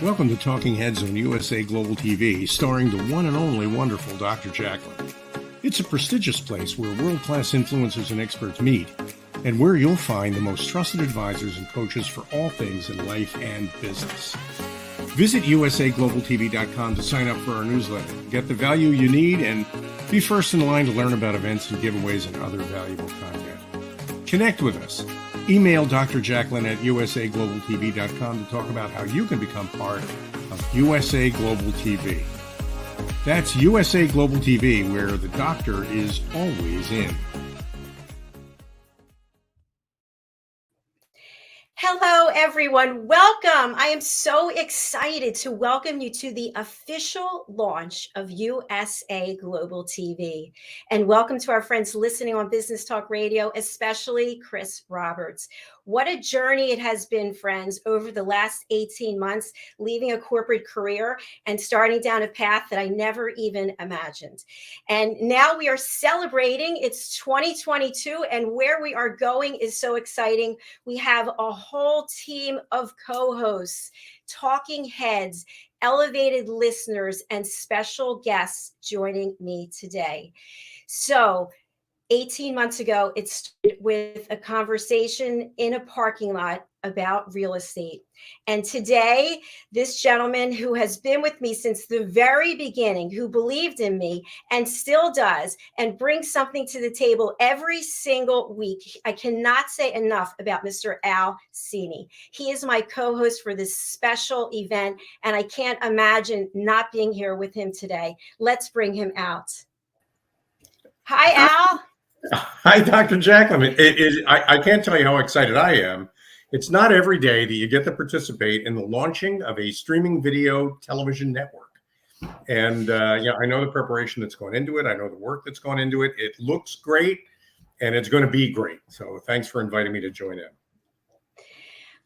Welcome to Talking Heads on USA Global TV, starring the one and only wonderful Dr. Jacalyn. It's a prestigious place where world-class influencers and experts meet, and where you'll find the most trusted advisors and coaches for all things in life and business. Visit usaglobaltv.com to sign up for our newsletter, get the value you need, and be first in line to learn about events and giveaways and other valuable content. Connect with us. Email Dr. Jacalyn at usaglobaltv.com to talk about how you can become part of USA Global TV. That's USA Global TV, where the doctor is always in. Hello, everyone. Welcome. I am so excited to welcome you to the official launch of USA Global TV. And welcome to our friends listening on Business Talk Radio, especially Chris Roberts. What a journey it has been, friends, over the last 18 months, leaving a corporate career and starting down a path that I never even imagined. And now we are celebrating. It's 2022, and where we are going is so exciting. We have a whole team of co-hosts, talking heads, elevated listeners, and special guests joining me today. So 18 months ago, it started with a conversation in a parking lot about real estate. And today, this gentleman who has been with me since the very beginning, who believed in me and still does, and brings something to the table every single week. I cannot say enough about Mr. Al Cini. He is my co-host for this special event, and I can't imagine not being here with him today. Let's bring him out. Hi, Al. Hi, Dr. Jacalyn. I can't tell you how excited I am. It's not every day that you get to participate in the launching of a streaming video television network. And I know the preparation that's gone into it. I know the work that's gone into it. It looks great, and it's going to be great. So thanks for inviting me to join in.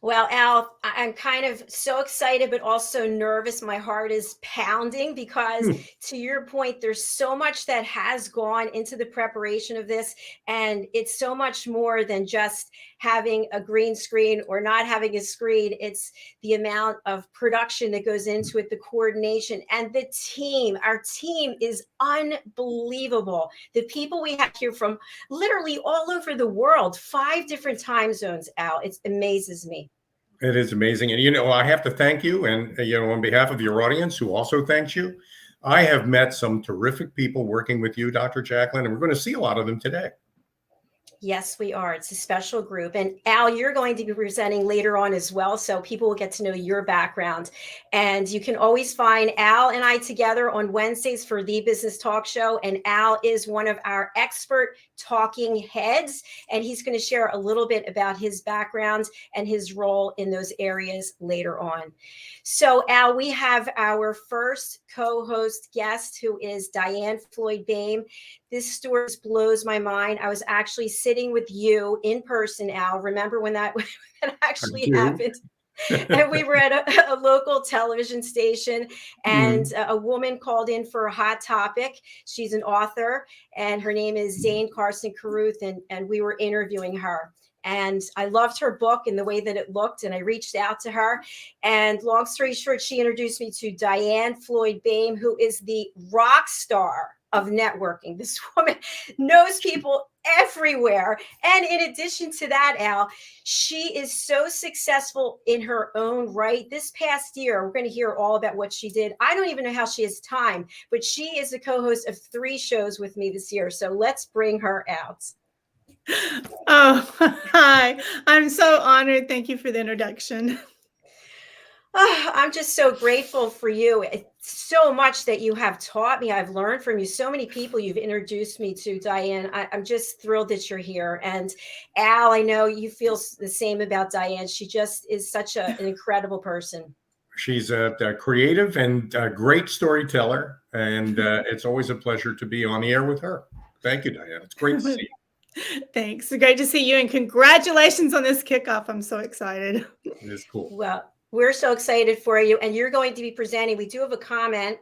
Well, Al, I'm kind of so excited, but also nervous. My heart is pounding because, to your point, there's so much that has gone into the preparation of this. And it's so much more than just having a green screen or not having a screen. It's the amount of production that goes into it, the coordination, and the team. Our team is unbelievable. The people we have here from literally all over the world, 5 different time zones, Al. It amazes me. It is amazing. And, I have to thank you. And, on behalf of your audience, who also thanks you, I have met some terrific people working with you, Dr. Jacalyn, and we're going to see a lot of them today. Yes, we are. It's a special group. And Al, you're going to be presenting later on as well, so people will get to know your background. And you can always find Al and I together on Wednesdays for the Business Talk Show. And Al is one of our expert talking heads, and he's going to share a little bit about his background and his role in those areas later on. So, Al, we have our first co-host guest, who is Diann Floyd Boehm. This story blows my mind. I was actually sitting with you in person, Al. Remember when that actually happened? And we were at a local television station, and a woman called in for a hot topic. She's an author, and her name is Zane Carson Carruth, and we were interviewing her. And I loved her book and the way that it looked, and I reached out to her. And long story short, she introduced me to Diann Floyd Boehm, who is the rock star of networking. This woman knows people everywhere. And in addition to that, Al, she is so successful in her own right. This past year, we're going to hear all about what she did. I don't even know how she has time, but she is the co-host of 3 shows with me this year. So let's bring her out. Oh, hi. I'm so honored. Thank you for the introduction. Oh, I'm just so grateful for you. It's so much that you have taught me. I've learned from you. So many people you've introduced me to, Diann. I'm just thrilled that you're here. And Al, I know you feel the same about Diann. She just is such an incredible person. She's a creative and a great storyteller. And it's always a pleasure to be on the air with her. Thank you, Diann. It's great to see you. Thanks. Great to see you. And congratulations on this kickoff. I'm so excited. It is cool. Well, we're so excited for you. And you're going to be presenting. We do have a comment,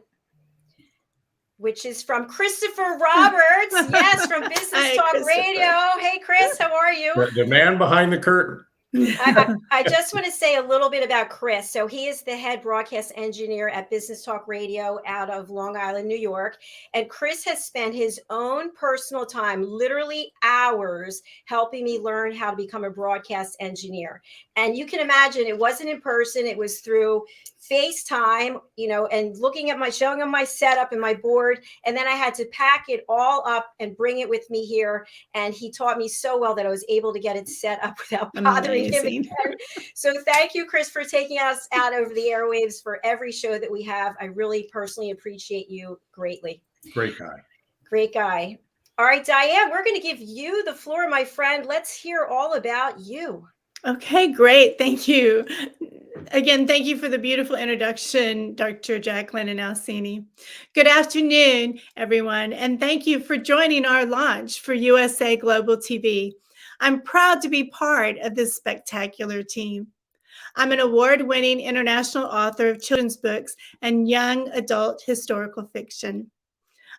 which is from Christopher Roberts. Yes, from Business Talk Radio. Hey, Chris, how are you? The man behind the curtain. I just want to say a little bit about Chris. So he is the head broadcast engineer at Business Talk Radio out of Long Island, New York. And Chris has spent his own personal time, literally hours, helping me learn how to become a broadcast engineer. And you can imagine it wasn't in person. It was through FaceTime, and showing him my setup and my board. And then I had to pack it all up and bring it with me here. And he taught me so well that I was able to get it set up without bothering him again. So thank you, Chris, for taking us out over the airwaves for every show that we have. I really personally appreciate you greatly. Great guy. Great guy. All right, Diann, we're going to give you the floor, my friend. Let's hear all about you. Okay, great. Thank you. Again, thank you for the beautiful introduction, Dr. Jacalyn and now Cini. Good afternoon, everyone, and thank you for joining our launch for USA Global TV. I'm proud to be part of this spectacular team. I'm an award-winning international author of children's books and young adult historical fiction.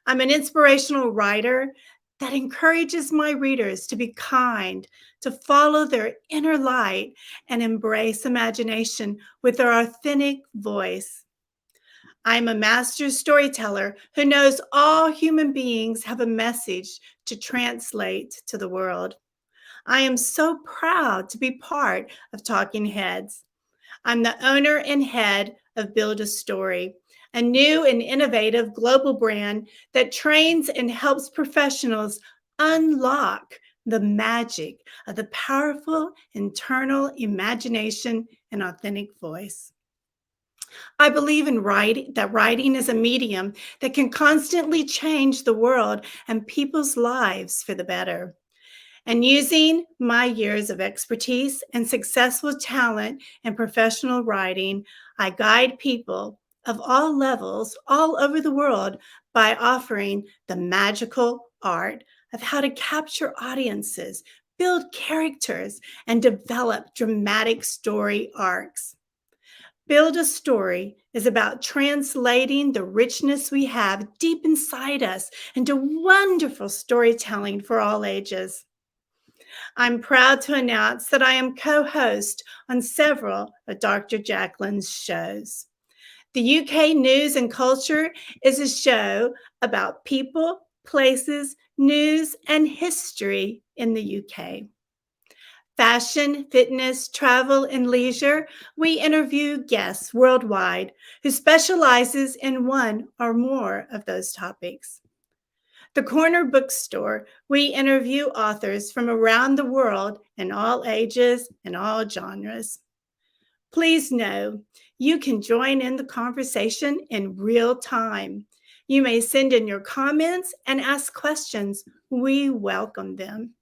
I'm an inspirational writer that encourages my readers to be kind, to follow their inner light, and embrace imagination with their authentic voice. I'm a master storyteller who knows all human beings have a message to translate to the world. I am so proud to be part of Talking Heads. I'm the owner and head of Build a Story, a new and innovative global brand that trains and helps professionals unlock the magic of the powerful internal imagination and authentic voice. I believe in that writing is a medium that can constantly change the world and people's lives for the better. And using my years of expertise and successful talent in professional writing, I guide people of all levels all over the world by offering the magical art of how to capture audiences, build characters, and develop dramatic story arcs. Build a Story is about translating the richness we have deep inside us into wonderful storytelling for all ages. I'm proud to announce that I am co-host on several of Dr. Jacalyn's shows. The UK News and Culture is a show about people, places, news, and history in the UK. Fashion, fitness, travel, and leisure, we interview guests worldwide who specializes in one or more of those topics. The Corner Bookstore, we interview authors from around the world in all ages and all genres. Please know you can join in the conversation in real time. You may send in your comments and ask questions. We welcome them.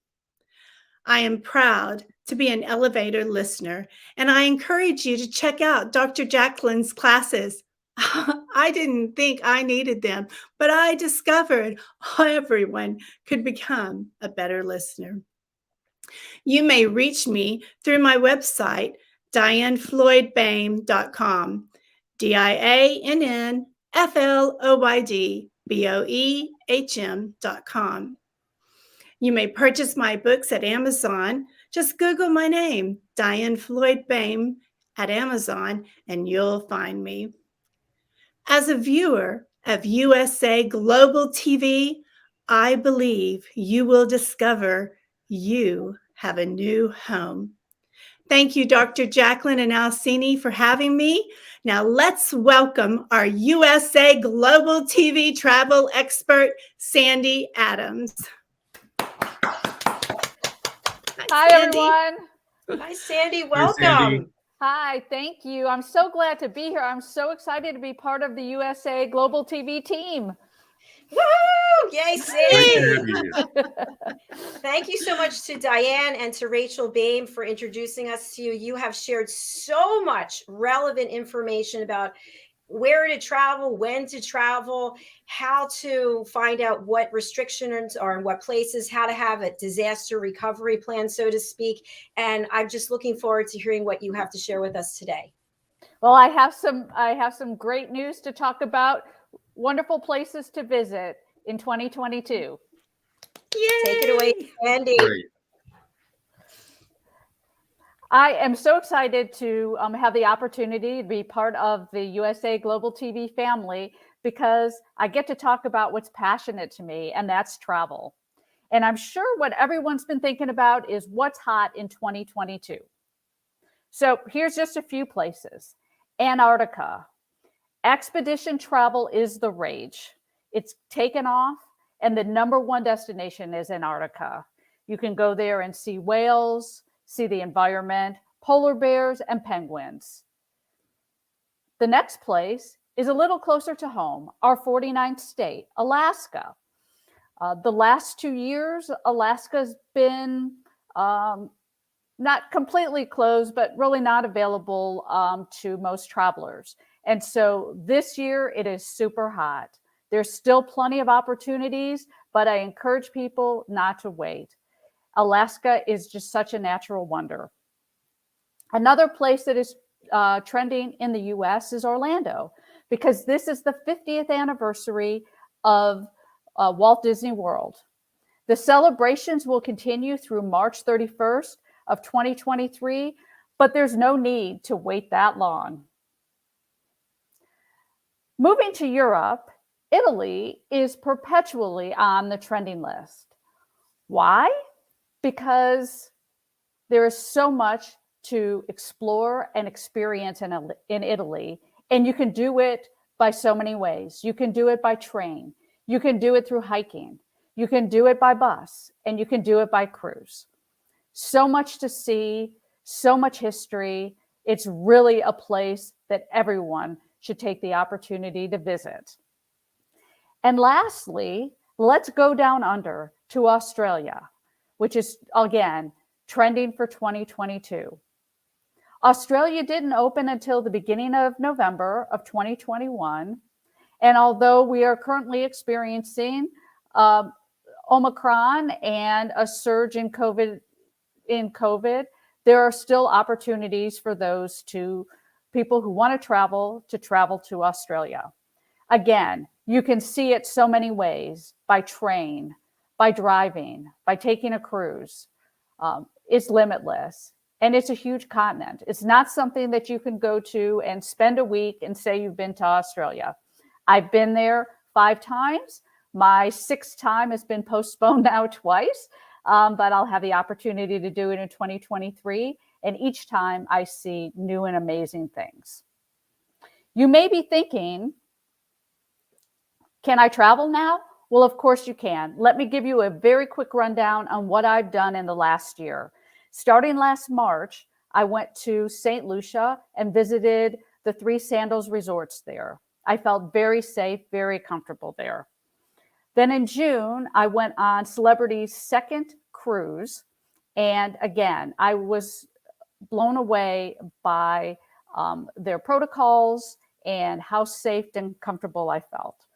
I am proud to be an elevator listener, and I encourage you to check out Dr. Jacalyn's classes. I didn't think I needed them, but I discovered everyone could become a better listener. You may reach me through my website, diannfloydboehm.com, diannfloydboehm.com. You may purchase my books at Amazon. Just Google my name, Diann Floyd Boehm, at Amazon, and you'll find me. As a viewer of USA Global TV, I believe you will discover you have a new home. Thank you, Dr. Jacalyn and Cini, for having me. Now let's welcome our USA Global TV travel expert, Sandy Adams. Hi, everyone. Hi, Sandy. Welcome. Hi, Sandy. Hi, thank you. I'm so glad to be here. I'm so excited to be part of the USA Global TV team. Woo! Yay, Sandy. Nice. Thank you so much to Diann and to Rachel Boehm for introducing us to you. You have shared so much relevant information about where to travel, when to travel, how to find out what restrictions are in what places, how to have a disaster recovery plan, so to speak. And I'm just looking forward to hearing what you have to share with us today. Well, I have some great news to talk about. Wonderful places to visit in 2022. Yay! Take it away, Andy. Great. I am so excited to have the opportunity to be part of the USA Global TV family because I get to talk about what's passionate to me, and that's travel. And I'm sure what everyone's been thinking about is what's hot in 2022. So here's just a few places. Antarctica. Expedition travel is the rage. It's taken off, and the #1 destination is Antarctica. You can go there and see whales, see the environment, polar bears, and penguins. The next place is a little closer to home, our 49th state, Alaska. The last 2 years, Alaska's been not completely closed, but really not available to most travelers. And so this year it is super hot. There's still plenty of opportunities, but I encourage people not to wait. Alaska is just such a natural wonder. Another place that is trending in the US is Orlando, because this is the 50th anniversary of Walt Disney World. The celebrations will continue through March 31st of 2023, but there's no need to wait that long. Moving to Europe, Italy is perpetually on the trending list. Why? Because there is so much to explore and experience in Italy, and you can do it by so many ways. You can do it by train, you can do it through hiking, you can do it by bus, and you can do it by cruise. So much to see, so much history. It's really a place that everyone should take the opportunity to visit. And lastly, let's go down under to Australia, which is, again, trending for 2022. Australia didn't open until the beginning of November of 2021. And although we are currently experiencing Omicron and a surge in COVID, there are still opportunities for those people who want to travel to Australia. Again, you can see it so many ways: by train, by driving, by taking a cruise. It's limitless, and it's a huge continent. It's not something that you can go to and spend a week and say you've been to Australia. I've been there 5 times. My 6th time has been postponed now twice, but I'll have the opportunity to do it in 2023. And each time I see new and amazing things. You may be thinking, can I travel now? Well, of course you can. Let me give you a very quick rundown on what I've done in the last year. Starting last March, I went to St. Lucia and visited the 3 Sandals resorts there. I felt very safe, very comfortable there. Then in June, I went on Celebrity's 2nd cruise. And again, I was blown away by their protocols and how safe and comfortable I felt.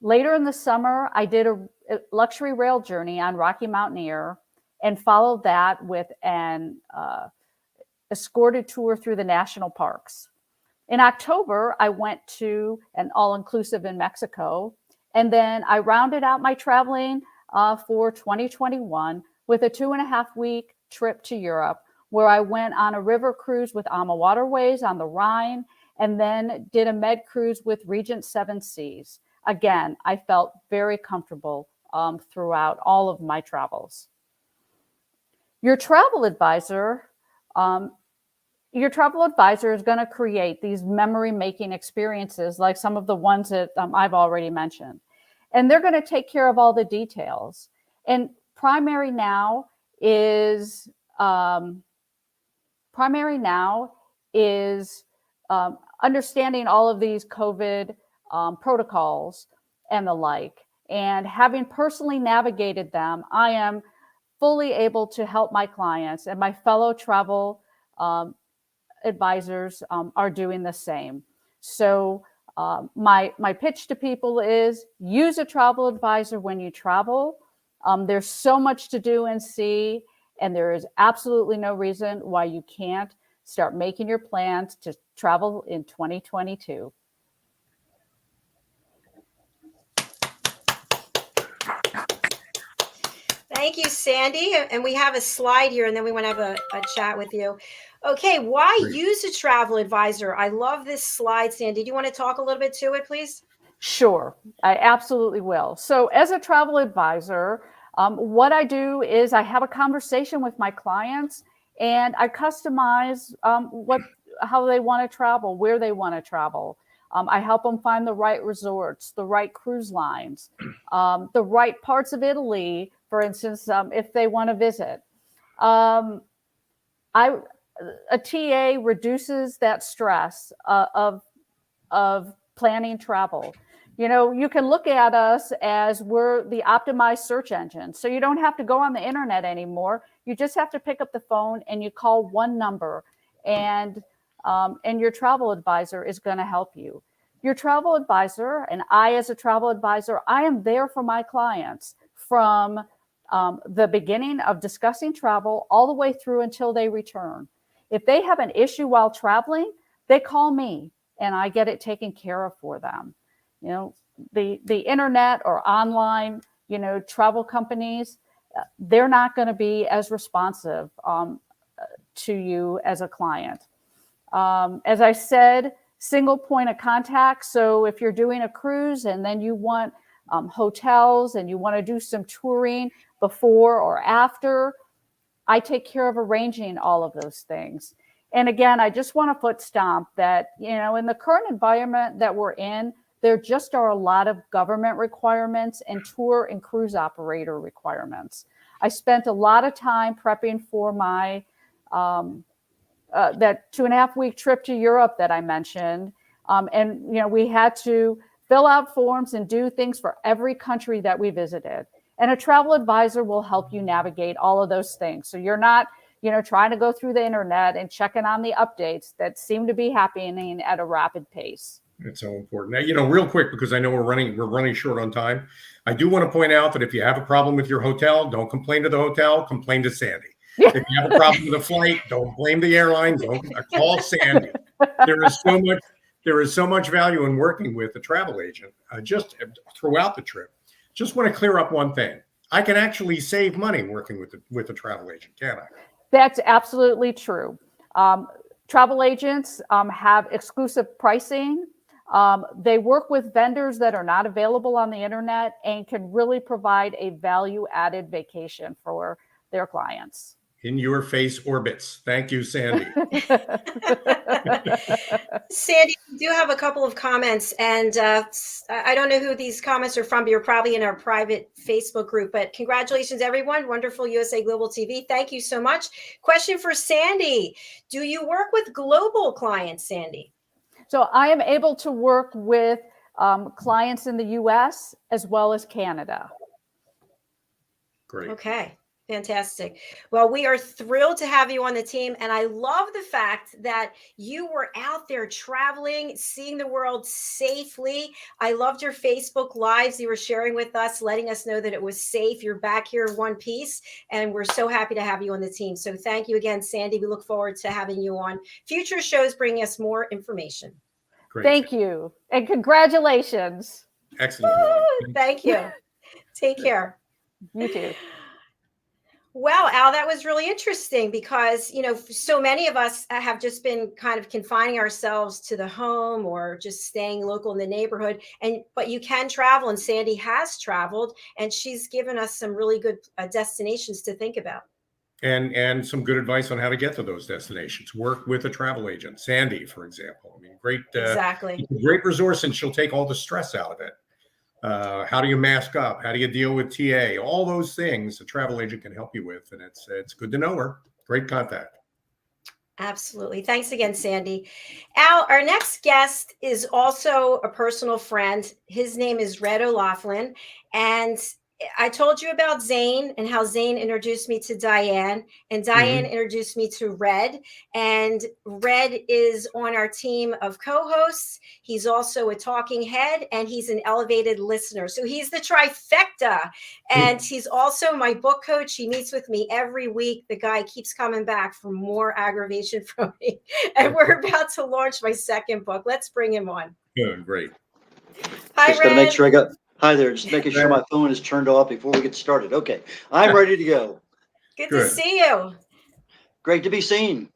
Later in the summer, I did a luxury rail journey on Rocky Mountaineer and followed that with an escorted tour through the national parks. In October, I went to an all-inclusive in Mexico, and then I rounded out my traveling for 2021 with a 2.5-week trip to Europe, where I went on a river cruise with Alma Waterways on the Rhine, and then did a med cruise with Regent 7 Seas. Again, I felt very comfortable throughout all of my travels. Your travel advisor is going to create these memory-making experiences like some of the ones that I've already mentioned. And they're going to take care of all the details. And primary now is understanding all of these COVID protocols and the like. And having personally navigated them, I am fully able to help my clients, and my fellow travel advisors are doing the same. So my pitch to people is use a travel advisor when you travel. There's so much to do and see, and there is absolutely no reason why you can't start making your plans to travel in 2022. Thank you, Sandy. And we have a slide here, and then we want to have a chat with you. Okay, why Great. use a travel advisor? I love this slide, Sandy. Do you want to talk a little bit to it, please? Sure, I absolutely will. So as a travel advisor, what I do is I have a conversation with my clients and I customize how they want to travel, where they want to travel. I help them find the right resorts, the right cruise lines, the right parts of Italy, for instance, if they want to visit. A TA reduces that stress of planning travel. You know, you can look at us as we're the optimized search engine. So you don't have to go on the internet anymore. You just have to pick up the phone and you call one number, and your travel advisor is going to help you. Your travel advisor, and I as a travel advisor, I am there for my clients from the beginning of discussing travel all the way through until they return. If they have an issue while traveling, they call me and I get it taken care of for them. You know, the internet or online, you know, travel companies, they're not going to be as responsive to you as a client. As I said, single point of contact. So if you're doing a cruise and then you want hotels and you want to do some touring before or after, I take care of arranging all of those things. And again, I just want to foot stomp that, you know, in the current environment that we're in, there just are a lot of government requirements and tour and cruise operator requirements. I spent a lot of time prepping for my that 2.5-week trip to Europe that I mentioned. And, you know, we had to fill out forms and do things for every country that we visited. And a travel advisor will help you navigate all of those things. So you're not, you know, trying to go through the internet and checking on the updates that seem to be happening at a rapid pace. It's so important. Now, you know, real quick, because I know we're running short on time. I do want to point out that if you have a problem with your hotel, don't complain to the hotel, complain to Sandy. If you have a problem with a flight, don't blame the airline, don't call Sandy. There is so much value in working with a travel agent just throughout the trip. Just want to clear up one thing. I can actually save money working with a travel agent, can I? That's absolutely true. Travel agents have exclusive pricing. They work with vendors that are not available on the internet and can really provide a value-added vacation for their clients. In your face orbits. Thank you, Sandy. Sandy, we do have a couple of comments, and I don't know who these comments are from, but you're probably in our private Facebook group. But congratulations, everyone. Wonderful USA Global TV. Thank you so much. Question for Sandy. Do you work with global clients, Sandy? So I am able to work with clients in the US as well as Canada. Great. Okay. Fantastic. Well, we are thrilled to have you on the team. And I love the fact that you were out there traveling, seeing the world safely. I loved your Facebook lives you were sharing with us, letting us know that it was safe. You're back here in one piece, and we're so happy to have you on the team. So thank you again, Sandy. We look forward to having you on future shows, bringing us more information. Great. Thank you. And congratulations. Excellent. Woo! Thank you. Take care. You too. Well, Al, that was really interesting because, you know, so many of us have just been kind of confining ourselves to the home or just staying local in the neighborhood. But you can travel, and Sandy has traveled, and she's given us some really good destinations to think about. And some good advice on how to get to those destinations. Work with a travel agent. Sandy, for example. I mean, great. Exactly. Great resource, and she'll take all the stress out of it. How do you mask up? How do you deal with TA? All those things a travel agent can help you with. And it's good to know her. Great contact. Absolutely. Thanks again, Sandy. Al, our next guest is also a personal friend. His name is Red O'Loughlin. And I told you about Zane and how Zane introduced me to Diann, and Diann introduced me to Red. And Red is on our team of co-hosts. He's also a talking head, and he's an elevated listener. So he's the trifecta. And he's also my book coach. He meets with me every week. The guy keeps coming back for more aggravation from me. And we're about to launch my second book. Let's bring him on. Good, great. Hi, Just Red. got to make sure I got Hi there. Just making sure my phone is turned off before we get started. Okay, I'm ready to go. Good to see you. Great to be seen.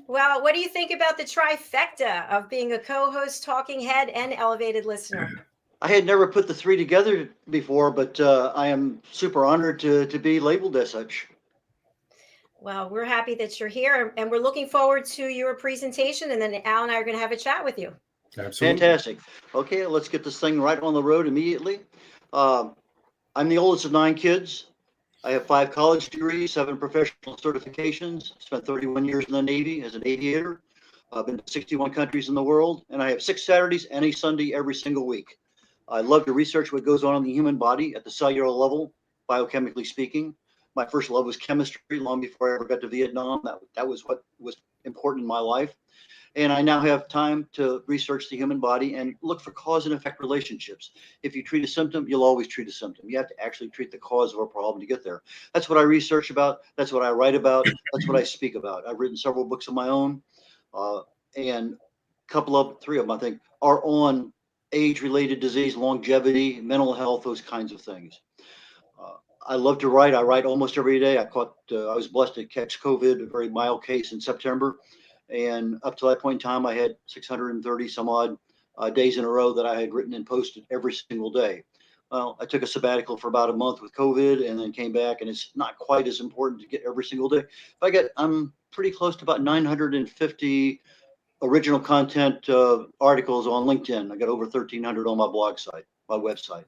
Well, what do you think about the trifecta of being a co-host, talking head, and elevated listener? I had never put the three together before, but I am super honored to be labeled as such. Well, we're happy that you're here, and we're looking forward to your presentation, and then Al and I are going to have a chat with you. Absolutely. Fantastic. Okay, let's get this thing right on the road immediately. I'm the oldest of 9 kids. I have 5 college degrees, 7 professional certifications, spent 31 years in the Navy as an aviator. I've been to 61 countries in the world, and I have 6 Saturdays and a Sunday every single week. I love to research what goes on in the human body at the cellular level, biochemically speaking. My first love was chemistry long before I ever got to Vietnam. That was what was important in my life. And I now have time to research the human body and look for cause and effect relationships. If you treat a symptom, you'll always treat a symptom. You have to actually treat the cause of a problem to get there. That's what I research about. That's what I write about. That's what I speak about. I've written several books of my own, and three of them, I think, are on age-related disease, longevity, mental health, those kinds of things. I love to write. I write almost every day. I was blessed to catch COVID, a very mild case in September. And up to that point in time, I had 630 some odd days in a row that I had written and posted every single day. Well, I took a sabbatical for about a month with COVID and then came back, and it's not quite as important to get every single day. But I'm pretty close to about 950 original content articles on LinkedIn. I got over 1,300 on my blog site, my website.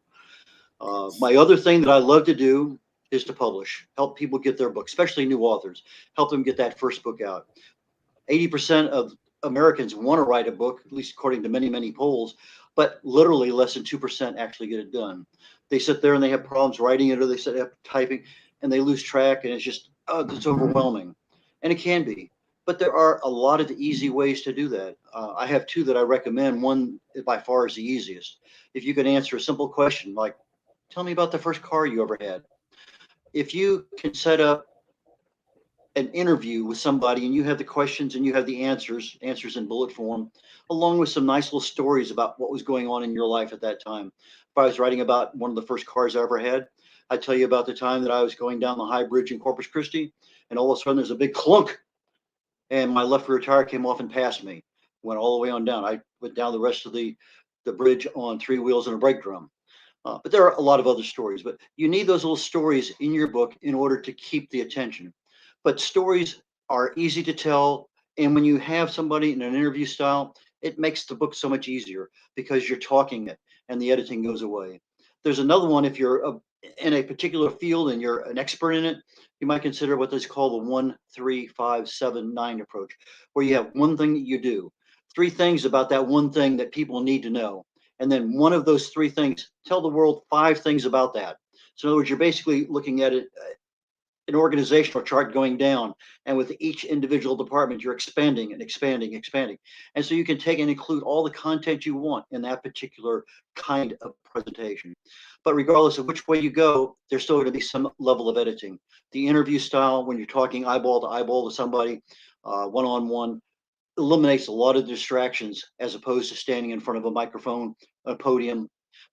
My other thing that I love to do is to publish, help people get their book, especially new authors, help them get that first book out. 80% of Americans want to write a book, at least according to many, many polls, but literally less than 2% actually get it done. They sit there and they have problems writing it, or they sit up typing and they lose track, and it's just, it's overwhelming. And it can be, but there are a lot of easy ways to do that. I have 2 that I recommend. One by far is the easiest. If you can answer a simple question like, tell me about the first car you ever had. If you can set up an interview with somebody and you have the questions and you have the answers in bullet form, along with some nice little stories about what was going on in your life at that time. If I was writing about one of the first cars I ever had, I'd tell you about the time that I was going down the high bridge in Corpus Christi, and all of a sudden there's a big clunk, and my left rear tire came off and passed me. Went all the way on down. I went down the rest of the bridge on 3 wheels and a brake drum. But there are a lot of other stories, but you need those little stories in your book in order to keep the attention. But stories are easy to tell. And when you have somebody in an interview style, it makes the book so much easier because you're talking it and the editing goes away. There's another one. If you're in a particular field and you're an expert in it, you might consider what is called the 1, 3, 5, 7, 9 approach, where you have one thing that you do, 3 things about that one thing that people need to know. And then one of those 3 things, tell the world 5 things about that. So in other words, you're basically looking at it, an organizational chart going down, and with each individual department, you're expanding and expanding, expanding. And so you can take and include all the content you want in that particular kind of presentation. But regardless of which way you go, there's still going to be some level of editing. The interview style, when you're talking eyeball to somebody, one-on-one, eliminates a lot of distractions as opposed to standing in front of a microphone, a podium.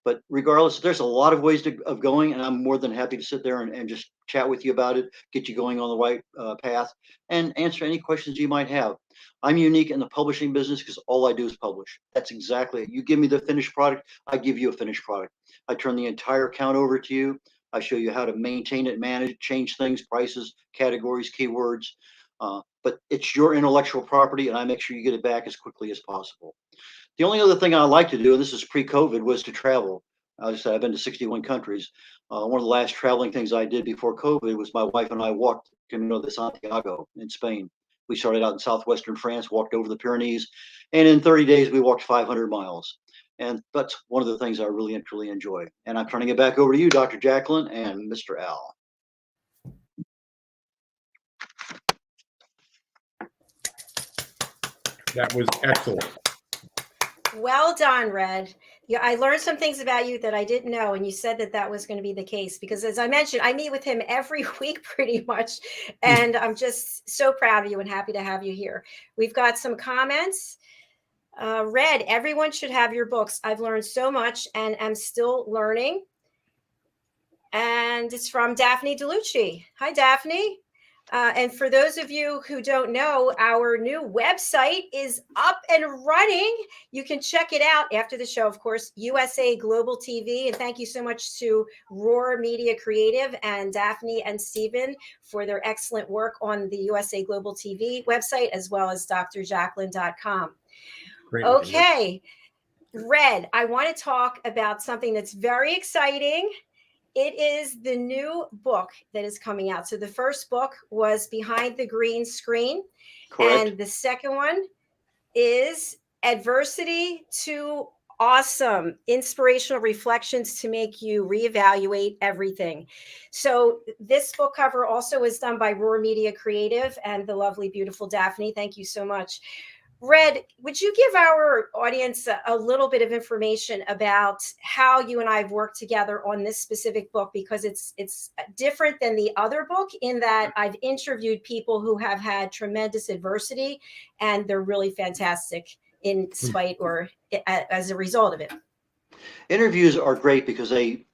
But regardless, there's a lot of ways of going, and I'm more than happy to sit there and just chat with you about it, get you going on the right path, and answer any questions you might have. I'm unique in the publishing business because all I do is publish. That's exactly it. You give me the finished product, I give you a finished product. I turn the entire account over to you. I show you how to maintain it, manage, change things, prices, categories, keywords. But it's your intellectual property, and I make sure you get it back as quickly as possible. The only other thing I like to do, and this is pre-COVID, was to travel. As I said, I've been to 61 countries. One of the last traveling things I did before COVID was my wife and I walked Camino de Santiago in Spain. We started out in southwestern France, walked over the Pyrenees, and in 30 days, we walked 500 miles. And that's one of the things I really and truly enjoy. And I'm turning it back over to you, Dr. Jacalyn and Mr. Al. That was excellent. Well done, Red. Yeah, I learned some things about you that I didn't know, and you said that was going to be the case because, as I mentioned, I meet with him every week pretty much, and I'm just so proud of you and happy to have you here. We've got some comments. Red, everyone should have your books. I've learned so much and am still learning. And it's from Daphne DeLucci. Hi, Daphne. And for those of you who don't know, our new website is up and running. You can check it out after the show, of course, USA Global TV. And thank you so much to Roar Media Creative and Daphne and Stephen for their excellent work on the USA Global TV website, as well as drjacalyn.com. Great. Okay, Red, I want to talk about something that's very exciting. It is the new book that is coming out. So the first book was Behind the Green Screen. Correct. And the second one is Adversity to Awesome, Inspirational Reflections to Make You Reevaluate Everything. So this book cover also was done by Roar Media Creative and the lovely, beautiful Daphne. Thank you so much. Red, would you give our audience a little bit of information about how you and I have worked together on this specific book? Because it's different than the other book in that I've interviewed people who have had tremendous adversity, and they're really fantastic in spite or as a result of it. Interviews are great because they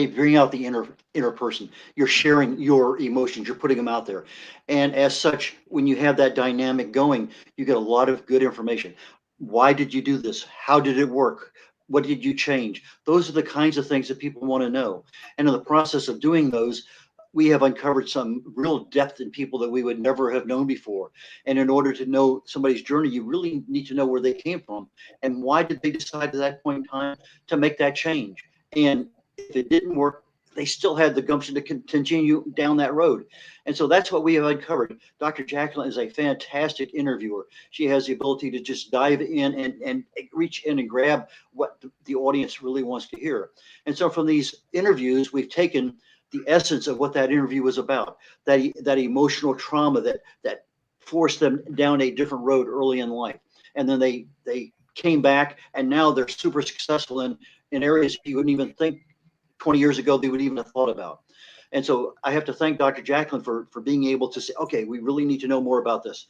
bring out the inner person. You're sharing your emotions, you're putting them out there. And as such, when you have that dynamic going, you get a lot of good information. Why did you do this? How did it work? What did you change? Those are the kinds of things that people want to know. And in the process of doing those, we have uncovered some real depth in people that we would never have known before. And in order to know somebody's journey, you really need to know where they came from and why did they decide at that point in time to make that change. And if it didn't work, they still had the gumption to continue down that road. And so that's what we have uncovered. Dr. Jacalyn is a fantastic interviewer. She has the ability to just dive in and reach in and grab what the audience really wants to hear. And so from these interviews, we've taken the essence of what that interview was about, that emotional trauma that forced them down a different road early in life. And then they came back, and now they're super successful in areas you wouldn't even think 20 years ago they would even have thought about. And so I have to thank Dr. Jacalyn for being able to say, okay, we really need to know more about this.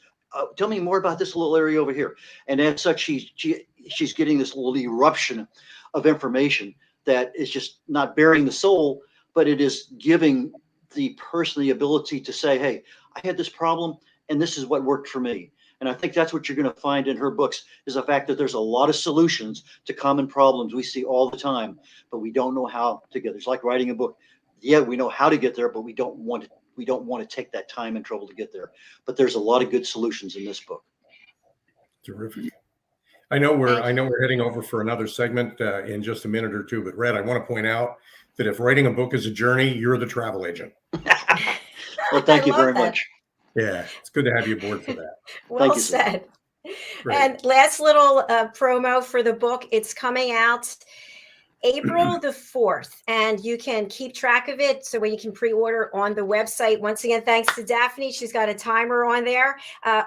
Tell me more about this little area over here. And as such, she's getting this little eruption of information that is just not bearing the soul, but it is giving the person the ability to say, hey, I had this problem and this is what worked for me. And I think that's what you're going to find in her books is the fact that there's a lot of solutions to common problems we see all the time, but we don't know how to get there. It's like writing a book. Yeah, we know how to get there, but we don't want to take that time and trouble to get there. But there's a lot of good solutions in this book. Terrific. I know we're heading over for another segment in just a minute or two, but Red, I want to point out that if writing a book is a journey, you're the travel agent. Well, thank you very much. Yeah, it's good to have you aboard for that. Well said. Great. And last little promo for the book. It's coming out April the 4th, and you can keep track of it so when you can pre-order on the website. Once again, thanks to Daphne. She's got a timer on there.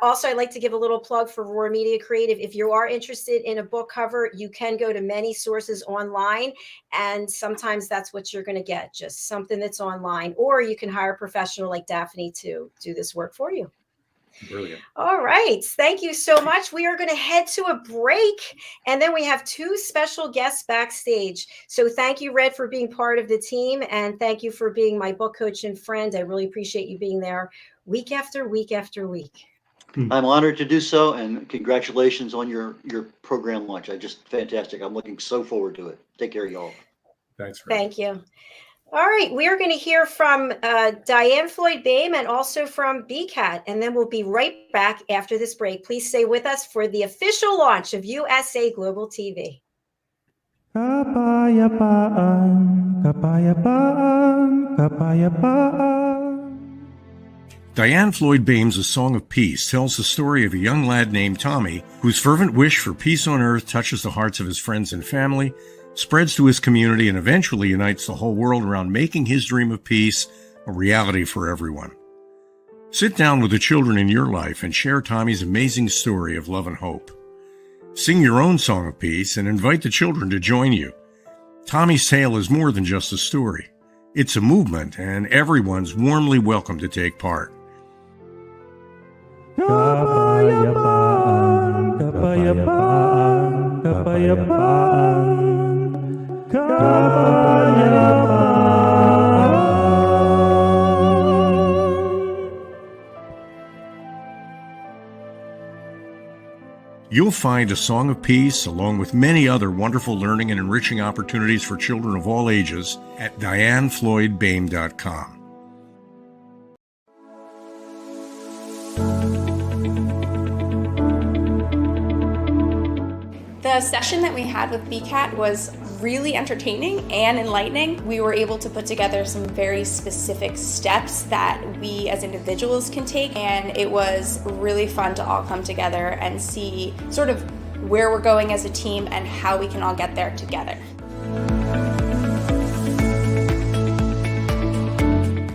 Also, I'd like to give a little plug for Roar Media Creative. If you are interested in a book cover, you can go to many sources online, and sometimes that's what you're going to get, just something that's online, or you can hire a professional like Daphne to do this work for you. Brilliant. All right. Thank you so much. We are going to head to a break, and then we have two special guests backstage. So thank you, Red, for being part of the team, and thank you for being my book coach and friend. I really appreciate you being there week after week after week. I'm honored to do so, and congratulations on your program launch. Fantastic. I'm looking so forward to it. Take care, y'all. Thanks, Red. Thank you. All right, we are going to hear from Diann Floyd Boehm and also from BCAT, and then we'll be right back after this break. Please stay with us for the official launch of USA Global TV. Kapayapaan, kapayapaan, kapayapaan. Diann Floyd Boehm's A Song of Peace tells the story of a young lad named Tommy whose fervent wish for peace on earth touches the hearts of his friends and family, spreads to his community, and eventually unites the whole world around making his dream of peace a reality for everyone. Sit down with the children in your life and share Tommy's amazing story of love and hope. Sing your own song of peace and invite the children to join you. Tommy's tale is more than just a story. It's a movement, and everyone's warmly welcome to take part. Kapayapaan, kapayapaan. kapayapaan, kapayapaan. You'll find A Song of Peace, along with many other wonderful learning and enriching opportunities for children of all ages, at DiannFloydBoehm.com. The session that we had with BCAT was really entertaining and enlightening. We were able to put together some very specific steps that we as individuals can take, and it was really fun to all come together and see sort of where we're going as a team and how we can all get there together.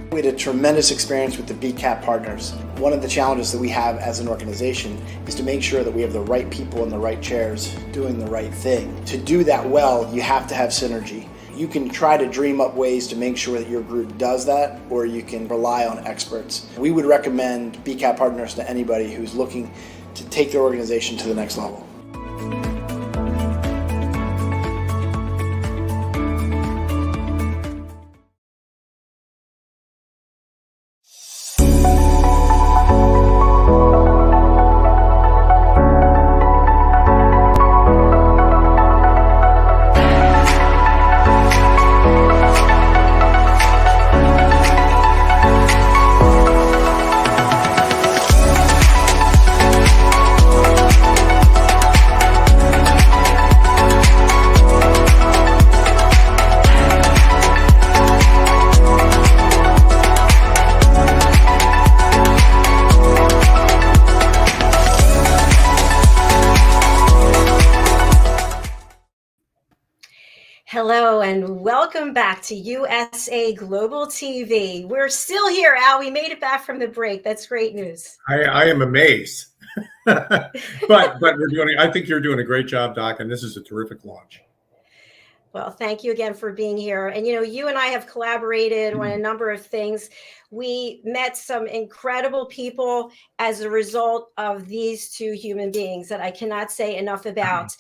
We had a tremendous experience with the BCAT partners. One of the challenges that we have as an organization is to make sure that we have the right people in the right chairs doing the right thing. To do that well, you have to have synergy. You can try to dream up ways to make sure that your group does that, or you can rely on experts. We would recommend BCAT partners to anybody who's looking to take their organization to the next level. Hello and welcome back to USA Global TV. We're still here, Al. We made it back from the break. That's great news. I am amazed. but we're doing. I think you're doing a great job, Doc, and this is a terrific launch. Well, thank you again for being here. And, you and I have collaborated on a number of things. We met some incredible people as a result of these two human beings that I cannot say enough about.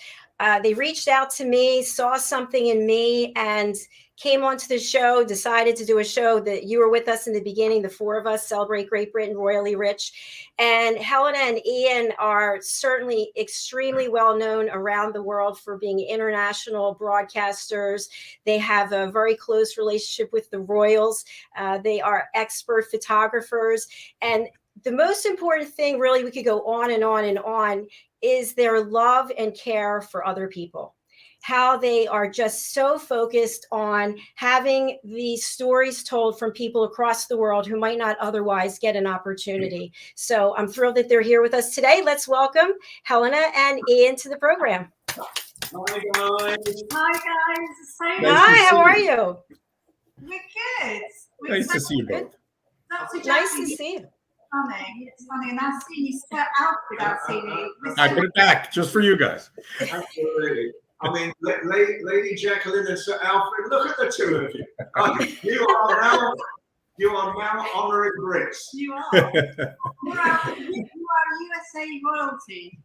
They reached out to me, saw something in me, and came onto the show, decided to do a show that you were with us in the beginning, the four of us, Celebrate Great Britain, Royally Rich. And Helena and Ian are certainly extremely well known around the world for being international broadcasters. They have a very close relationship with the royals. They are expert photographers. And the most important thing, really, we could go on and on and on, is their love and care for other people. How they are just so focused on having these stories told from people across the world who might not otherwise get an opportunity. So I'm thrilled that they're here with us today. Let's welcome Helena and Ian to the program. Hi guys. Hi guys. Hi, how are you? We're good. Nice to see you both. Nice to see you. Funny. It's funny. And our Cini's out without Cini. I put it back just for you guys. Absolutely. I mean, Lady Jacalyn and Sir Alfred, look at the two of you. You are now honorary Brits. You are. You are USA royalty.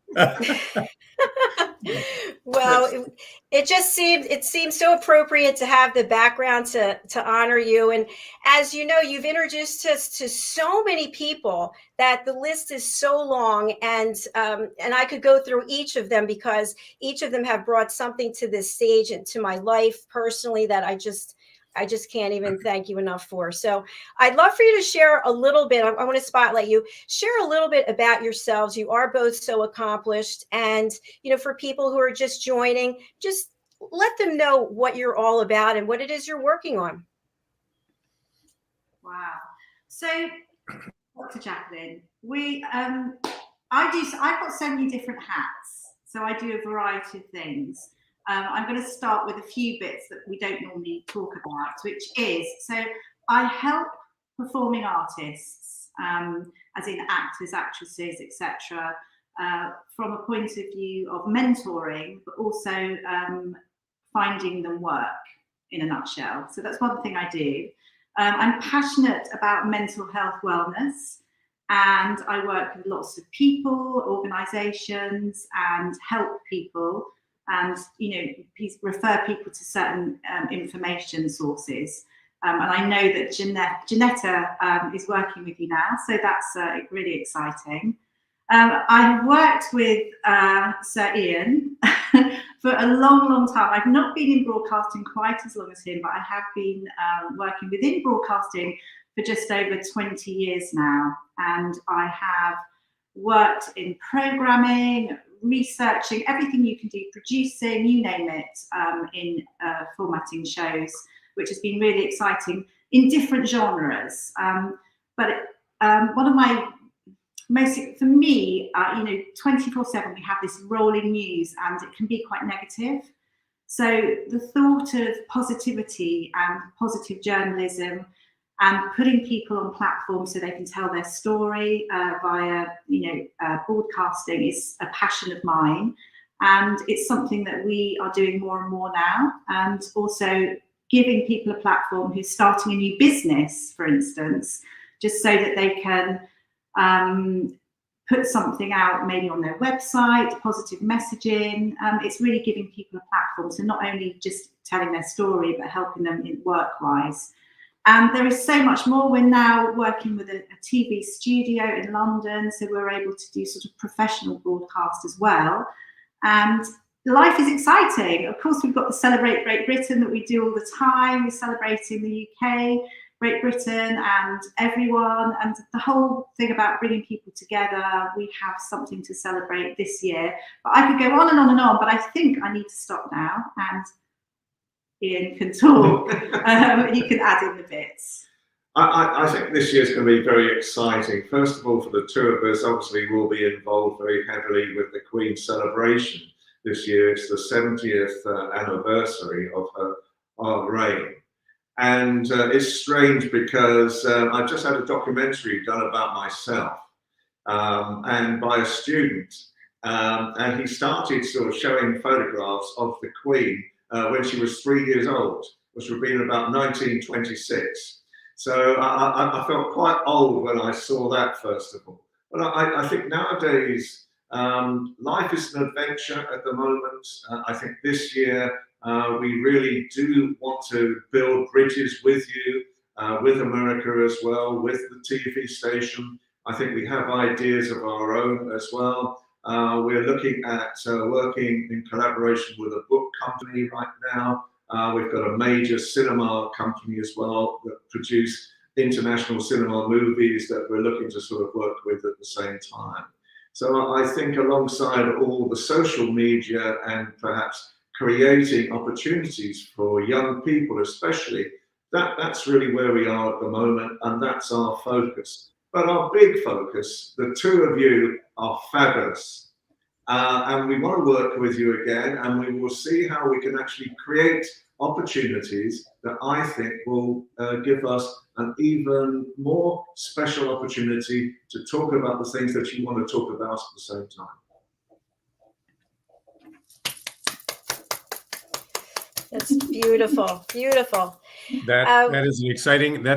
Well, it seemed so appropriate to have the background to honor you. And as you know, you've introduced us to so many people that the list is so long, and I could go through each of them because each of them have brought something to this stage and to my life personally that I just can't even thank you enough for. So I'd love for you to share a little bit. I want to spotlight you. Share a little bit about yourselves. You are both so accomplished. And, for people who are just joining, just let them know what you're all about and what it is you're working on. Wow. So, Dr. Jacalyn, I've got so many different hats. So I do a variety of things. I'm going to start with a few bits that we don't normally talk about, which is, so I help performing artists, as in actors, actresses, etc., from a point of view of mentoring, but also finding them work in a nutshell. So that's one thing I do. I'm passionate about mental health wellness, and I work with lots of people, organisations, and help people and refer people to certain information sources. And I know that Jenetta is working with you now, so that's really exciting. I've worked with Sir Ian for a long time. I've not been in broadcasting quite as long as him, but I have been working within broadcasting for just over 20 years now. And I have worked in programming, researching, everything you can do, producing, you name it, in formatting shows, which has been really exciting in different genres. But one of my for me, 24/7, we have this rolling news and it can be quite negative. So the thought of positivity and positive journalism and putting people on platforms so they can tell their story via, broadcasting is a passion of mine. And it's something that we are doing more and more now. And also giving people a platform who's starting a new business, for instance, just so that they can put something out maybe on their website, positive messaging. It's really giving people a platform, so not only just telling their story, but helping them in work-wise. And there is so much more. We're now working with a TV studio in London, so we're able to do sort of professional broadcast as well. And life is exciting. Of course, we've got the Celebrate Great Britain that we do all the time. We're celebrating the UK, Great Britain and everyone, and the whole thing about bringing people together. We have something to celebrate this year, but I could go on and on and on, but I think I need to stop now, and Ian can talk. He can add in the bits. I think this year's going to be very exciting. First of all, for the two of us, obviously we'll be involved very heavily with the Queen's celebration this year. It's the 70th anniversary of her reign. And it's strange because I've just had a documentary done about myself and by a student. And he started sort of showing photographs of the Queen when she was 3 years old, which would have been about 1926. So I felt quite old when I saw that, first of all. But I think nowadays, life is an adventure at the moment. I think this year, we really do want to build bridges with you, with America as well, with the TV station. I think we have ideas of our own as well. We're looking at working in collaboration with a book company right now. We've got a major cinema company as well that produce international cinema movies that we're looking to sort of work with at the same time. So I think alongside all the social media and perhaps creating opportunities for young people especially, that's really where we are at the moment, and that's our focus. But our big focus, the two of you are fabulous, and we want to work with you again, and we will see how we can actually create opportunities that I think will give us an even more special opportunity to talk about the things that you want to talk about at the same time. That's beautiful, beautiful. That's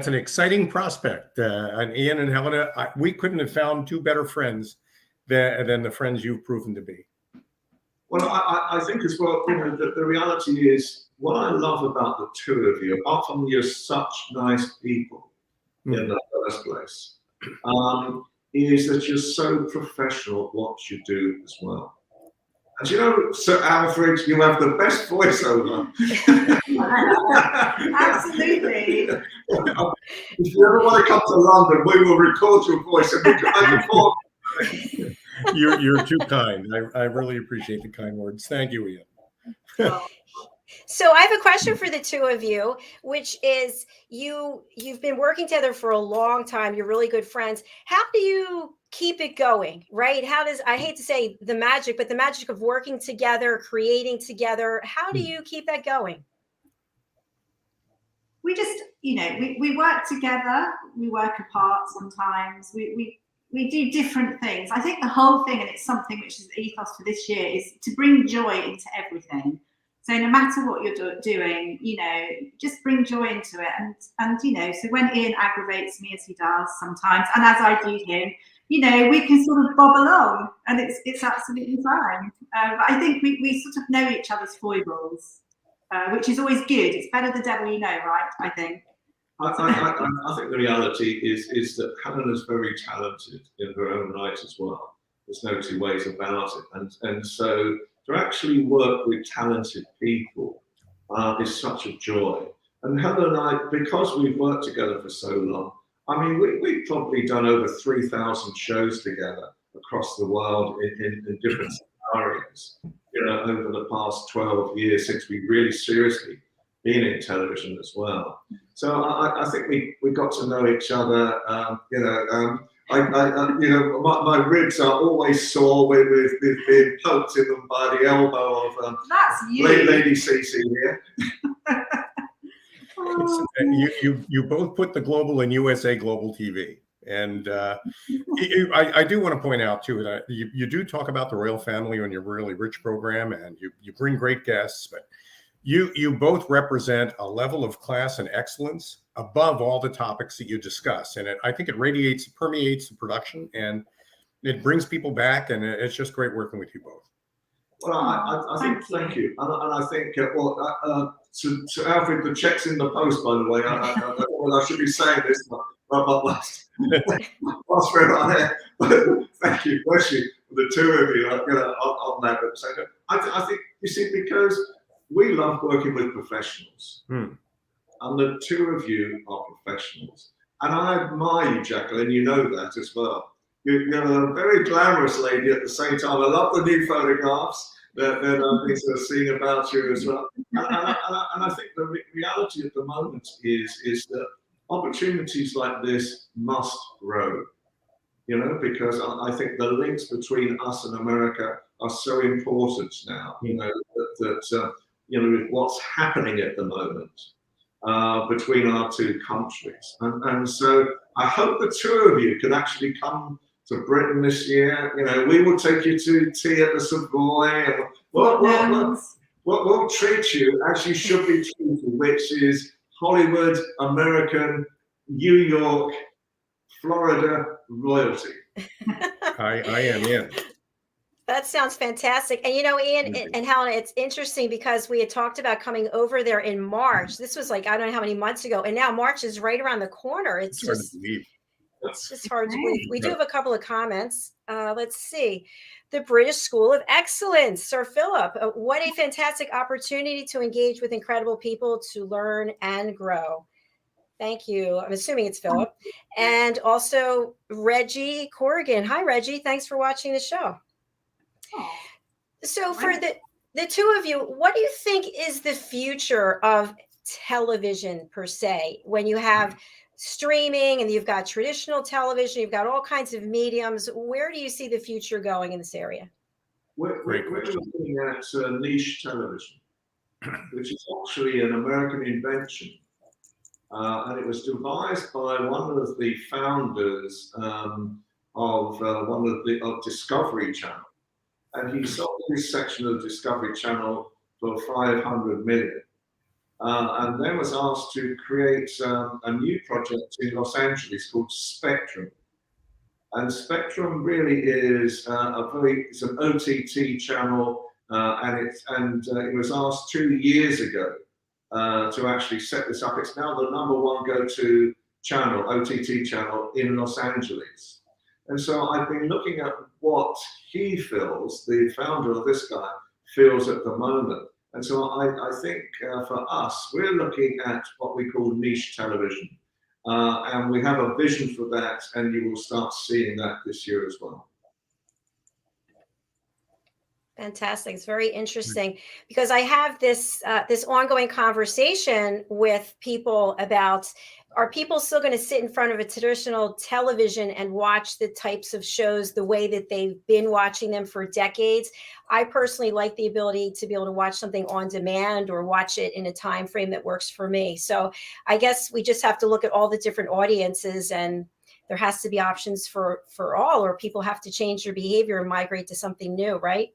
an exciting prospect. And Ian and Helena, we couldn't have found two better friends than the friends you've proven to be. Well, I think as well, the reality is, what I love about the two of you, apart from you're such nice people in the first place, is that you're so professional at what you do as well. And you know, Sir Alfred, you have the best voiceover. Absolutely. If you ever want to come to London, we will record your voice and we can record. You're too kind. I really appreciate the kind words. Thank you, Ian. So I have a question for the two of you, which is you've been working together for a long time. You're really good friends. How do you keep it going, right? I hate to say the magic, but the magic of working together, creating together, how do you keep that going? We just, we work together, we work apart sometimes, we do different things. I think the whole thing, and it's something which is the ethos for this year, is to bring joy into everything. So no matter what you're doing, just bring joy into it. And so when Ian aggravates me, as he does sometimes, and as I do him, you know, we can sort of bob along, and it's absolutely fine. But I think we sort of know each other's foibles, which is always good. It's better the devil you know, right? I think. I think the reality is that Helena's very talented in her own right as well. There's no two ways about it. And so to actually work with talented people is such a joy. And Helena and I, because we've worked together for so long, I mean, we've probably done over 3,000 shows together across the world in different scenarios, you know, over the past 12 years since we really seriously been in television as well. So I think we got to know each other. You know, you know, my ribs are always sore with being poked in them by the elbow of that's you. Lady Cece here. You both put the global in USA Global TV. And I do want to point out too that you do talk about the royal family on your Really Rich program, and you bring great guests, but you both represent a level of class and excellence above all the topics that you discuss. And I think it permeates the production, and it brings people back, and it's just great working with you both. Well, I think, thank you. And I think, to Alfred, the check's in the post, by the way. I should be saying this, but last we're on air. Thank you, bless you, the two of you, on that. I think, you see, because we love working with professionals, and the two of you are professionals. And I admire you, Jacalyn, you know that as well. You're a very glamorous lady at the same time. I love the new photographs that I've been seeing about you as well. And I think the reality at the moment is that opportunities like this must grow, you know, because I think the links between us and America are so important now, you know, that you know, with what's happening at the moment between our two countries. And so I hope the two of you can actually come to Britain this year. You know, we will take you to tea at the Savoy, and we'll treat you as you should be treated, which is Hollywood, American, New York, Florida royalty. I am in. That sounds fantastic. And you know, Ian and Helena, it's interesting because we had talked about coming over there in March. This was like, I don't know how many months ago. And now March is right around the corner. It's just hard to believe. We do have a couple of comments. Let's see. The British School of Excellence, Sir Philip. What a fantastic opportunity to engage with incredible people to learn and grow. Thank you. I'm assuming it's Philip. And also Reggie Corrigan. Hi, Reggie. Thanks for watching the show. So for the two of you, what do you think is the future of television per se, when you have streaming and you've got traditional television, you've got all kinds of mediums? Where do you see the future going in this area? We're looking at niche television, which is actually an American invention. And it was devised by one of the founders of Discovery Channel. And he sold this section of Discovery Channel for $500 million. And then was asked to create a new project in Los Angeles called Spectrum. And Spectrum really is it's an OTT channel, and it was asked 2 years ago to actually set this up. It's now the #1 go-to channel, OTT channel in Los Angeles. And so I've been looking at what he feels, the founder of this guy, feels at the moment. And so I think for us, we're looking at what we call niche television. And we have a vision for that, and you will start seeing that this year as well. Fantastic. It's very interesting because I have this ongoing conversation with people about, are people still going to sit in front of a traditional television and watch the types of shows the way that they've been watching them for decades? I personally like the ability to be able to watch something on demand or watch it in a time frame that works for me. So I guess we just have to look at all the different audiences, and there has to be options for all, or people have to change their behavior and migrate to something new, right?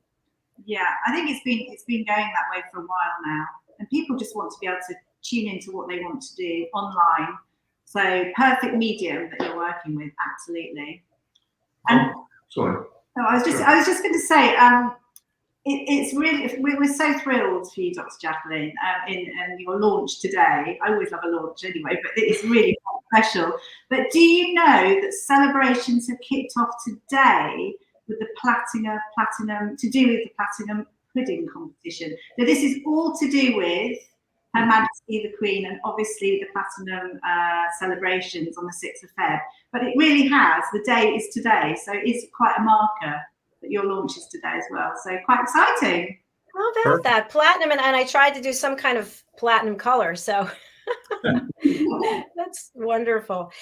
Yeah, I think it's been going that way for a while now, and people just want to be able to tune into what they want to do online. So perfect medium that you're working with, absolutely. And Sorry. no, I was just going to say, it's really, we're so thrilled for you, Dr. Jacalyn, in your launch today. I always love a launch anyway, but it's really quite special. But do you know that celebrations have kicked off today with the platinum pudding competition? So this is all to do with Her Majesty the Queen and obviously the platinum celebrations on the 6th of Feb. But it really has, the day is today, so it's quite a marker that your launch is today as well. So quite exciting. How about that? Platinum, and I tried to do some kind of platinum color, so that's wonderful.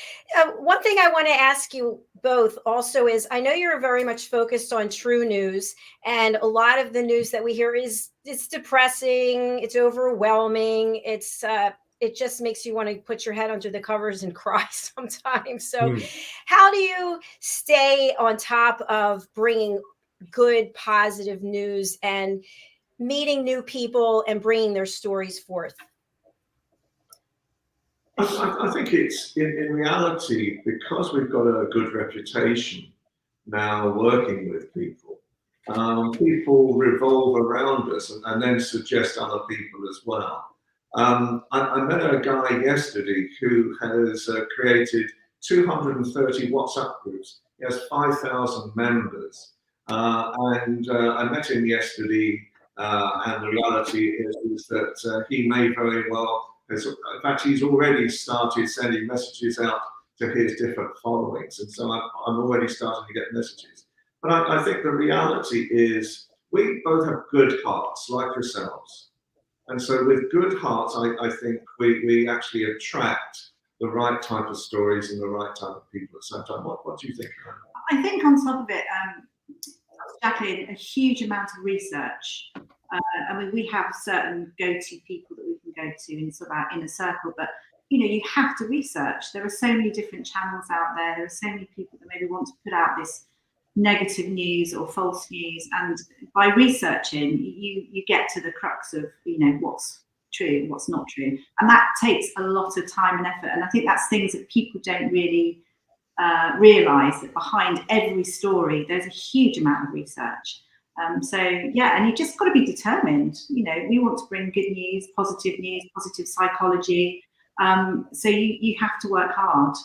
One thing I want to ask you both also is, I know you're very much focused on true news, and a lot of the news that we hear it's depressing, it's overwhelming, it just makes you want to put your head under the covers and cry sometimes. So how do you stay on top of bringing good, positive news and meeting new people and bringing their stories forth? I think it's, in reality, because we've got a good reputation now working with people, people revolve around us and then suggest other people as well. I met a guy yesterday who has created 230 WhatsApp groups. He has 5,000 members. And I met him yesterday, and the reality is that he may very well, in fact, he's already started sending messages out to his different followings. And so I'm already starting to get messages. But I think the reality is we both have good hearts, like yourselves. And so with good hearts, I think we actually attract the right type of stories and the right type of people at the same time. What do you think? I think on top of it, Jacalyn, a huge amount of research. I mean, we have certain go-to people that we can go to in sort of our inner circle, but you have to research. There are so many different channels out there. There are so many people that maybe want to put out this negative news or false news, and by researching you get to the crux of what's true, what's not true, and that takes a lot of time and effort. And I think that's things that people don't really realize, that behind every story there's a huge amount of research. So yeah, and you just got to be determined. We want to bring good news, positive psychology, so you have to work hard.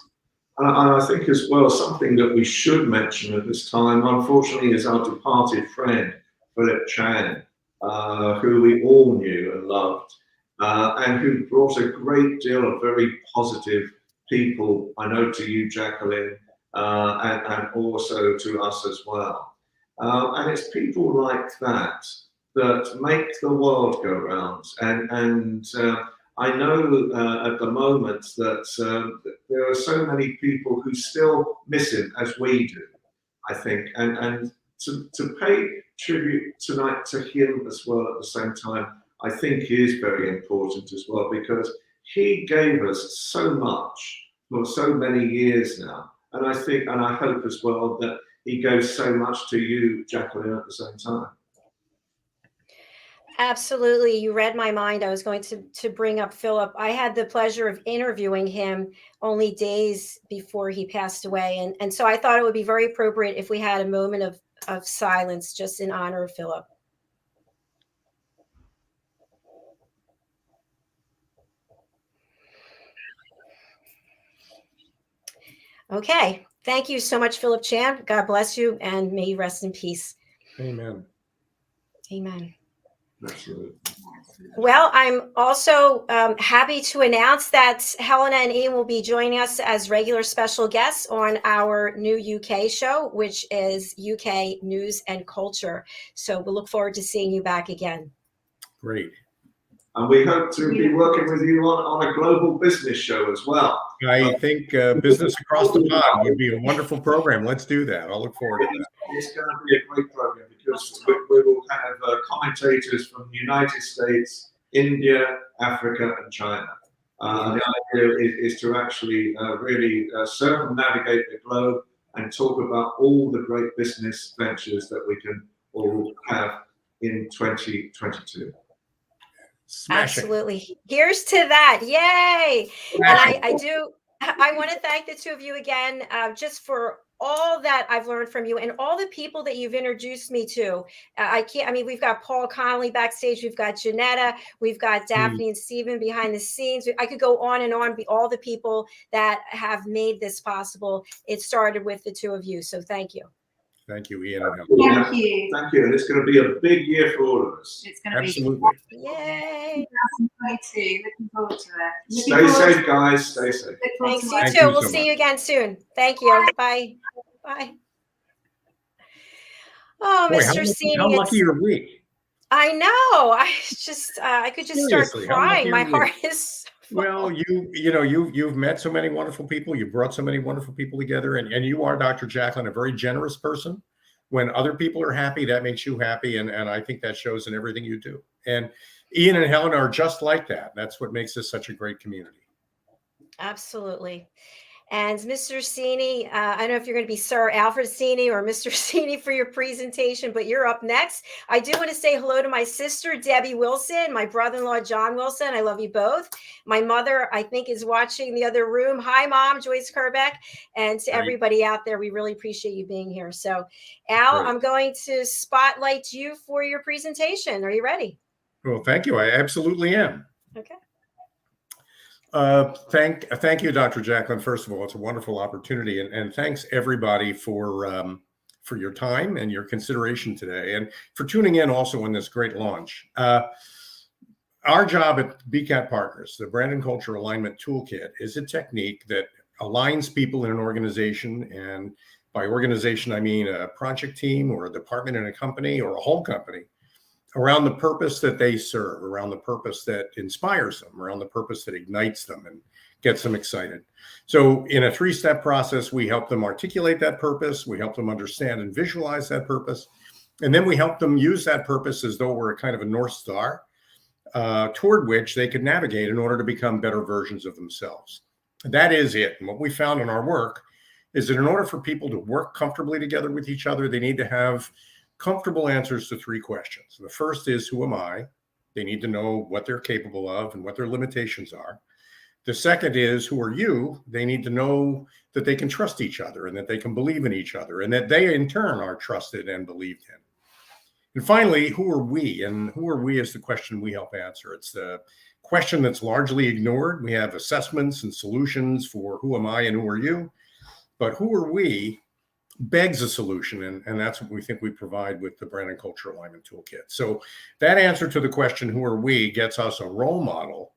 And I think as well, something that we should mention at this time, unfortunately, is our departed friend, Philip Chan, who we all knew and loved, and who brought a great deal of very positive people, I know to you, Jacalyn, and also to us as well. And it's people like that that make the world go round. And I know at the moment that there are so many people who still miss him, as we do, I think. And to pay tribute tonight to him as well at the same time, I think is very important as well, because he gave us so much for so many years now. And I think, and I hope as well, that he goes so much to you, Jacalyn, at the same time. Absolutely. You read my mind. I was going to bring up Philip. I had the pleasure of interviewing him only days before he passed away. And so I thought it would be very appropriate if we had a moment of silence just in honor of Philip. Okay. Thank you so much, Philip Chan. God bless you, and may you rest in peace. Amen. Amen. Absolutely. Well, I'm also happy to announce that Helena and Ian will be joining us as regular special guests on our new UK show, which is UK News and Culture. So we'll look forward to seeing you back again. Great. And we hope to be working with you on a global business show as well. I think Business Across the Pond would be a wonderful program. Let's do that. I'll look forward to that. It's going to be a great program because we will have commentators from the United States, India, Africa, and China. The idea is to actually really circumnavigate the globe and talk about all the great business ventures that we can all have in 2022. Absolutely. Here's to that. Yay. And I want to thank the two of you again, just for all that I've learned from you and all the people that you've introduced me to. We've got Paul Connolly backstage. We've got Jenetta. We've got Daphne and Stephen behind the scenes. I could go on and on, all the people that have made this possible. It started with the two of you. So thank you. Thank you, Ian. Thank you. Thank you. And it's going to be a big year for all of us. It's going to Absolutely. be Yay. 2022. Looking forward to it. Stay safe, guys. Stay safe. Thanks, you Thank too. you We'll so see much. you again soon. Thank you. Bye. Bye. Oh, Boy, Mr. Cini, how lucky are we? I know. I could just Seriously, start how lucky crying. are My we? heart is Well, you've met so many wonderful people. You've brought so many wonderful people together, and you are, Dr. Jacalyn, a very generous person. When other people are happy, that makes you happy, and I think that shows in everything you do. And Ian and Helena are just like that. That's what makes this such a great community. absolutely. And Mr. Cini, I don't know if you're going to be Sir Alfred Cini or Mr. Cini for your presentation, but you're up next. I do want to say hello to my sister, Debbie Wilson, my brother-in-law, John Wilson. I love you both. My mother, I think, is watching the other room. Hi, Mom, Joyce Kerbeck. And to everybody out there, we really appreciate you being here. So, Al, Great. I'm going to spotlight you for your presentation. Are you ready? Well, thank you. I absolutely am. Okay. Thank you, Dr. Jacalyn. First of all, it's a wonderful opportunity, and thanks everybody for your time and your consideration today, and for tuning in also on this great launch. Our job at BCAT Partners, the Brand and Culture Alignment Toolkit, is a technique that aligns people in an organization, and by organization I mean a project team or a department in a company or a whole company, around the purpose that they serve, around the purpose that inspires them, around the purpose that ignites them and gets them excited. So in a three-step process, we help them articulate that purpose, we help them understand and visualize that purpose, and then we help them use that purpose as though we're a kind of a North Star toward which they could navigate in order to become better versions of themselves. That is it. And what we found in our work is that in order for people to work comfortably together with each other, they need to have comfortable answers to three questions. The first is, who am I? They need to know what they're capable of and what their limitations are. The second is, who are you? They need to know that they can trust each other and that they can believe in each other and that they in turn are trusted and believed in. And finally, who are we? And who are we is the question we help answer. It's the question that's largely ignored. We have assessments and solutions for who am I and who are you, but who are we begs a solution, and that's what we think we provide with the Brand and Culture Alignment Toolkit. So that answer to the question, who are we, gets us a role model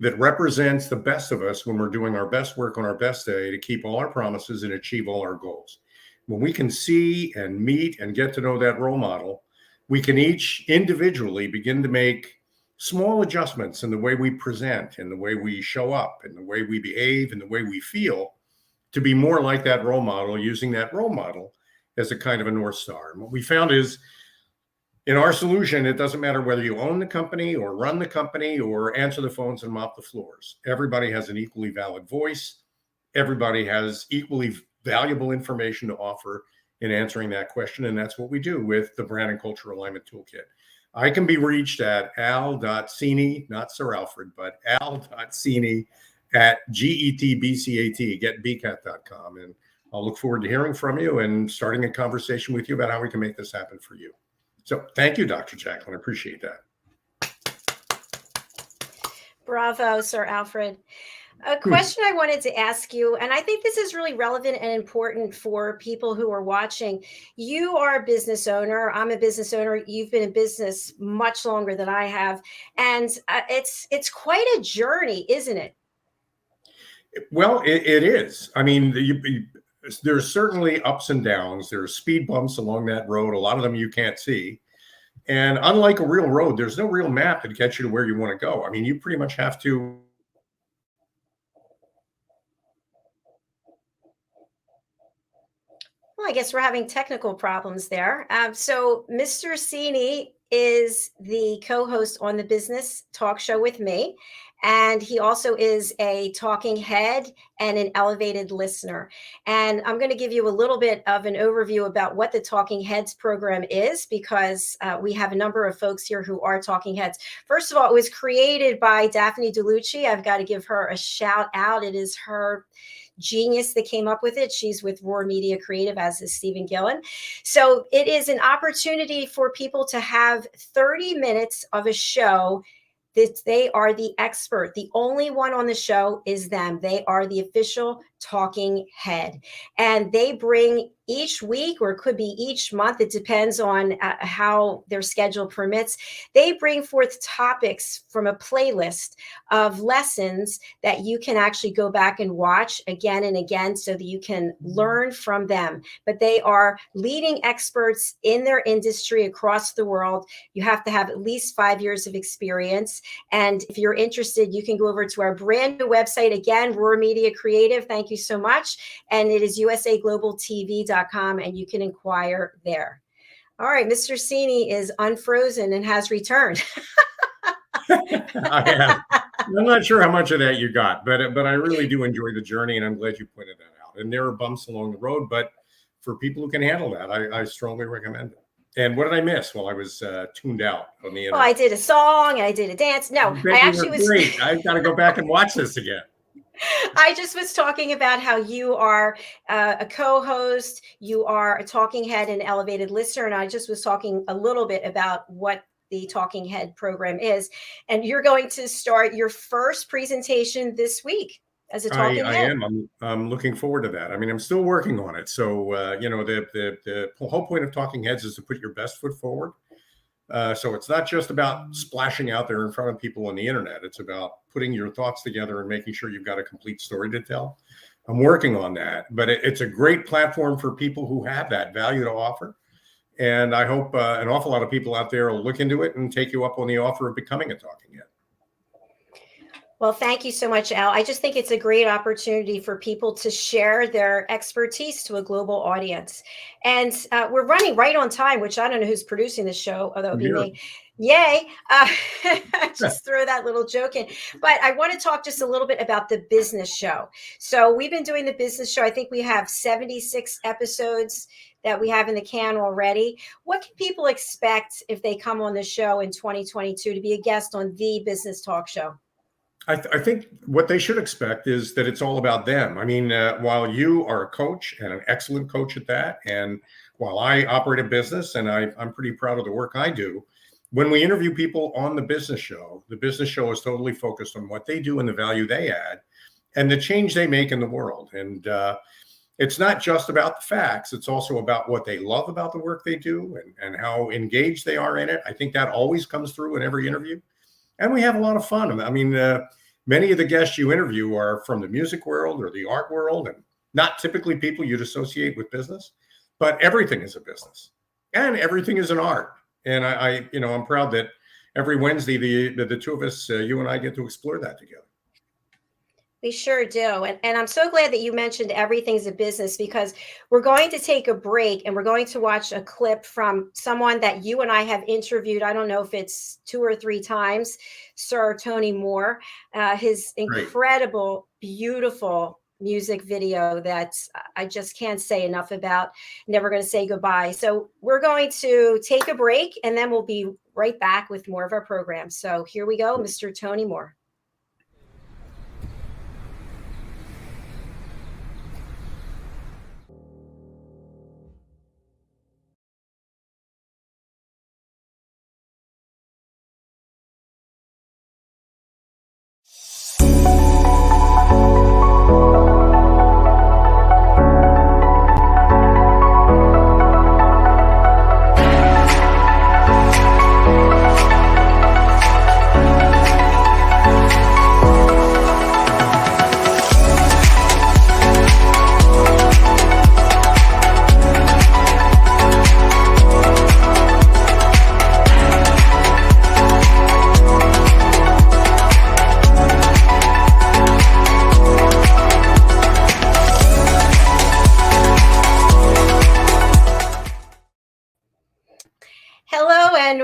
that represents the best of us when we're doing our best work on our best day to keep all our promises and achieve all our goals. When we can see and meet and get to know that role model, we can each individually begin to make small adjustments in the way we present, in the way we show up, in the way we behave, in the way we feel, to be more like that role model, using that role model as a kind of a North Star. And what we found is, in our solution, it doesn't matter whether you own the company or run the company or answer the phones and mop the floors. Everybody has an equally valid voice. Everybody has equally valuable information to offer in answering that question. And that's what we do with the Brand and Culture Alignment Toolkit. I can be reached at al.cini, not Sir Alfred, but al.cini at getbcat.com. And I'll look forward to hearing from you and starting a conversation with you about how we can make this happen for you. So thank you, Dr. Jacalyn. I appreciate that. Bravo, Sir Alfred. A question I wanted to ask you, and I think this is really relevant and important for people who are watching. You are a business owner. I'm a business owner. You've been in business much longer than I have. And it's quite a journey, isn't it? Well, it is. I mean, there's certainly ups and downs. There's speed bumps along that road. A lot of them you can't see. And unlike a real road, there's no real map that gets you to where you want to go. I mean, you pretty much have to. Well, I guess we're having technical problems there. So Mr. Cini is the co-host on the Business Talk Show with me. And he also is a talking head and an elevated listener. And I'm going to give you a little bit of an overview about what the Talking Heads program is, because we have a number of folks here who are talking heads. First of all, it was created by Daphne DeLucci. I've got to give her a shout out. It is her genius that came up with it. She's with Roar Media Creative, as is Stephen Gillen. So it is an opportunity for people to have 30 minutes of a show that they are the expert. The only one on the show is them. They are the official talking head. And they bring each week, or it could be each month, it depends on how their schedule permits, they bring forth topics from a playlist of lessons that you can actually go back and watch again and again so that you can learn from them. But they are leading experts in their industry across the world. You have to have at least 5 years of experience. And if you're interested, you can go over to our brand new website, again, Roar Media Creative. Thank you so much. And it is usaglobaltv.com, and you can inquire there. All right, Mr. Cini is unfrozen and has returned. I am. I'm not sure how much of that you got, but I really do enjoy the journey, and I'm glad you pointed that out. And there are bumps along the road, but for people who can handle that, I strongly recommend it. And what did I miss while I was tuned out on the internet? Well, I did a song and I did a dance. No, I actually was great. I've got to go back and watch this again. I just was talking about how you are a co-host, you are a talking head and elevated listener, and I just was talking a little bit about what the Talking Head program is. And you're going to start your first presentation this week as a talking head. I am. I'm looking forward to that. I mean, I'm still working on it. So, you know, the whole point of Talking Heads is to put your best foot forward. So it's not just about splashing out there in front of people on the internet. It's about putting your thoughts together and making sure you've got a complete story to tell. I'm working on that, but it's a great platform for people who have that value to offer. And I hope an awful lot of people out there will look into it and take you up on the offer of becoming a talking head. Well, thank you so much, Al. I just think it's a great opportunity for people to share their expertise to a global audience. And we're running right on time, which I don't know who's producing the show, although it would be me. Yay. Just throw that little joke in. But I want to talk just a little bit about the business show. So we've been doing the business show. I think we have 76 episodes that we have in the can already. What can people expect if they come on the show in 2022 to be a guest on the Business Talk Show? I think what they should expect is that it's all about them. I mean, while you are a coach and an excellent coach at that, and while I operate a business and I'm pretty proud of the work I do, when we interview people on the business show is totally focused on what they do and the value they add and the change they make in the world. And it's not just about the facts. It's also about what they love about the work they do and how engaged they are in it. I think that always comes through in every interview. And we have a lot of fun. I mean, many of the guests you interview are from the music world or the art world, and not typically people you'd associate with business, but everything is a business and everything is an art. And I'm proud that every Wednesday, the two of us, you and I, get to explore that together. We sure do. And I'm so glad that you mentioned everything's a business, because we're going to take a break and we're going to watch a clip from someone that you and I have interviewed. I don't know if it's 2 or 3 times, Sir Tony Moore, his incredible, beautiful music video that I just can't say enough about. Never going to say goodbye. So we're going to take a break and then we'll be right back with more of our program. So here we go, Mr. Tony Moore.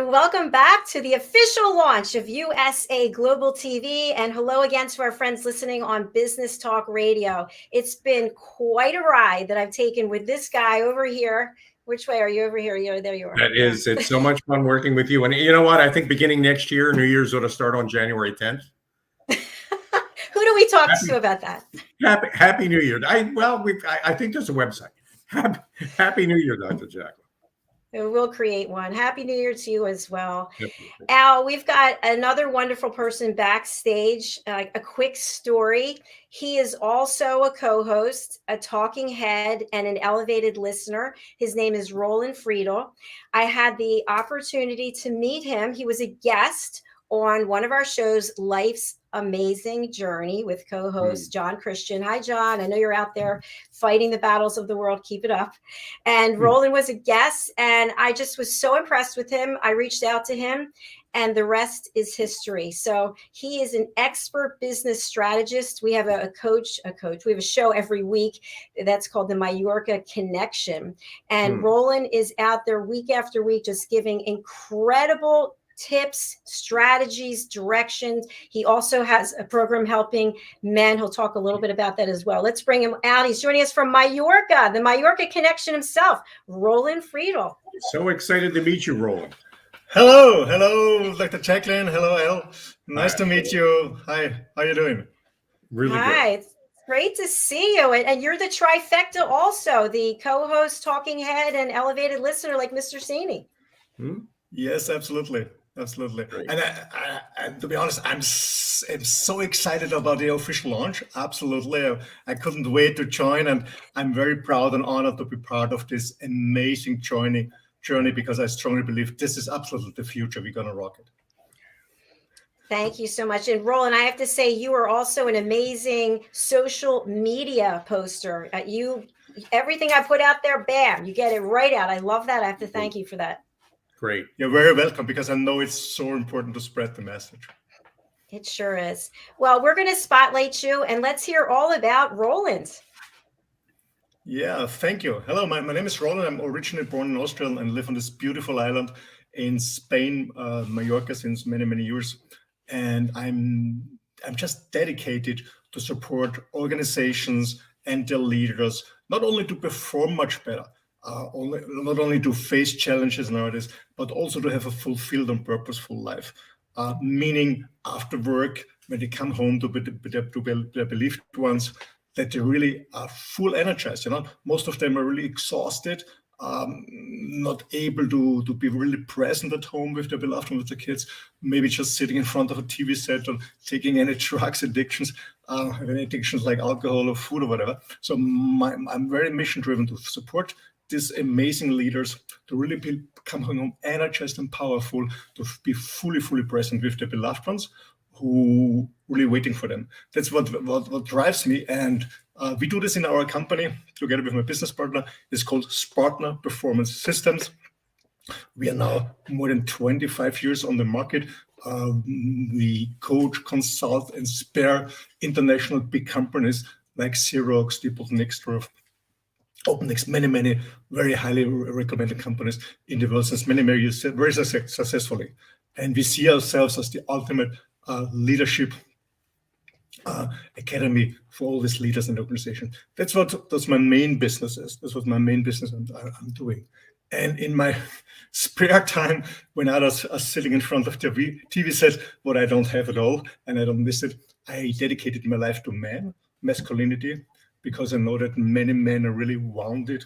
Welcome back to the official launch of USA Global TV, and hello again to our friends listening on Business Talk Radio. It's been quite a ride that I've taken with this guy over here. Which way are you? Over here? There you are. It's so much fun working with you. And you know what? I think beginning next year, New Year's ought to start on January 10th. Who do we talk to about that. Happy New Year. I think there's a website. Happy New Year, Dr. Jacalyn. We'll create one. Happy New Year to you as well. Yep. Al, we've got another wonderful person backstage. A quick story. He is also a co-host, a talking head, and an elevated listener. His name is Roland Friedl. I had the opportunity to meet him. He was a guest on one of our shows, Life's Amazing Journey, with co-host John Christian. Hi, John. I know you're out there fighting the battles of the world. Keep it up. And Roland was a guest, and I just was so impressed with him. I reached out to him, and the rest is history. So he is an expert business strategist. We have a coach. We have a show every week that's called the Mallorca Connection. And Roland is out there week after week just giving incredible tips, strategies, directions. He also has a program helping men. He'll talk a little bit about that as well. Let's bring him out. He's joining us from Mallorca, the Mallorca Connection himself, Roland Friedl. So excited to meet you, Roland. Hello, Dr. Jacalyn. Hello, El. Nice to meet you. Hi, how are you doing? Really Hi, it's great to see you. And you're the trifecta also, the co-host, talking head, and elevated listener like Mr. Cini. Yes, absolutely. Great. And to be honest, I'm so excited about the official launch. Absolutely. I couldn't wait to join, and I'm very proud and honored to be part of this amazing journey because I strongly believe this is absolutely the future. We're going to rock it. Thank you so much. And Roland, I have to say, you are also an amazing social media poster. Everything I put out there, bam, you get it right out. I love that. I have to thank you for that. Great. You're very welcome, because I know it's so important to spread the message. It sure is. Well, we're going to spotlight you, and let's hear all about Roland. Yeah, thank you. Hello, my name is Roland. I'm originally born in Austria and live on this beautiful island in Spain, Mallorca, since many, many years. And I'm just dedicated to support organizations and their leaders, not only to perform much better, not only to face challenges nowadays, but also to have a fulfilled and purposeful life. Meaning after work, when they come home to their beloved ones, that they really are full energized. Most of them are really exhausted, not able to be really present at home with their beloved ones, with their kids, maybe just sitting in front of a TV set or taking any drugs addictions, having addictions like alcohol or food or whatever. So I'm very mission-driven to support these amazing leaders to really come home energized and powerful, to be fully present with their beloved ones who really waiting for them. That's what drives me. And we do this in our company together with my business partner. It's called Partner Performance Systems. We are now more than 25 years on the market. We coach, consult, and spare international big companies like Xerox, Diebold Nixdorf, OpenX, many very highly recommended companies in the world since many years, very successfully. And we see ourselves as the ultimate leadership academy for all these leaders in the organization. That's my main business is. That's what my main business I'm doing. And in my spare time, when others are sitting in front of the TV set, what I don't have at all, and I don't miss it, I dedicated my life to masculinity, because I know that many men are really wounded,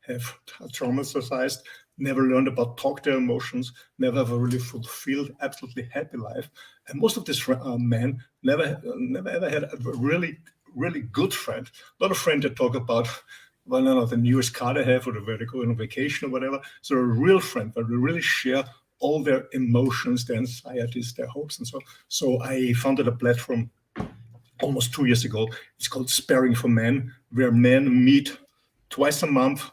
have traumatized, never learned about talk their emotions, never have a really fulfilled, absolutely happy life. And most of these men never ever had a really good friend, not a friend that talk about, the newest car they have or where they go on vacation or whatever. So a real friend, but they really share all their emotions, their anxieties, their hopes, and so on. So I founded a platform almost 2 years ago. It's called Sparring for Men, where men meet twice a month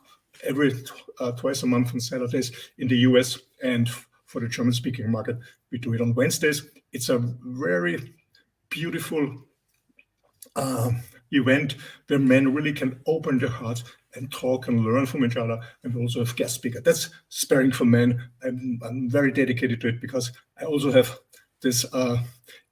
on Saturdays in the US, and for the German-speaking market, we do it on Wednesdays. It's a very beautiful event where men really can open their hearts and talk and learn from each other, and we also have guest speaker. That's Sparring for Men. I'm very dedicated to it because I also have this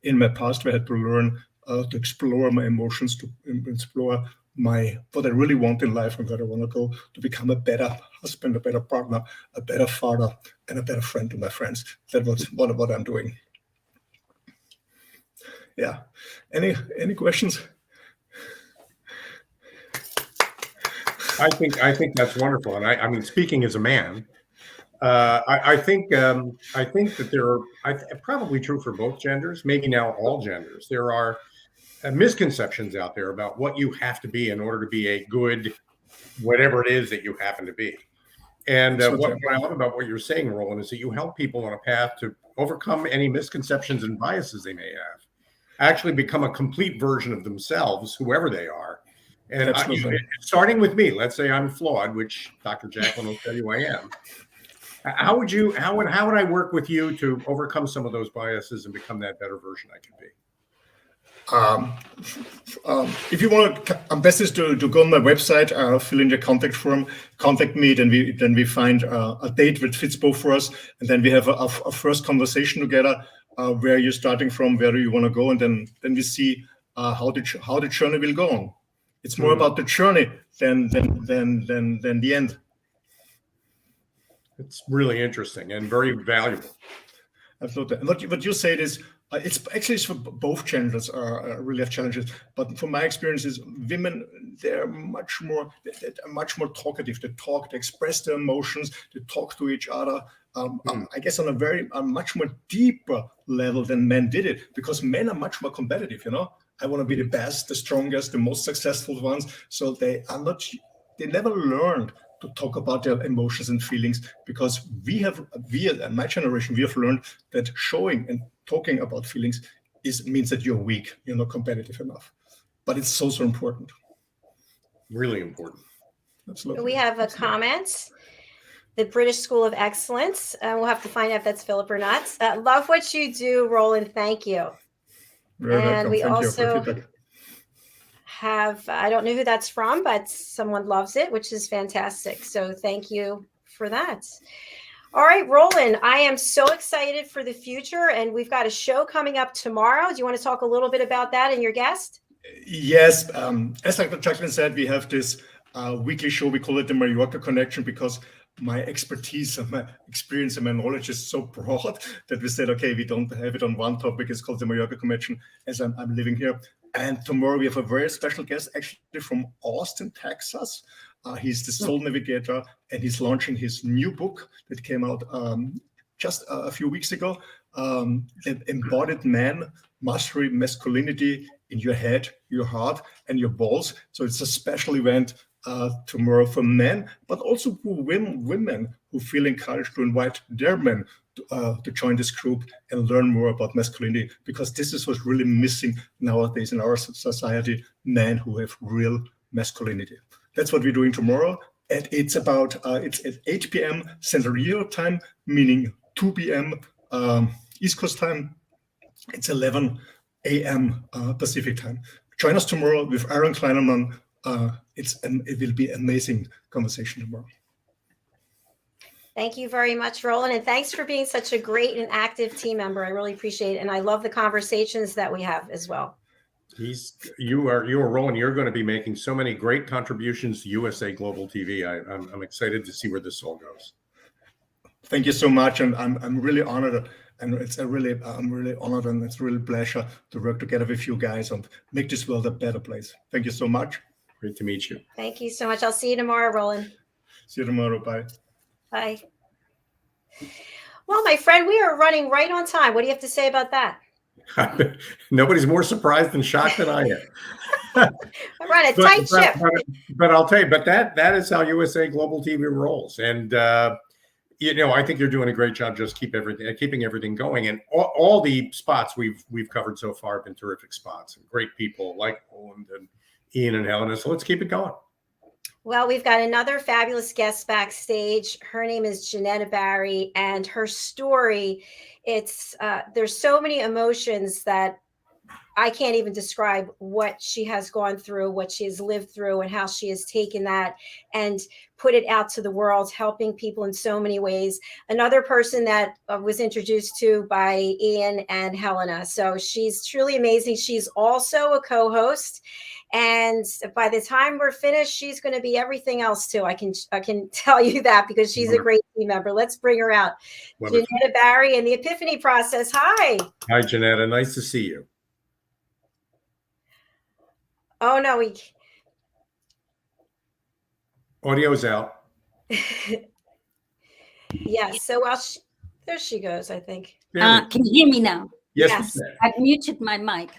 in my past where I had to learn to explore my emotions, to explore what I really want in life and where I want to go, to become a better husband, a better partner, a better father, and a better friend to my friends. That's what I'm doing. Yeah. Any questions? I think that's wonderful, and I mean, speaking as a man, I think that there are probably true for both genders, maybe now all genders. There are misconceptions out there about what you have to be in order to be a good whatever it is that you happen to be. And what I love about what you're saying, Roland, is that you help people on a path to overcome any misconceptions and biases they may have, actually become a complete version of themselves, whoever they are. And starting with me, let's say I'm flawed, which Dr. Jacalyn will tell you I am. How would I work with you to overcome some of those biases and become that better version I can be? If you want to, best is to go on my website, fill in the contact form, contact me, then we find a date that fits both for us, and then we have a first conversation together, where you're starting from, where do you want to go, and then we see how the journey will go on. It's more about the journey than the end. It's really interesting and very valuable. Absolutely. And what you said is, it's actually for both genders really have challenges. But from my experiences, women, they're much more talkative. They talk, they express their emotions, they talk to each other. I guess on a much more deeper level than men did it, because men are much more competitive. I want to be the best, the strongest, the most successful ones. So they never learned to talk about their emotions and feelings, because we in my generation, we have learned that showing and talking about feelings means that you're weak, you're not competitive enough. But it's so important. Really important. Absolutely. We have a comment. The British School of Excellence. We'll have to find out if that's Philip or not. Love what you do, Roland. Thank you. Very welcome. We Thank also you for feedback. have, I don't know who that's from, but someone loves it, which is fantastic. So thank you for that. All right, Roland, I am so excited for the future, and we've got a show coming up tomorrow. Do you want to talk a little bit about that and your guest? Yes, as Dr. Jacalyn said, we have this weekly show. We call it the Mallorca Connection, because my expertise and my experience and my knowledge is so broad that we said, okay, we don't have it on one topic. It's called the Mallorca Connection, as I'm living here. And tomorrow we have a very special guest, actually from Austin, Texas. He's the soul navigator, and he's launching his new book that came out just a few weeks ago. Embodied Man, Mastering Masculinity in Your Head, Your Heart, and Your Balls. So it's a special event tomorrow for men, but also for women who feel encouraged to invite their men to join this group and learn more about masculinity, because this is what's really missing nowadays in our society, men who have real masculinity. That's what we're doing tomorrow. And it's at 8 p.m. Central Europe time, meaning 2 p.m. East Coast time. It's 11 a.m. Pacific time. Join us tomorrow with Aaron Kleinerman. It will be an amazing conversation tomorrow. Thank you very much, Roland, and thanks for being such a great and active team member. I really appreciate it, and I love the conversations that we have as well. You are Roland. You're going to be making so many great contributions to USA Global TV. I'm excited to see where this all goes. Thank you so much, and I'm really honored, and I'm really honored, and it's a real pleasure to work together with you guys and make this world a better place. Thank you so much. Great to meet you. Thank you so much. I'll see you tomorrow, Roland. See you tomorrow. Bye. Bye. Well, my friend, we are running right on time. What do you have to say about that? Nobody's more surprised and shocked than I am. I run a tight ship. But I'll tell you, that is how USA Global TV rolls. And, I think you're doing a great job just keeping everything going. And all the spots we've covered so far have been terrific spots and great people like Roland and Ian and Helena. So let's keep it going. Well, we've got another fabulous guest backstage. Her name is Jenetta Barry, and her story, there's so many emotions that I can't even describe what she has gone through, what she has lived through, and how she has taken that and put it out to the world, helping people in so many ways. Another person that was introduced to by Ian and Helena. So she's truly amazing. She's also a co-host. And by the time we're finished, she's going to be everything else too. I can tell you that, because she's a great team member. Let's bring her out. Wonderful. Jenetta Barry and the Epiphany Process. Hi. Hi, Jenetta. Nice to see you. Oh no, we. Audio's out. Yes. So there she goes, I think. Can you hear me now? Yes. Yes. I've muted my mic.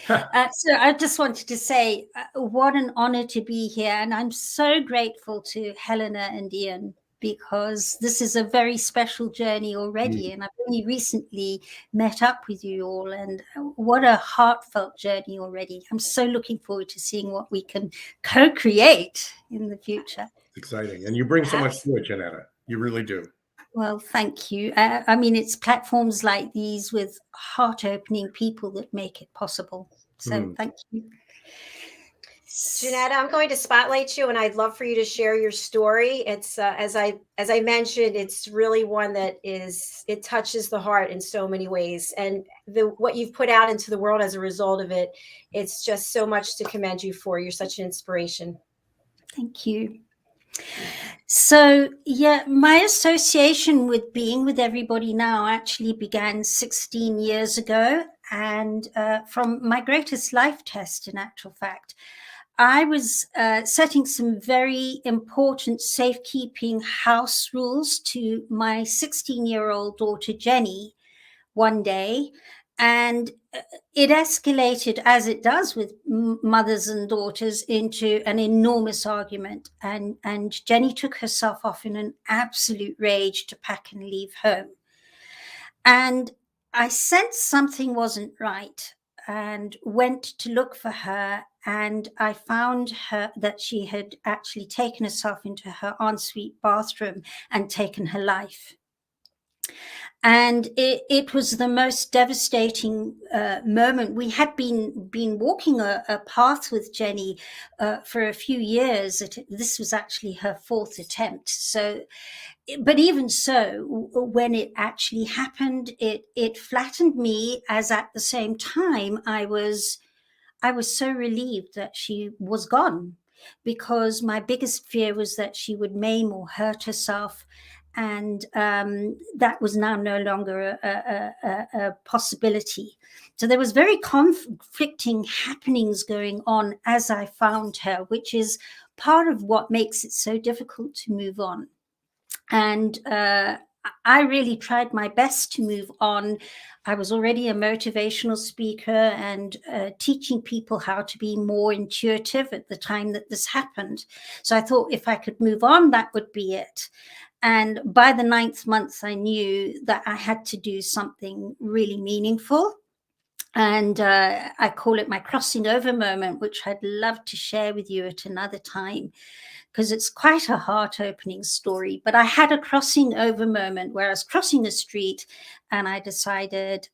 So I just wanted to say what an honor to be here. And I'm so grateful to Helena and Diann, because this is a very special journey already. And I've only recently met up with you all, and what a heartfelt journey already. I'm so looking forward to seeing what we can co-create in the future. Exciting. And you bring so much to it, Jenetta. You really do. Well, thank you. I mean, it's platforms like these with heart-opening people that make it possible. So thank you. Jenetta, I'm going to spotlight you, and I'd love for you to share your story. It's as I mentioned, it's really one that it touches the heart in so many ways, and what you've put out into the world as a result of it, it's just so much to commend you for. You're such an inspiration. Thank you. So, yeah, my association with being with everybody now actually began 16 years ago, and from my greatest life test, in actual fact. I was setting some very important safekeeping house rules to my 16-year-old daughter, Jenny, one day. And it escalated, as it does with mothers and daughters, into an enormous argument. And Jenny took herself off in an absolute rage to pack and leave home. And I sensed something wasn't right and went to look for her. And I found her that she had actually taken herself into her ensuite bathroom and taken her life. And it was the most devastating moment. We had been walking a path with Jenny for a few years. This was actually her fourth attempt. So, but even so, when it actually happened, it flattened me, as at the same time I was so relieved that she was gone, because my biggest fear was that she would maim or hurt herself. And that was now no longer a possibility. So there was very conflicting happenings going on as I found her, which is part of what makes it so difficult to move on. And I really tried my best to move on. I was already a motivational speaker and teaching people how to be more intuitive at the time that this happened. So I thought if I could move on, that would be it. And by the 9th month, I knew that I had to do something really meaningful. And I call it my crossing over moment, which I'd love to share with you at another time, because it's quite a heart-opening story. But I had a crossing over moment where I was crossing a street and I decided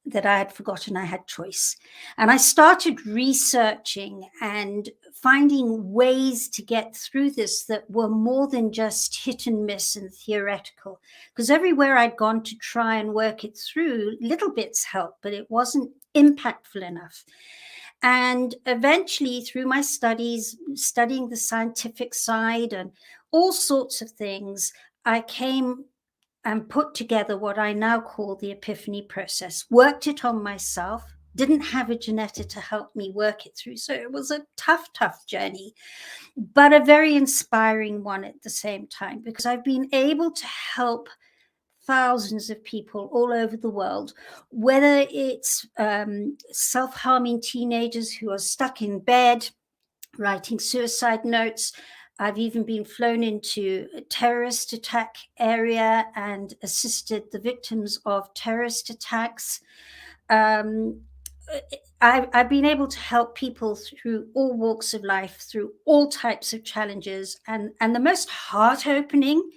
that I had forgotten I had choice. And I started researching and finding ways to get through this that were more than just hit and miss and theoretical. Because everywhere I'd gone to try and work it through, little bits helped, but it wasn't impactful enough. And eventually, through my studies, studying the scientific side and all sorts of things, I came and put together what I now call the epiphany process, worked it on myself, didn't have a Jenetta to help me work it through. So it was a tough journey, but a very inspiring one at the same time, because I've been able to help thousands of people all over the world, whether it's self-harming teenagers who are stuck in bed, writing suicide notes. I've even been flown into a terrorist attack area and assisted the victims of terrorist attacks. I've been able to help people through all walks of life, through all types of challenges. And the most heart-opening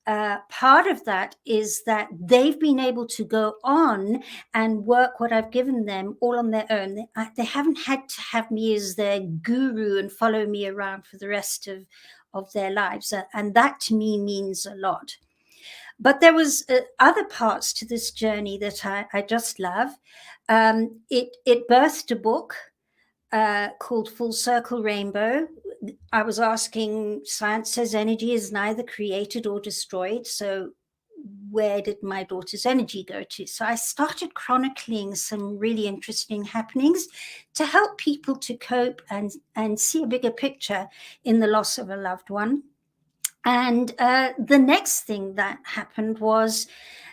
part of that is that they've been able to go on and work what I've given them all on their own. They haven't had to have me as their guru and follow me around for the rest of their lives. And that to me means a lot. But there was other parts to this journey that I just love. It birthed a book called Full Circle Rainbow. I was asking, science says energy is neither created or destroyed. So where did my daughter's energy go to? So I started chronicling some really interesting happenings to help people to cope and see a bigger picture in the loss of a loved one. And the next thing that happened was,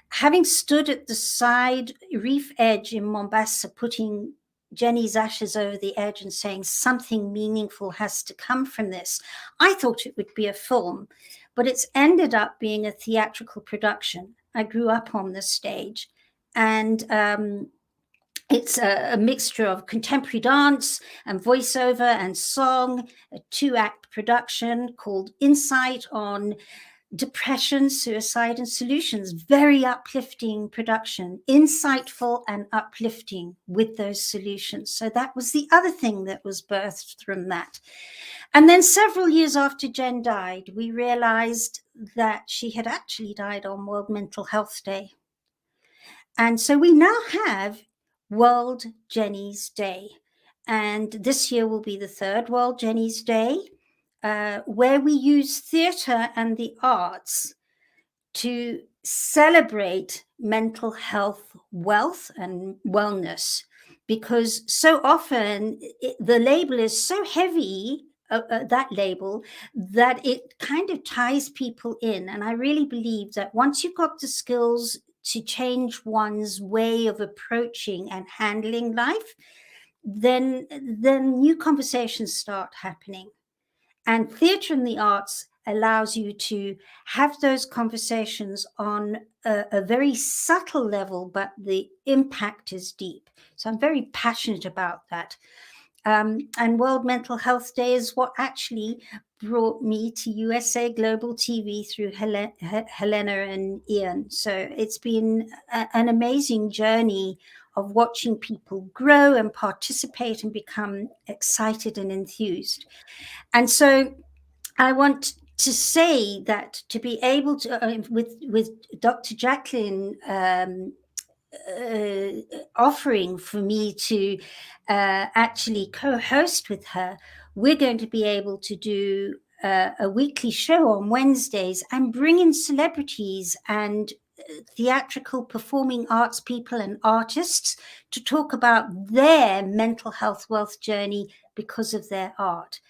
having stood at the side reef edge in Mombasa, putting Jenny's ashes over the edge and saying something meaningful has to come from this, I thought it would be a film, but it's ended up being a theatrical production. I grew up on the stage, and it's a mixture of contemporary dance and voiceover and song, a 2-act production called Insight on depression, suicide, and solutions. Very uplifting production, insightful and uplifting with those solutions. So that was the other thing that was birthed from that. And then several years after Jen died, we realized that she had actually died on World Mental Health Day. And so we now have World Jenny's Day. And this year will be the 3rd World Jenny's Day, where we use theatre and the arts to celebrate mental health, wealth, and wellness. Because so often the label is so heavy, that label, that it kind of ties people in. And I really believe that once you've got the skills to change one's way of approaching and handling life, then new conversations start happening. And theatre and the arts allows you to have those conversations on a very subtle level, but the impact is deep. So I'm very passionate about that. And World Mental Health Day is what actually brought me to USA Global TV through Helena and Ian. So it's been an amazing journey of watching people grow and participate and become excited and enthused. And so I want to say that to be able to, with Dr. Jacalyn offering for me to actually co-host with her, we're going to be able to do a weekly show on Wednesdays and bring in celebrities and theatrical performing arts people and artists to talk about their mental health wealth journey because of their art.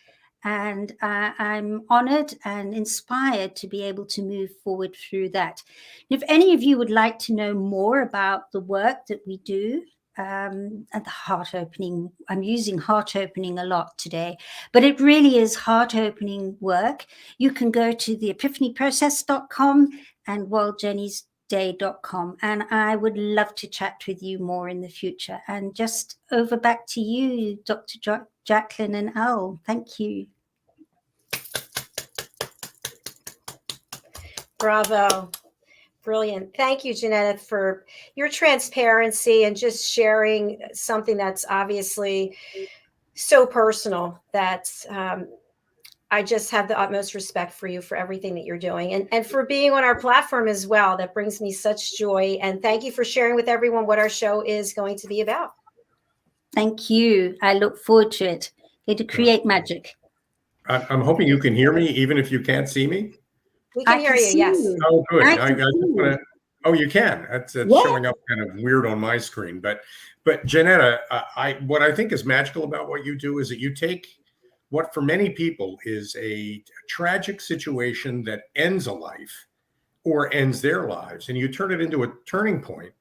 And I'm honored and inspired to be able to move forward through that. If any of you would like to know more about the work that we do, and the heart opening, I'm using heart opening a lot today, but it really is heart opening work. You can go to theepiphanyprocess.com and worldjennysday.com, and I would love to chat with you more in the future. And just over back to you, Dr. Jacalyn and Al. Thank you. Bravo. Brilliant. Thank you, Jenetta, for your transparency and just sharing something that's obviously so personal that I just have the utmost respect for you for everything that you're doing and for being on our platform as well. That brings me such joy. And thank you for sharing with everyone what our show is going to be about. Thank you. I look forward to it. Going to create magic. I'm hoping you can hear me, even if you can't see me. We can hear you, yes. Oh, good. I just wanna, oh, you can. That's showing up kind of weird on my screen. But Jenetta, what I think is magical about what you do is that you take what for many people is a tragic situation that ends a life or ends their lives, and you turn it into a turning point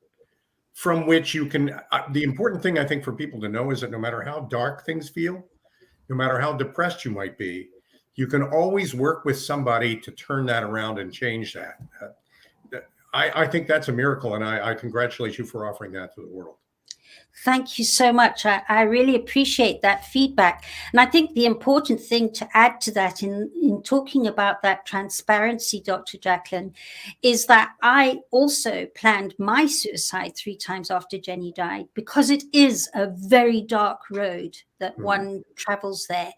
from which you can, the important thing I think for people to know is that no matter how dark things feel, no matter how depressed you might be, you can always work with somebody to turn that around and change that. I think that's a miracle, and I congratulate you for offering that to the world. Thank you so much. I really appreciate that feedback. And I think the important thing to add to that in talking about that transparency, Dr. Jacalyn, is that I also planned my suicide 3 times after Jenny died, because it is a very dark road that one travels there.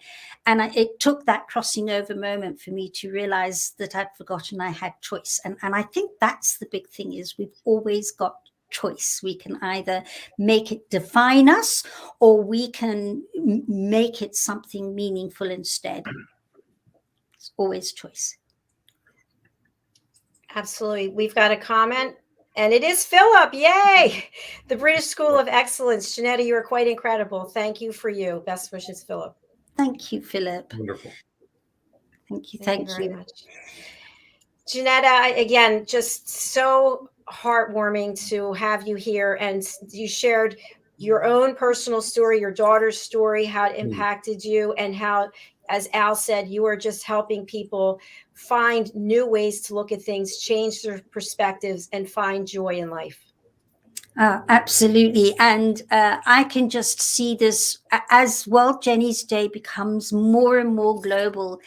And it took that crossing over moment for me to realize that I'd forgotten I had choice. And I think that's the big thing, is we've always got choice. We can either make it define us, or we can make it something meaningful instead. It's always choice. Absolutely. We've got a comment, and it is Philip. Yay! The British School of Excellence. Jenetta, you are quite incredible. Thank you for you. Best wishes, Philip. Thank you, Philip. Wonderful. Thank you. Thank you very much. Jenetta, again, just so heartwarming to have you here. And you shared your own personal story, your daughter's story, how it impacted you, and how, as Al said, you are just helping people find new ways to look at things, change their perspectives, and find joy in life. Absolutely. And I can just see this as World Jenny's Day becomes more and more global.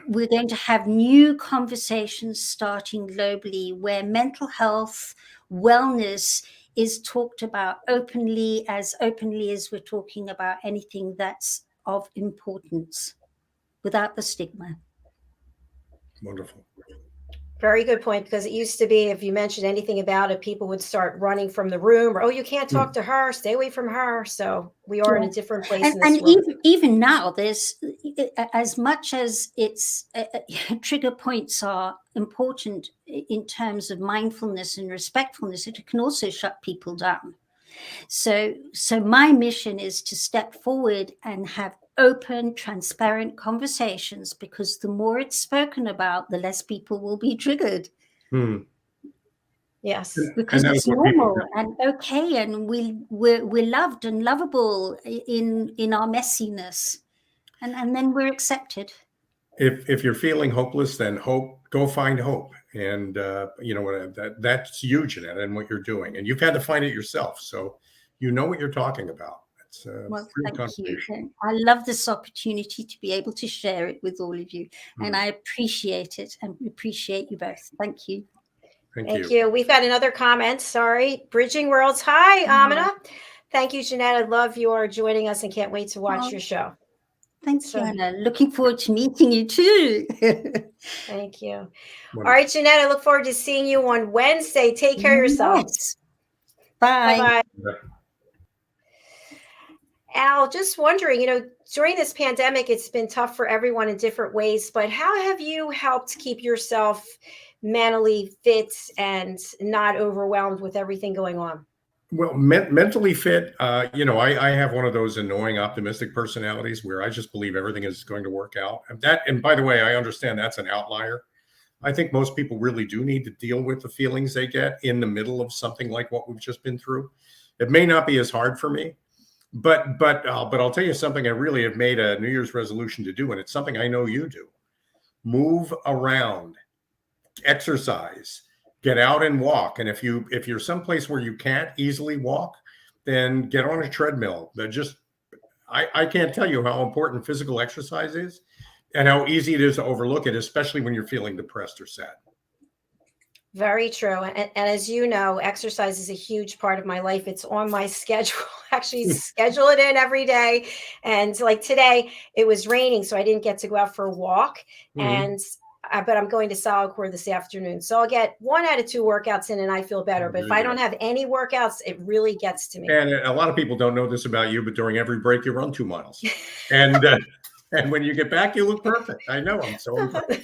We're going to have new conversations starting globally where mental health, wellness is talked about openly as we're talking about anything that's of importance without the stigma. Wonderful. Very good point, because it used to be if you mentioned anything about it, people would start running from the room, or, oh, you can't talk to her, stay away from her. So we are in a different place in this world. Even now, there's, as much as it's trigger points are important in terms of mindfulness and respectfulness, it can also shut people down. So my mission is to step forward and have open, transparent conversations, because the more it's spoken about, the less people will be triggered. Yes, because it's normal and okay, and we're loved and lovable in our messiness, and then we're accepted. If you're feeling hopeless, then go find hope, and that's you, Jenetta, and what you're doing, and you've had to find it yourself, so you know what you're talking about. Well, thank you. And I love this opportunity to be able to share it with all of you, and I appreciate it and appreciate you both. Thank you. Thank you. We've got another comment. Sorry. Bridging Worlds. Hi, Aminah. Thank you, Jenetta. Love your joining us and can't wait to watch your show. Thanks, Anna. Looking forward to meeting you too. Thank you. All right, Jenetta, I look forward to seeing you on Wednesday. Take care of yourself. Bye. Bye-bye. Al, just wondering, during this pandemic, it's been tough for everyone in different ways, but how have you helped keep yourself mentally fit and not overwhelmed with everything going on? Well, mentally fit, I have one of those annoying optimistic personalities where I just believe everything is going to work out. And by the way, I understand that's an outlier. I think most people really do need to deal with the feelings they get in the middle of something like what we've just been through. It may not be as hard for me, but I'll tell you something I really have made a New Year's resolution to do, and it's something I know you do. Move around, exercise, get out and walk. And if you're someplace where you can't easily walk, then get on a treadmill. I can't tell you how important physical exercise is and how easy it is to overlook it, especially when you're feeling depressed or sad. Very true. And as you know, exercise is a huge part of my life. It's on my schedule. Actually, schedule it in every day. And like today, it was raining, so I didn't get to go out for a walk. But I'm going to Solidcore this afternoon. So I'll get 1 out of 2 workouts in and I feel better. But if I don't have any workouts, it really gets to me. And a lot of people don't know this about you, but during every break, you run 2 miles. And when you get back, you look perfect. I know. I'm so impressed.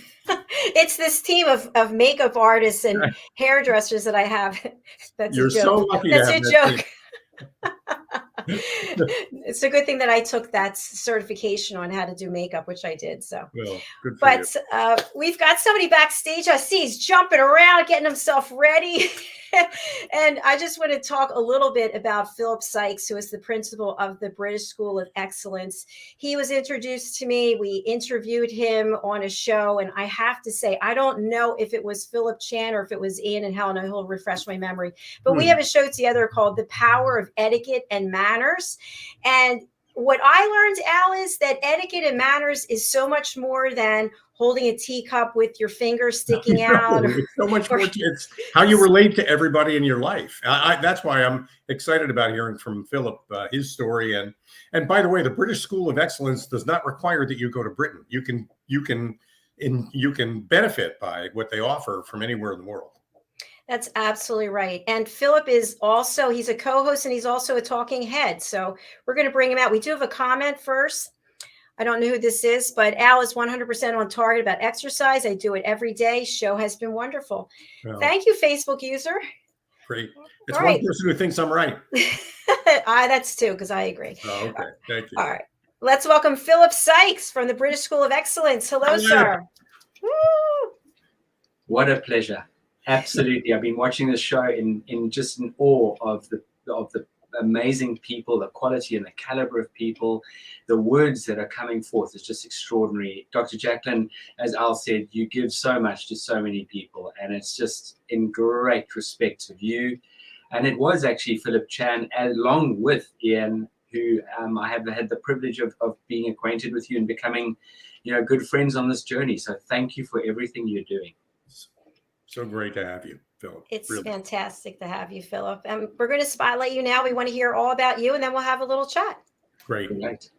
It's this team of makeup artists and hairdressers that I have. That's You're a joke. so lucky That's to have a that joke. It's a good thing that I took that certification on how to do makeup, which I did. So, well, good for you. We've got somebody backstage. I see he's jumping around, getting himself ready. And I just want to talk a little bit about Philip Sykes, who is the principal of the British School of Excellence. He was introduced to me. We interviewed him on a show. And I have to say, I don't know if it was Philip Chan or if it was Ian and Helena. He'll refresh my memory. But we have a show together called The Power of Etiquette and Manners. And what I learned, Al, is that etiquette and manners is so much more than holding a teacup with your fingers sticking out. It's so much more. It's how you relate to everybody in your life. That's why I'm excited about hearing from Philip, his story. And by the way, the British School of Excellence does not require that you go to Britain. You can benefit by what they offer from anywhere in the world. That's absolutely right. And Philip is also, he's a co-host and he's also a talking head. So we're going to bring him out. We do have a comment first. I don't know who this is, but Al is 100% on target about exercise. I do it every day. Show has been wonderful. Well, Thank you, Facebook user. great. It's All one right. person who thinks I'm right. That's two, because I agree. Oh, okay. Thank you. All right. Let's welcome Philip Sykes from the British School of Excellence. Hello, sir. Woo! What a pleasure. Absolutely. I've been watching this show in just in awe of the amazing people, the quality and the caliber of people. The words that are coming forth is just extraordinary. Dr. Jacalyn, as Al said, you give so much to so many people, and it's just in great respect of you. And it was actually Philip Chan, along with Diann, who I have had the privilege of being acquainted with you and becoming, good friends on this journey. So thank you for everything you're doing. So great to have you, Philip. It's really fantastic to have you, Philip. And we're going to spotlight you now. We want to hear all about you, and then we'll have a little chat. great.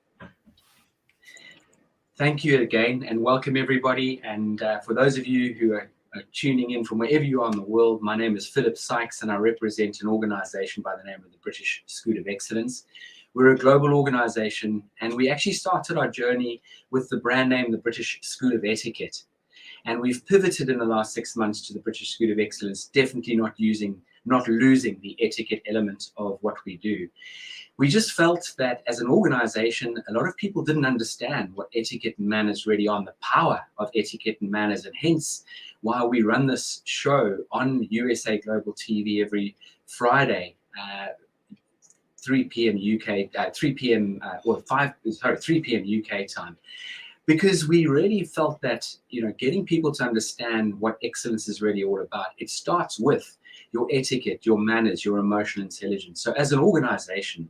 Thank you again, and welcome everybody. And for those of you who are tuning in from wherever you are in the world, my name is Philip Sykes, and I represent an organization by the name of the British School of Excellence. We're a global organization, and we actually started our journey with the brand name, the British School of Etiquette. And we've pivoted in the last 6 months to the British School of Excellence, definitely not losing the etiquette element of what we do. We just felt that as an organization, a lot of people didn't understand what etiquette and manners really are, and the power of etiquette and manners, and hence why we run this show on USA Global TV every Friday, 3 p.m. UK, 3 p.m. 3 p.m. UK time. Because we really felt that, getting people to understand what excellence is really all about, it starts with your etiquette, your manners, your emotional intelligence. So as an organization,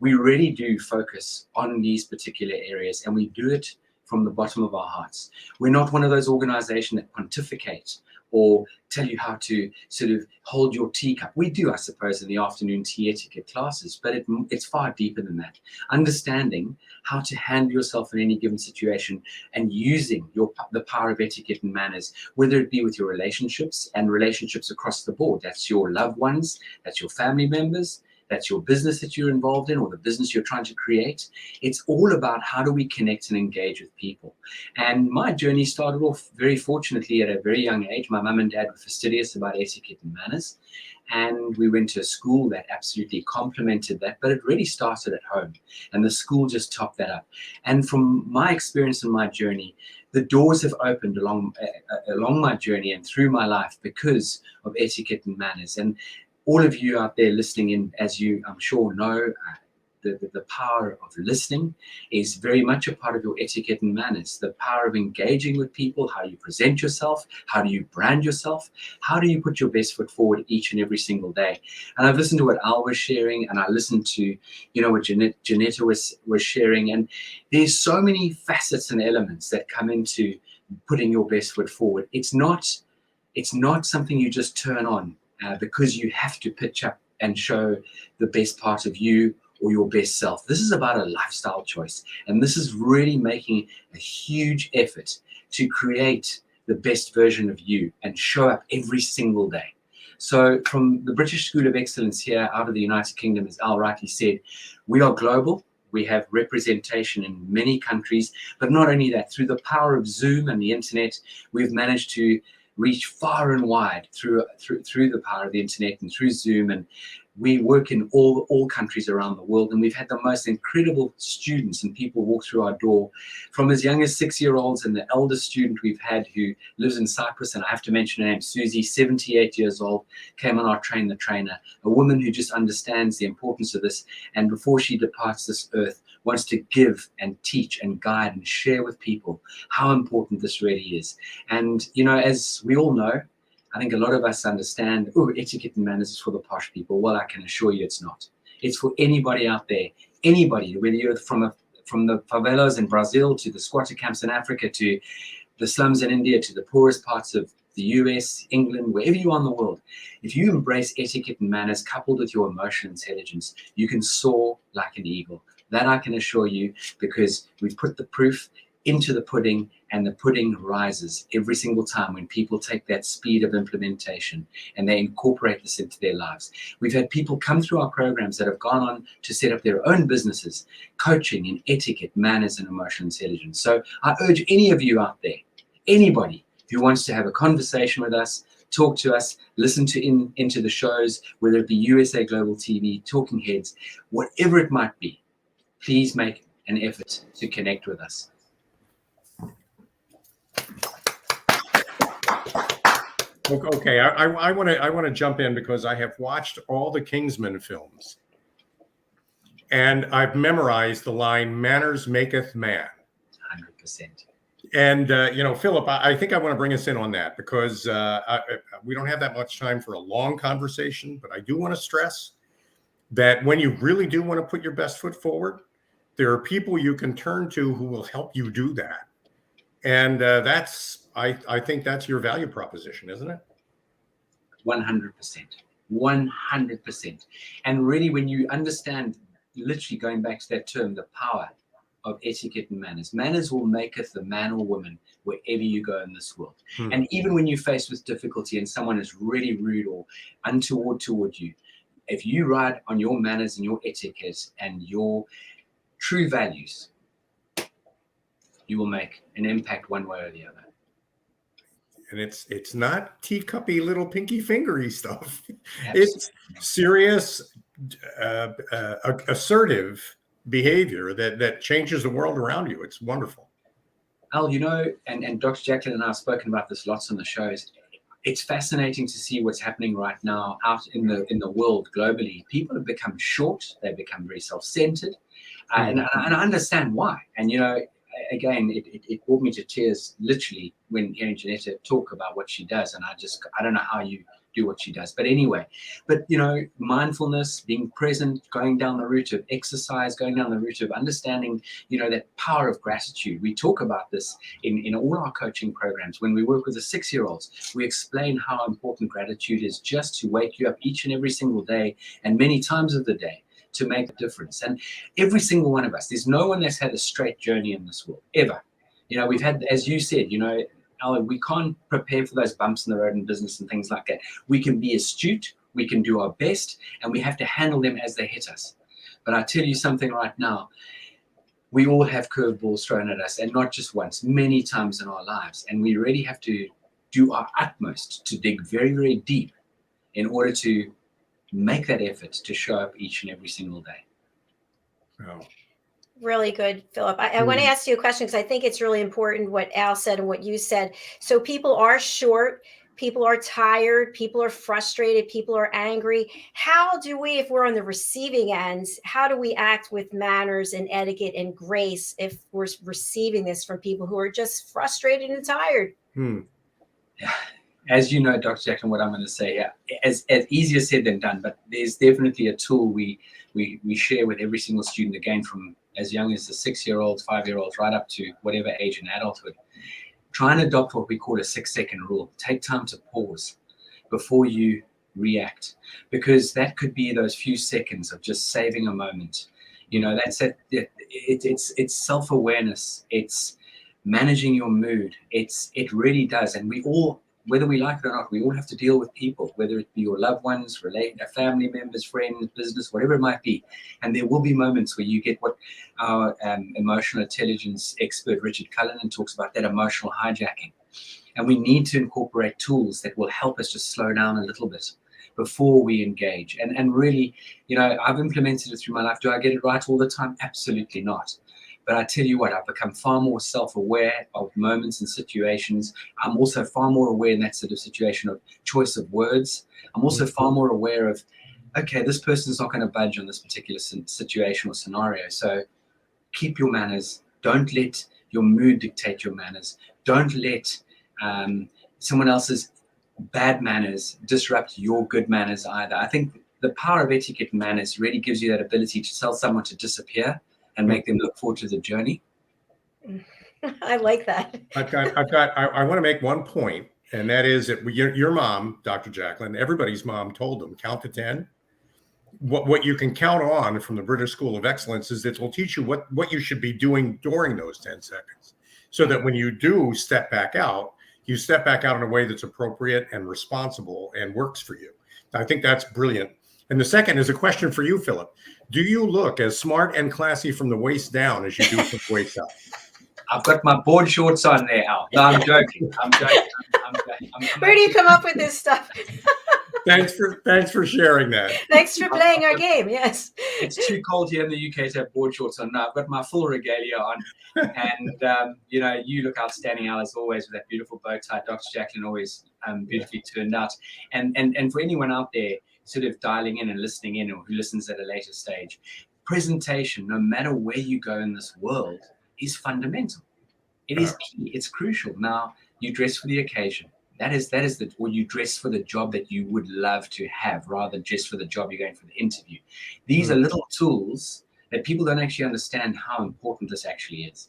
we really do focus on these particular areas, and we do it from the bottom of our hearts. We're not one of those organizations that pontificate or tell you how to sort of hold your teacup. We do, I suppose, in the afternoon tea etiquette classes, but it's far deeper than that. Understanding how to handle yourself in any given situation and using the power of etiquette and manners, whether it be with your relationships and relationships across the board. That's your loved ones, that's your family members, that's your business that you're involved in, or the business you're trying to create. It's all about how do we connect and engage with people. And my journey started off very fortunately at a very young age. My mum and dad were fastidious about etiquette and manners. And we went to a school that absolutely complemented that, but it really started at home. And the school just topped that up. And from my experience and my journey, the doors have opened along my journey and through my life because of etiquette and manners. And all of you out there listening in, as you, I'm sure, know, the power of listening is very much a part of your etiquette and manners. The power of engaging with people, how you present yourself, how do you brand yourself, how do you put your best foot forward each and every single day. And I've listened to what Al was sharing, and I listened to, what Jenetta was sharing, and there's so many facets and elements that come into putting your best foot forward. It's not something you just turn on because you have to pitch up and show the best part of you or your best self. This is about a lifestyle choice. And this is really making a huge effort to create the best version of you and show up every single day. So from the British School of Excellence here out of the United Kingdom, as Al rightly said, we are global. We have representation in many countries, but not only that, through the power of Zoom and the internet, we've managed to reach far and wide through the power of the internet and through Zoom, and we work in all countries around the world, and we've had the most incredible students and people walk through our door, from as young as 6-year-olds, and the eldest student we've had who lives in Cyprus, and I have to mention her name, Susie, 78 years old, came on our Train the Trainer, a woman who just understands the importance of this, and before she departs this earth, wants to give and teach and guide and share with people how important this really is. And, as we all know, I think a lot of us understand, etiquette and manners is for the posh people. Well, I can assure you it's not. It's for anybody out there, anybody, whether you're from the favelas in Brazil to the squatter camps in Africa to the slums in India to the poorest parts of the US, England, wherever you are in the world. If you embrace etiquette and manners coupled with your emotional intelligence, you can soar like an eagle. That I can assure you, because we've put the proof into the pudding, and the pudding rises every single time when people take that speed of implementation and they incorporate this into their lives. We've had people come through our programs that have gone on to set up their own businesses, coaching in etiquette, manners, and emotional intelligence. So I urge any of you out there, anybody who wants to have a conversation with us, talk to us, listen to into the shows, whether it be USA Global TV, Talking Heads, whatever it might be, please make an effort to connect with us. Okay, I want to jump in because I have watched all the Kingsman films, and I've memorized the line "Manners maketh man." 100%. And Philip, I think I want to bring us in on that because we don't have that much time for a long conversation, but I do want to stress that when you really do want to put your best foot forward, there are people you can turn to who will help you do that, and I think that's your value proposition, isn't it? 100%. 100%. And really, when you understand, literally going back to that term, the power of etiquette and manners. Manners will maketh the man or woman wherever you go in this world. And even when you're faced with difficulty and someone is really rude or untoward toward you, if you ride on your manners and your etiquette and your true values, you will make an impact one way or the other. And it's not teacuppy little pinky fingery stuff. Absolutely. It's serious, assertive behavior that changes the world around you. It's wonderful. Al, and Dr. Jacalyn and I have spoken about this lots on the shows. It's fascinating to see what's happening right now out in the world globally. People have become short. They've become very self-centered. And I understand why. And, again, it brought me to tears literally when hearing Jenetta talk about what she does. And I don't know how you do what she does. But anyway, mindfulness, being present, going down the route of exercise, going down the route of understanding, that power of gratitude. We talk about this in all our coaching programs. When we work with the 6-year-olds, we explain how important gratitude is just to wake you up each and every single day and many times of the day to make a difference. And every single one of us, there's no one that's had a straight journey in this world, ever. We've had, as you said, Alan, we can't prepare for those bumps in the road in business and things like that. We can be astute, we can do our best, and we have to handle them as they hit us. But I tell you something right now, we all have curveballs thrown at us, and not just once, many times in our lives. And we really have to do our utmost to dig very, very deep in order to make that effort to show up each and every single day. Oh. Really good, Philip. I want to ask you a question because I think it's really important what Al said and what you said. So people are short, people are tired, people are frustrated, people are angry. How do we, if we're on the receiving end, how do we act with manners and etiquette and grace if we're receiving this from people who are just frustrated and tired? As you know, Dr. Jacalyn, what I'm going to say here, as easier said than done, but there's definitely a tool we share with every single student, again, from as young as the 6-year-olds, 5-year-olds, right up to whatever age in adulthood. Try and adopt what we call a 6-second rule. Take time to pause before you react, because that could be those few seconds of just saving a moment. That's it. It's self-awareness. It's managing your mood. It really does. And we all, whether we like it or not, we all have to deal with people, whether it be your loved ones, family members, friends, business, whatever it might be. And there will be moments where you get what our emotional intelligence expert, Richard Cullinan, talks about, that emotional hijacking. And we need to incorporate tools that will help us just slow down a little bit before we engage. And really, I've implemented it through my life. Do I get it right all the time? Absolutely not. But I tell you what, I've become far more self-aware of moments and situations. I'm also far more aware in that sort of situation of choice of words. I'm also far more aware of, okay, this person's not going to budge on this particular situation or scenario. So keep your manners. Don't let your mood dictate your manners. Don't let someone else's bad manners disrupt your good manners either. I think the power of etiquette and manners really gives you that ability to tell someone to disappear and make them look forward to the journey. I like that. I want to make one point, and that is that your mom, Dr. Jacalyn, everybody's mom told them, count to 10. What you can count on from the British School of Excellence is that it will teach you what you should be doing during those 10 seconds. so that when you do step back out, you step back out in a way that's appropriate and responsible and works for you. I think that's brilliant. And the second is a question for you, Philip. Do you look as smart and classy from the waist down as you do from the waist up? I've got my board shorts on there, Al. No, I'm joking. I'm joking. Where do you come up with this stuff? Thanks for sharing that. Thanks for playing our game. Yes. It's too cold here in the UK to have board shorts on. No, I've got my full regalia on. And, you look outstanding, Al, as always, with that beautiful bow tie. Dr. Jacalyn always beautifully turned out. And for anyone out there sort of dialing in and listening in, or who listens at a later stage, presentation, no matter where you go in this world, is fundamental. It is key. It's crucial. Now, you dress for the occasion. That is or you dress for the job that you would love to have, rather than just for the job you're going for the interview. These are little tools that people don't actually understand how important this actually is.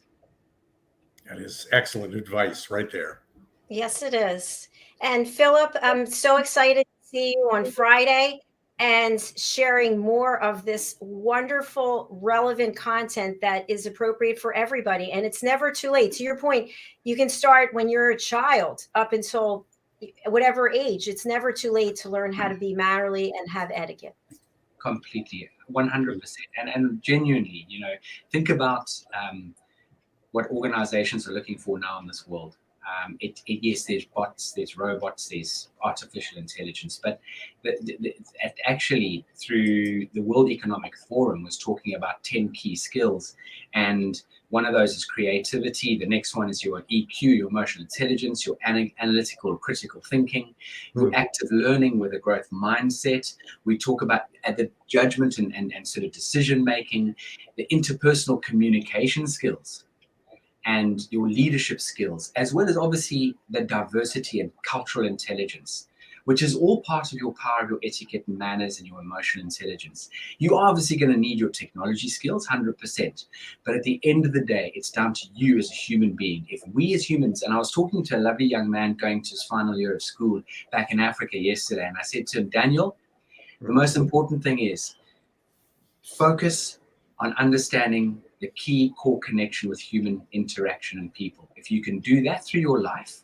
That is excellent advice right there. Yes, it is. And Philip, I'm so excited to see you on Friday and sharing more of this wonderful, relevant content that is appropriate for everybody. And it's never too late. To your point, you can start when you're a child up until whatever age. It's never too late to learn how to be mannerly and have etiquette. Completely, 100%. And genuinely, think about what organizations are looking for now in this world. Yes, there's bots, there's robots, there's artificial intelligence, but actually through the World Economic Forum was talking about 10 key skills, and one of those is creativity. The next one is your EQ, your emotional intelligence, your analytical or critical thinking, your active learning with a growth mindset. We talk about the judgment and sort of decision making, the interpersonal communication skills, and your leadership skills, as well as obviously the diversity and cultural intelligence, which is all part of your power of your etiquette and manners and your emotional intelligence. You are obviously going to need your technology skills, 100%. But at the end of the day, it's down to you as a human being. If we as humans, and I was talking to a lovely young man going to his final year of school back in Africa yesterday, and I said to him, Daniel, the most important thing is focus on understanding the key core connection with human interaction and people. If you can do that through your life,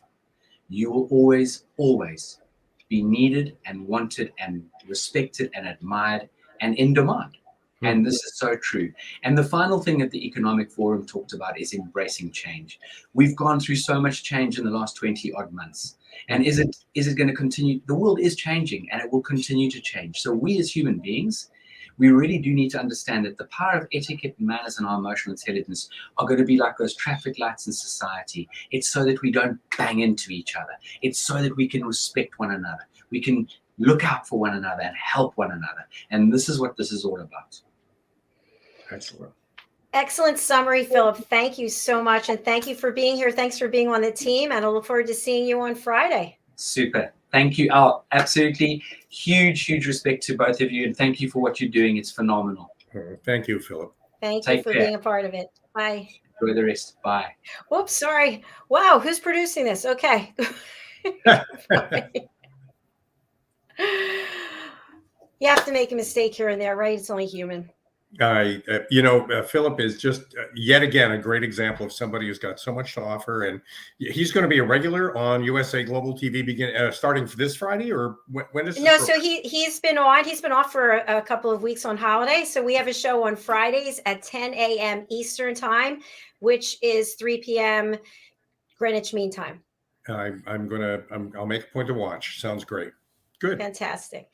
you will always, always be needed and wanted and respected and admired and in demand. And this is so true. And the final thing that the Economic Forum talked about is embracing change. We've gone through so much change in the last 20 odd months. And is it going to continue? The world is changing and it will continue to change. So we as human beings, we really do need to understand that the power of etiquette, manners, and our emotional intelligence are going to be like those traffic lights in society. It's so that we don't bang into each other. It's so that we can respect one another. We can look out for one another and help one another. And this is what this is all about. Excellent. Excellent summary, Philip. Thank you so much. And thank you for being here. Thanks for being on the team. And I look forward to seeing you on Friday. Super. Thank you, Al. Absolutely. Huge respect to both of you. And thank you for what you're doing. It's phenomenal. Thank you, Philip. Thank you for being a part of it. Bye. Enjoy the rest. Bye. Whoops, sorry. Wow, who's producing this? Okay. You have to make a mistake here and there, right? It's only human. Philip is just yet again a great example of somebody who's got so much to offer, and he's going to be a regular on USA Global TV starting for this Friday, or when is? No, so he's been on. He's been off for a couple of weeks on holiday. So we have a show on Fridays at 10 a.m. Eastern time, which is 3 p.m. Greenwich Mean Time. I'll make a point to watch. Sounds great. Good. Fantastic.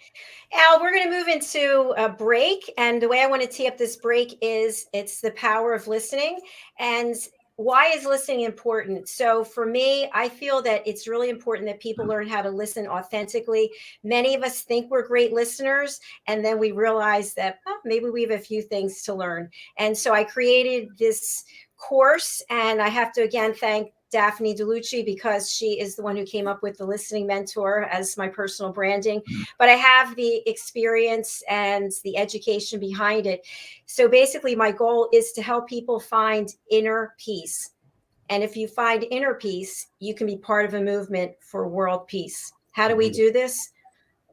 Al, we're going to move into a break. And the way I want to tee up this break is it's the power of listening. And why is listening important? So for me, I feel that it's really important that people learn how to listen authentically. Many of us think we're great listeners, and then we realize that maybe we have a few things to learn. And so I created this course, and I have to again thank Daphne DeLucci, because she is the one who came up with the Listening Mentor as my personal branding. But I have the experience and the education behind it. So basically, my goal is to help people find inner peace. And if you find inner peace, you can be part of a movement for world peace. How do we do this?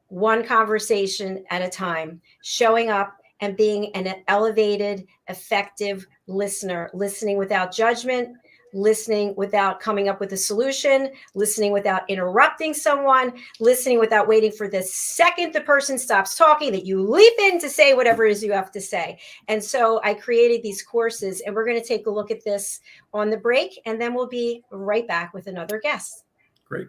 One conversation at a time, showing up and being an elevated, effective listener, listening without judgment, listening without coming up with a solution, listening without interrupting someone, listening without waiting for the second the person stops talking, that you leap in to say whatever it is you have to say. And so I created these courses, and we're going to take a look at this on the break, and then we'll be right back with another guest. Great.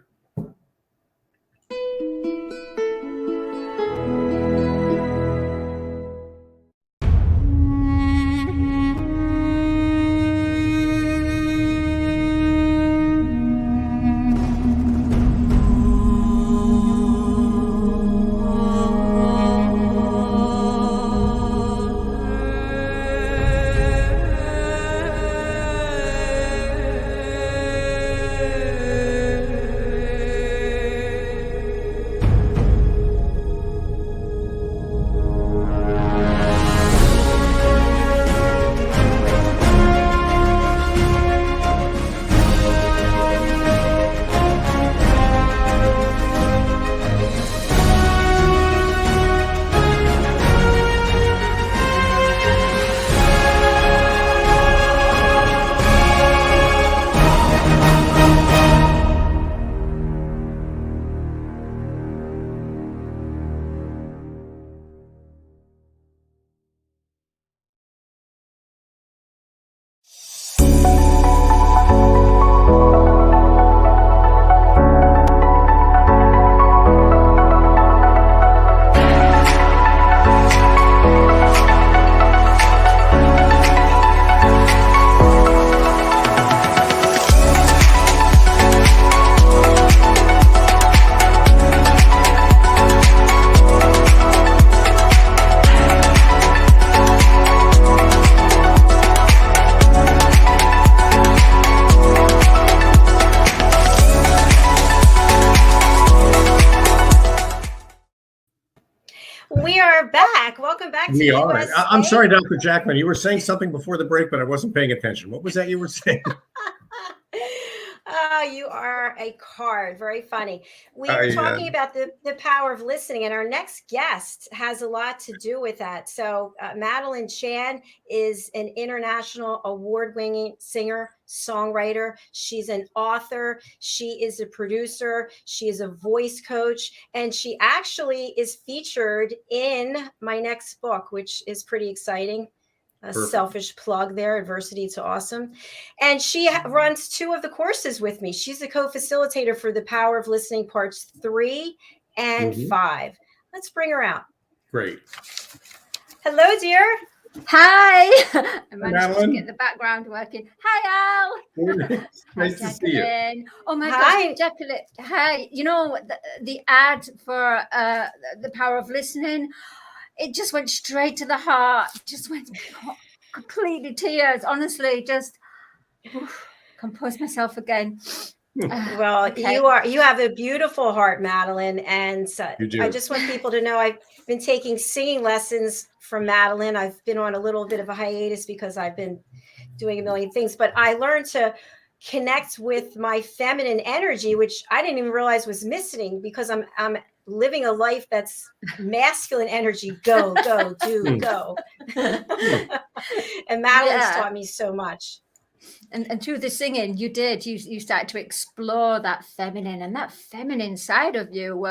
We are back. Welcome back to We are. USA. I'm sorry, Dr. Jacalyn. You were saying something before the break, but I wasn't paying attention. What was that you were saying? You are a card. Very funny. We were talking about the power of listening, and our next guest has a lot to do with that. So Madeline Chan is an international award-winning singer, songwriter. She's an author. She is a producer. She is a voice coach, and she actually is featured in my next book, which is pretty exciting. A selfish plug there, Adversity to Awesome. And she runs 2 of the courses with me. She's a co-facilitator for The Power of Listening Parts 3 and 5. Let's bring her out. Great. Hello, dear. Hi. I managed Madeline. to get the background working. Hi, Al. Nice to see you. Oh my Hi. gosh, Jacalyn. Hi. You know, the ad for The Power of Listening, it just went straight to the heart. Just went completely tears. Honestly, just compose myself again. Well, okay. you have a beautiful heart, Madeline, and I just want people to know I've been taking singing lessons from Madeline. I've been on a little bit of a hiatus because I've been doing a million things, but I learned to connect with my feminine energy, which I didn't even realize was missing, because I'm living a life that's masculine energy. Go, do, go. And Madeline's taught me so much. And through the singing, you started to explore that feminine, and that feminine side of you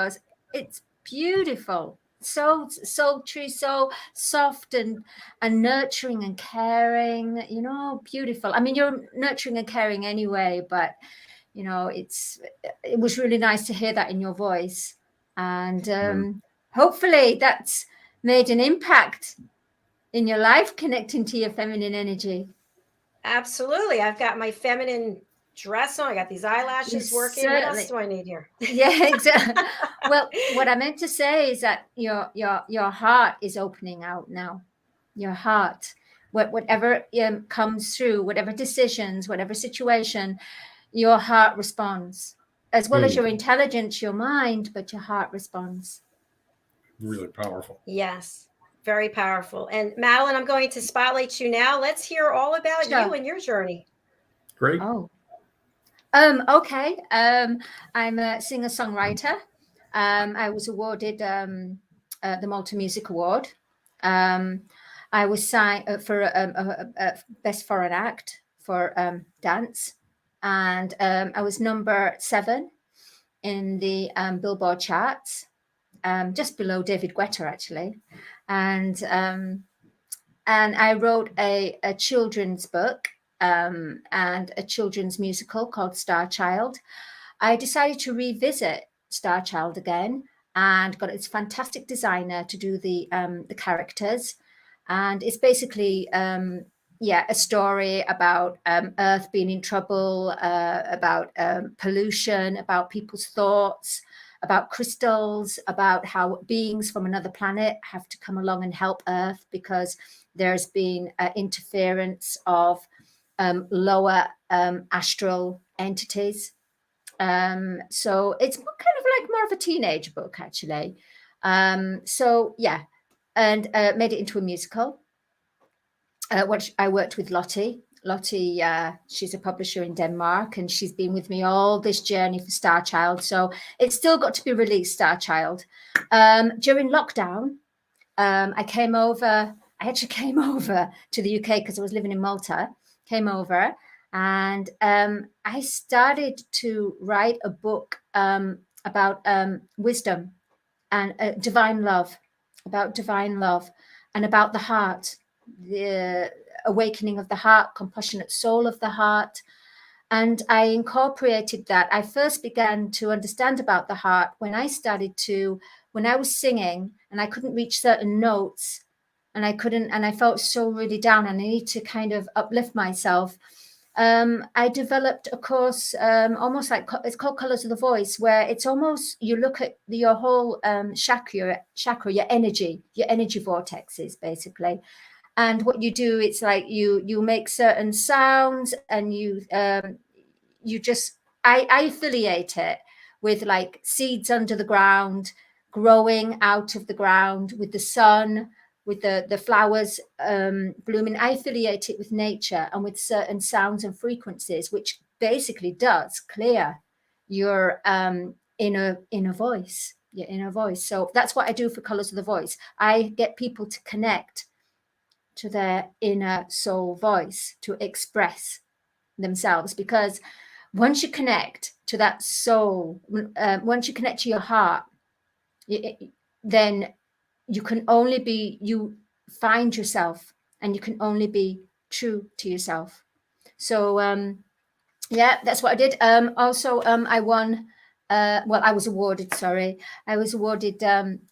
it's beautiful, so sultry, so soft and nurturing and caring, beautiful. I mean, you're nurturing and caring anyway, but it was really nice to hear that in your voice, and hopefully that's made an impact in your life, connecting to your feminine energy. Absolutely. I've got my feminine dress on. I got these eyelashes working. What else do I need here? Yeah, exactly. Well, what I meant to say is that your heart is opening out now. Your heart, whatever comes through, whatever decisions, whatever situation, your heart responds, as well as your intelligence, your mind, but your heart responds. Really powerful. Yes. Very powerful. And Madeline, I'm going to spotlight you now. Let's hear all about you and your journey. Great. Oh. Okay. I'm a singer-songwriter. I was awarded the Malta Music Award. I was signed for Best Foreign Act for dance. and I was number 7 in the Billboard charts, just below David Guetta, actually. And I wrote a children's book and a children's musical called Star Child. I decided to revisit Star Child again and got its fantastic designer to do the characters. And it's basically, a story about Earth being in trouble, about pollution, about people's thoughts, about crystals, about how beings from another planet have to come along and help Earth because there's been interference of lower astral entities. So it's kind of like more of a teenage book, actually. And made it into a musical. Which I worked with Lottie. Lottie, she's a publisher in Denmark, and she's been with me all this journey for Star Child. So it's still got to be released, Star Child. During lockdown, I actually came over to the UK because I was living in Malta, came over, and I started to write a book about wisdom and divine love, and about the heart, the awakening of the heart, compassionate soul of the heart. And I incorporated that. I first began to understand about the heart when I was singing and I couldn't reach certain notes, and I felt so really down and I need to kind of uplift myself. I developed a course, almost like, it's called Colors of the Voice, where it's almost, you look at your whole chakra, your energy vortexes, basically. And what you do, it's like you make certain sounds, and I affiliate it with like seeds under the ground, growing out of the ground, with the sun, with the flowers blooming. I affiliate it with nature and with certain sounds and frequencies, which basically does clear your inner voice, your inner voice. So that's what I do for Colors of the Voice. I get people to connect to their inner soul voice, to express themselves, because once you connect to that soul, once you connect to your heart, then you find yourself, and you can only be true to yourself. So that's what I did. Also, I won, I was awarded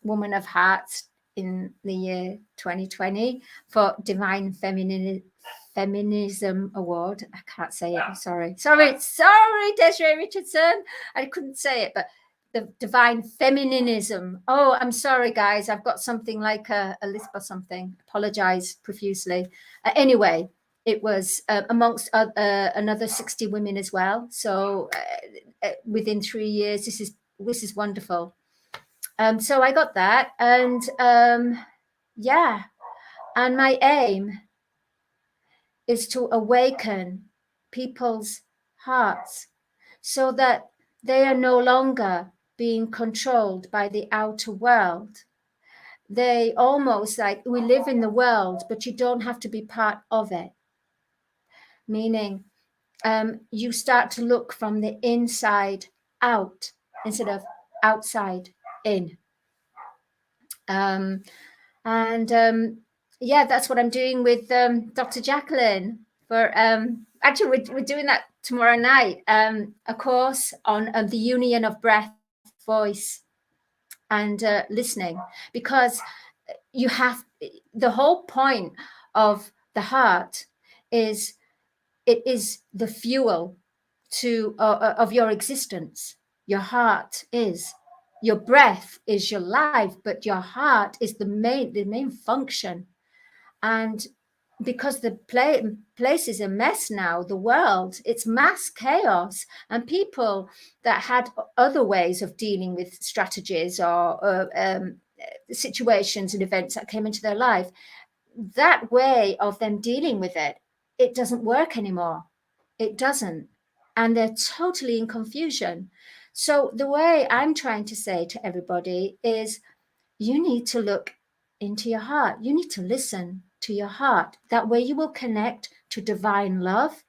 Woman of Hearts in the year 2020 for Divine Feminism Award. I can't say it. I'm sorry, Desiree Richardson. I couldn't say it, but the Divine Feminism. Oh, I'm sorry, guys. I've got something like a lisp or something. Apologize profusely. Anyway, it was amongst another 60 women as well. So within 3 years, this is wonderful. So I got that, and and my aim is to awaken people's hearts so that they are no longer being controlled by the outer world. They almost like, we live in the world, but you don't have to be part of it. Meaning, you start to look from the inside out instead of outside in. That's what I'm doing with Dr. Jacalyn. Actually, we're doing that tomorrow night. A course on the union of breath, voice, and listening, because the whole point of the heart is, it is the fuel of your existence. Your heart is. Your breath is your life, but your heart is the main function. And because the place is a mess now, the world, it's mass chaos, and people that had other ways of dealing with strategies or situations and events that came into their life, that way of them dealing with it doesn't work anymore. It doesn't. And they're totally in confusion. So the way I'm trying to say to everybody is, you need to look into your heart. You need to listen to your heart. That way you will connect to divine love.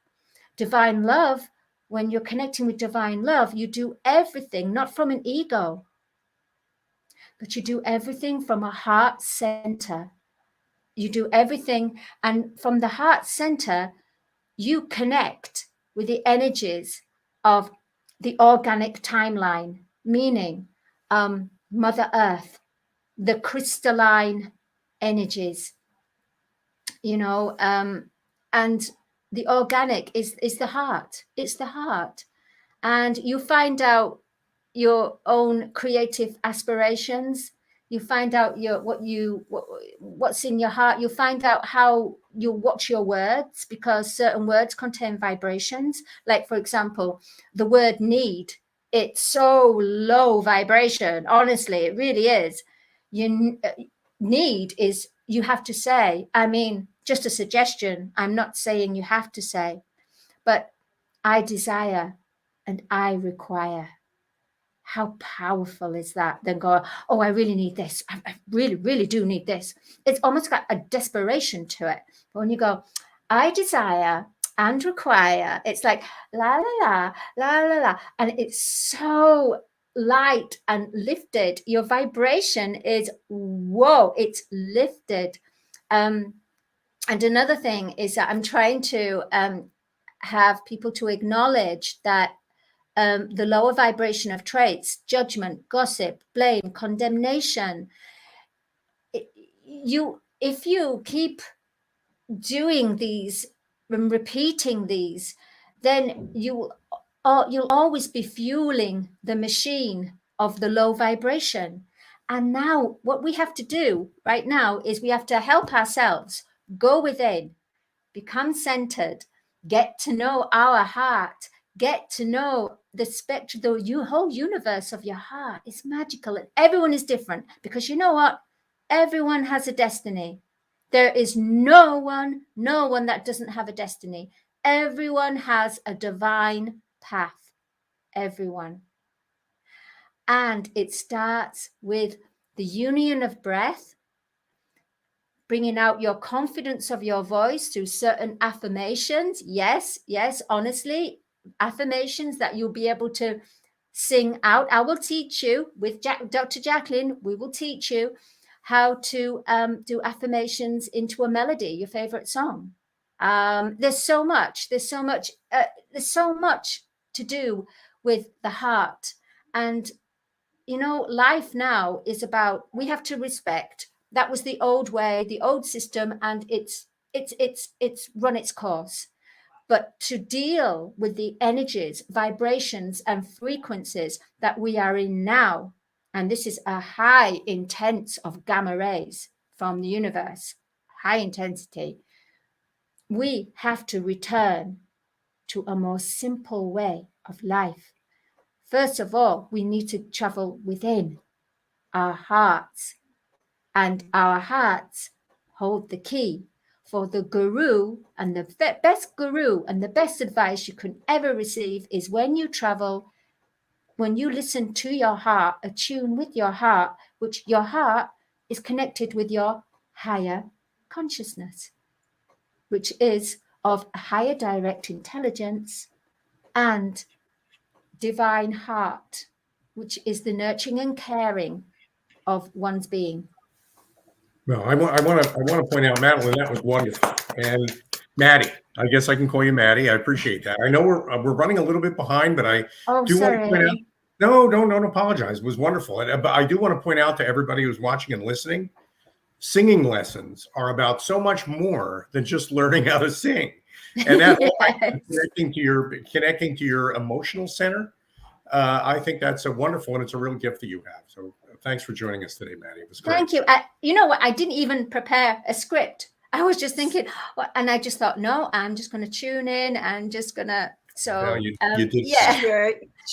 Divine love when you're connecting with divine love, you do everything, not from an ego, but you do everything from a heart center. You do everything, and from the heart center, you connect with the energies of the organic timeline, meaning Mother Earth, the crystalline energies, and the organic is the heart. It's the heart. And you find out your own creative aspirations. You find out what's in your heart. You find out how you watch your words, because certain words contain vibrations. Like, for example, the word need, it's so low vibration. Honestly, it really is. Need is, you have to say, I mean, just a suggestion. I'm not saying you have to say, but I desire and I require. How powerful is that? Then go, oh, I really need this. I really, really do need this. It's almost got a desperation to it. But when you go, I desire and require, it's like la, la, la, la, la, la. And it's so light and lifted. Your vibration is, whoa, it's lifted. And another thing is that I'm trying to have people to acknowledge that the lower vibration of traits, judgment, gossip, blame, condemnation, if you keep doing these and repeating these, then you'll always be fueling the machine of the low vibration. And now what we have to do right now is we have to help ourselves go within, become centered, get to know our heart, get to know the spectrum, the whole universe of your heart. Is magical, and everyone is different, because you know what? Everyone has a destiny. There is no one that doesn't have a destiny. Everyone has a divine path. Everyone. And it starts with the union of breath, bringing out your confidence of your voice through certain affirmations. Yes, honestly, affirmations that you'll be able to sing out. I will teach you with Dr. Jacalyn. We will teach you how to do affirmations into a melody, your favorite song. There's so much to do with the heart. And life now is about, we have to respect. That was the old way, the old system, and it's run its course. But to deal with the energies, vibrations, and frequencies that we are in now, and this is a high intense of gamma rays from the universe, high intensity, we have to return to a more simple way of life. First of all, we need to travel within our hearts, and our hearts hold the key for the guru. And the best guru and the best advice you can ever receive is when you travel, when you listen to your heart, attune with your heart, which your heart is connected with your higher consciousness, which is of a higher direct intelligence and divine heart, which is the nurturing and caring of one's being. Well, I want to point out, Madeline, that was wonderful. And Maddie, I guess I can call you Maddie. I appreciate that. I know we're running a little bit behind, but I do want to point out. No, don't apologize. It was wonderful. But I do want to point out to everybody who's watching and listening, singing lessons are about so much more than just learning how to sing. And that's connecting to your emotional center. I think that's a wonderful, and it's a real gift that you have. So thanks for joining us today, Maddie. It was great. Thank you. You know what? I didn't even prepare a script. I was just thinking, and I just thought, no, I'm just going to tune in. I'm just going to. So no, you did. Yeah.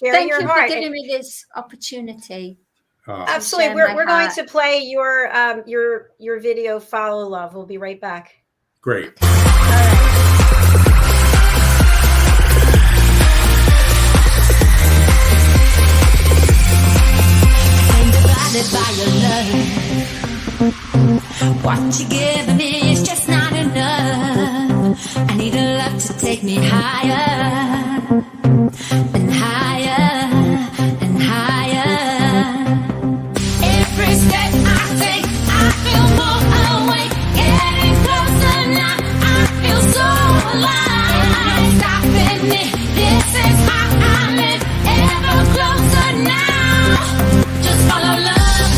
Thank you for giving me this opportunity. Absolutely. We're going to play your video, Follow Love. We'll be right back. Great. By your love, what you giving me is just not enough. I need a love to take me higher. and higher and higher. Every step I take, I feel more awake. Getting closer now, I feel so alive. Stopping me, this is how I live. Ever closer now. Just follow love,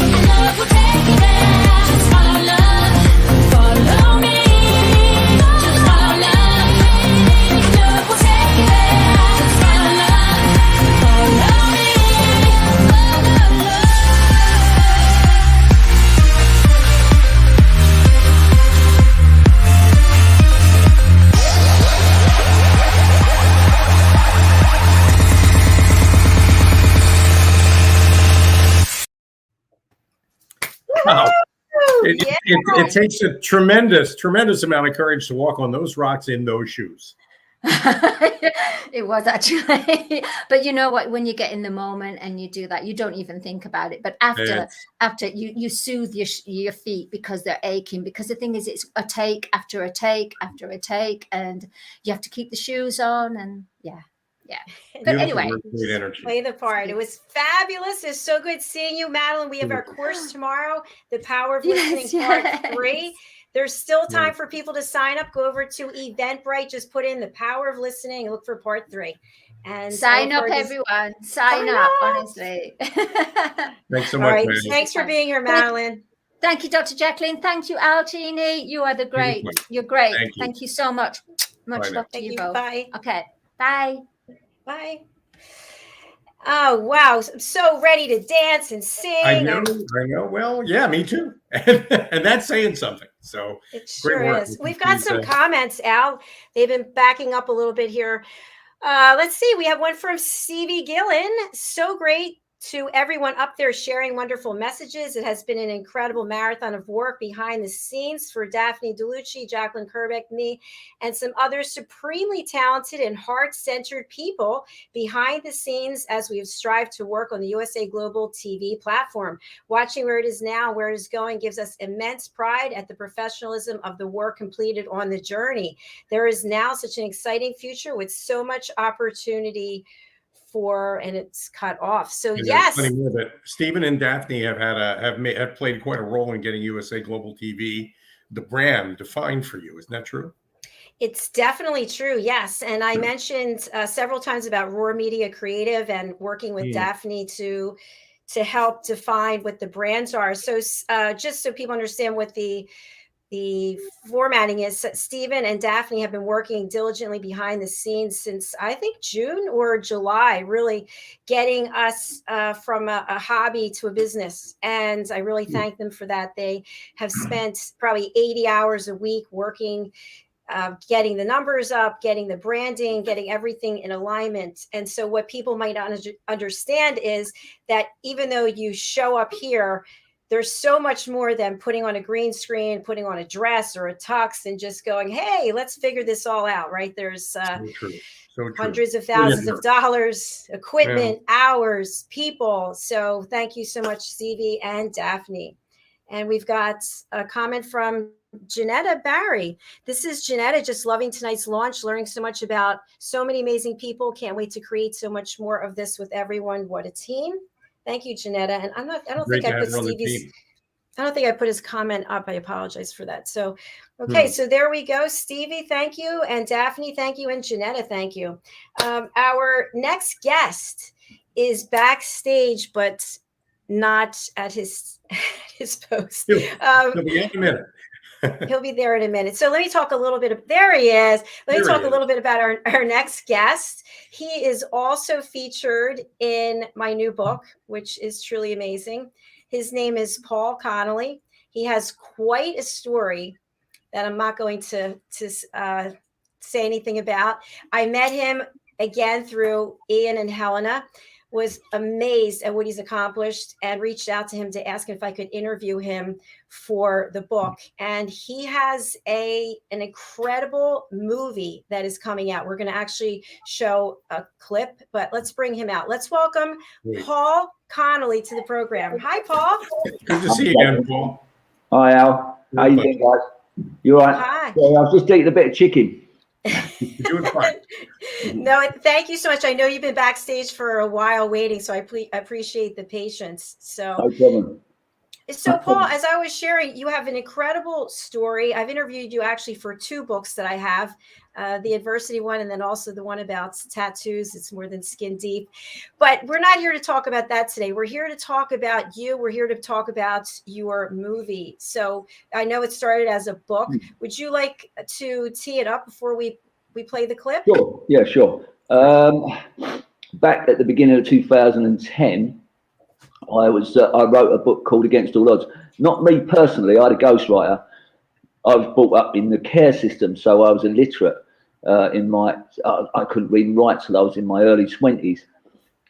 and love will take you there. Just follow love, follow me. Just follow love, love will take you there. Just follow love, follow me. Follow love. Wow. It, Yeah. it takes a tremendous amount of courage to walk on those rocks in those shoes. It was actually, but you know what, when you get in the moment and you do that, you don't even think about it. But after you soothe your feet because they're aching, because the thing is, it's a take after a take after a take, and you have to keep the shoes on, and yeah. But anyway, play the part. It was fabulous. It's so good seeing you, Madeline. We have our course tomorrow, The Power of Listening, Part 3. There's still time for people to sign up. Go over to Eventbrite. Just put in The Power of Listening and look for Part 3. And sign up, everyone. Sign up, honestly. Thanks so All much, right. Madeline. Thanks for being here, Madeline. Thank you, Dr. Jacalyn. Thank you, Al, Cini. You are the great. You're great. Thank you so much. Much love to you both. Bye. Okay. Bye. Bye. Oh, wow. I'm so ready to dance and sing. I know. Well, yeah, me too. And that's saying something. So it sure is. We've got some comments, Al. They've been backing up a little bit here. Let's see. We have one from Stevie Gillen. So great to everyone up there sharing wonderful messages. It has been an incredible marathon of work behind the scenes for Daphne DeLucci, Jacalyn, Kerbeck, me, and some other supremely talented and heart-centered people behind the scenes as we have strived to work on the USA Global TV platform. Watching where it is now, where it is going, gives us immense pride at the professionalism of the work completed on the journey. There is now such an exciting future with so much opportunity and it's cut off. So yes, but Stephen and Daphne have played quite a role in getting USA Global TV, the brand, defined for you. Isn't that true? It's definitely true. Yes, and I mentioned several times about Roar Media Creative and working with Daphne to help define what the brands are. So just so people understand what the formatting is, Stephen and Daphne have been working diligently behind the scenes since I think June or July, really getting us from a hobby to a business. And I really thank them for that. They have spent probably 80 hours a week working, getting the numbers up, getting the branding, getting everything in alignment. And so what people might not understand is that even though you show up here, there's so much more than putting on a green screen, putting on a dress or a tux and just going, hey, let's figure this all out, right? There's hundreds of thousands of dollars, equipment, hours, people. So thank you so much, Stevie and Daphne. And we've got a comment from Jenetta Barry. This is Jenetta, just loving tonight's launch, learning so much about so many amazing people. Can't wait to create so much more of this with everyone. What a team. Thank you, Jenetta. And I don't think I put Stevie's, I don't think I put his comment up. I apologize for that. So, okay, so there we go. Stevie, thank you. And Daphne, thank you. And Jenetta, thank you. Our next guest is backstage, but not at his post. He'll be in a minute. He'll be there in a minute. So let me talk a little bit. There he is. Let me talk a little bit about our next guest. He is also featured in my new book, which is truly amazing. His name is Paul Connolly. He has quite a story that I'm not going to say anything about. I met him again through Ian and Helena. Was amazed at what he's accomplished and reached out to him to ask if I could interview him for the book. And he has an incredible movie that is coming out. We're going to actually show a clip, but let's bring him out. Let's welcome Paul Connolly to the program. Hi, Paul. Good to see you again, Paul. Hi, Al. How you doing, guys? You all right? Hi. Yeah, I was just eating a bit of chicken. You're doing fine. No, thank you so much. I know you've been backstage for a while waiting, so I appreciate the patience. So, No problem. so Paul, as I was sharing, you have an incredible story. I've interviewed you actually for 2 books that I have, the adversity one, and then also the one about tattoos. It's more than skin deep, but we're not here to talk about that today. We're here to talk about you. We're here to talk about your movie. So I know it started as a book. Would you like to tee it up before we play the clip? Sure. Yeah, sure. Back at the beginning of 2010, I wrote a book called Against All Odds. Not me personally. I had a ghostwriter. I was brought up in the care system, so I was illiterate. I couldn't read and write till I was in my early 20s.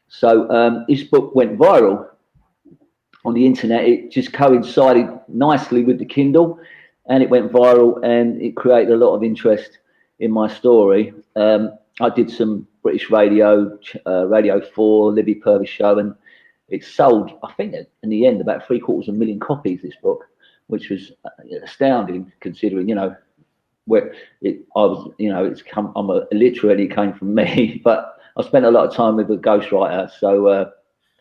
So this book went viral on the internet. It just coincided nicely with the Kindle, and it went viral, and it created a lot of interest in my story. I did some British radio, Radio 4, Libby Purvis show, and it sold, I think, in the end, about 750,000 copies, this book, which was astounding considering, where I'm illiterate and it came from me, but I spent a lot of time with a ghostwriter. So,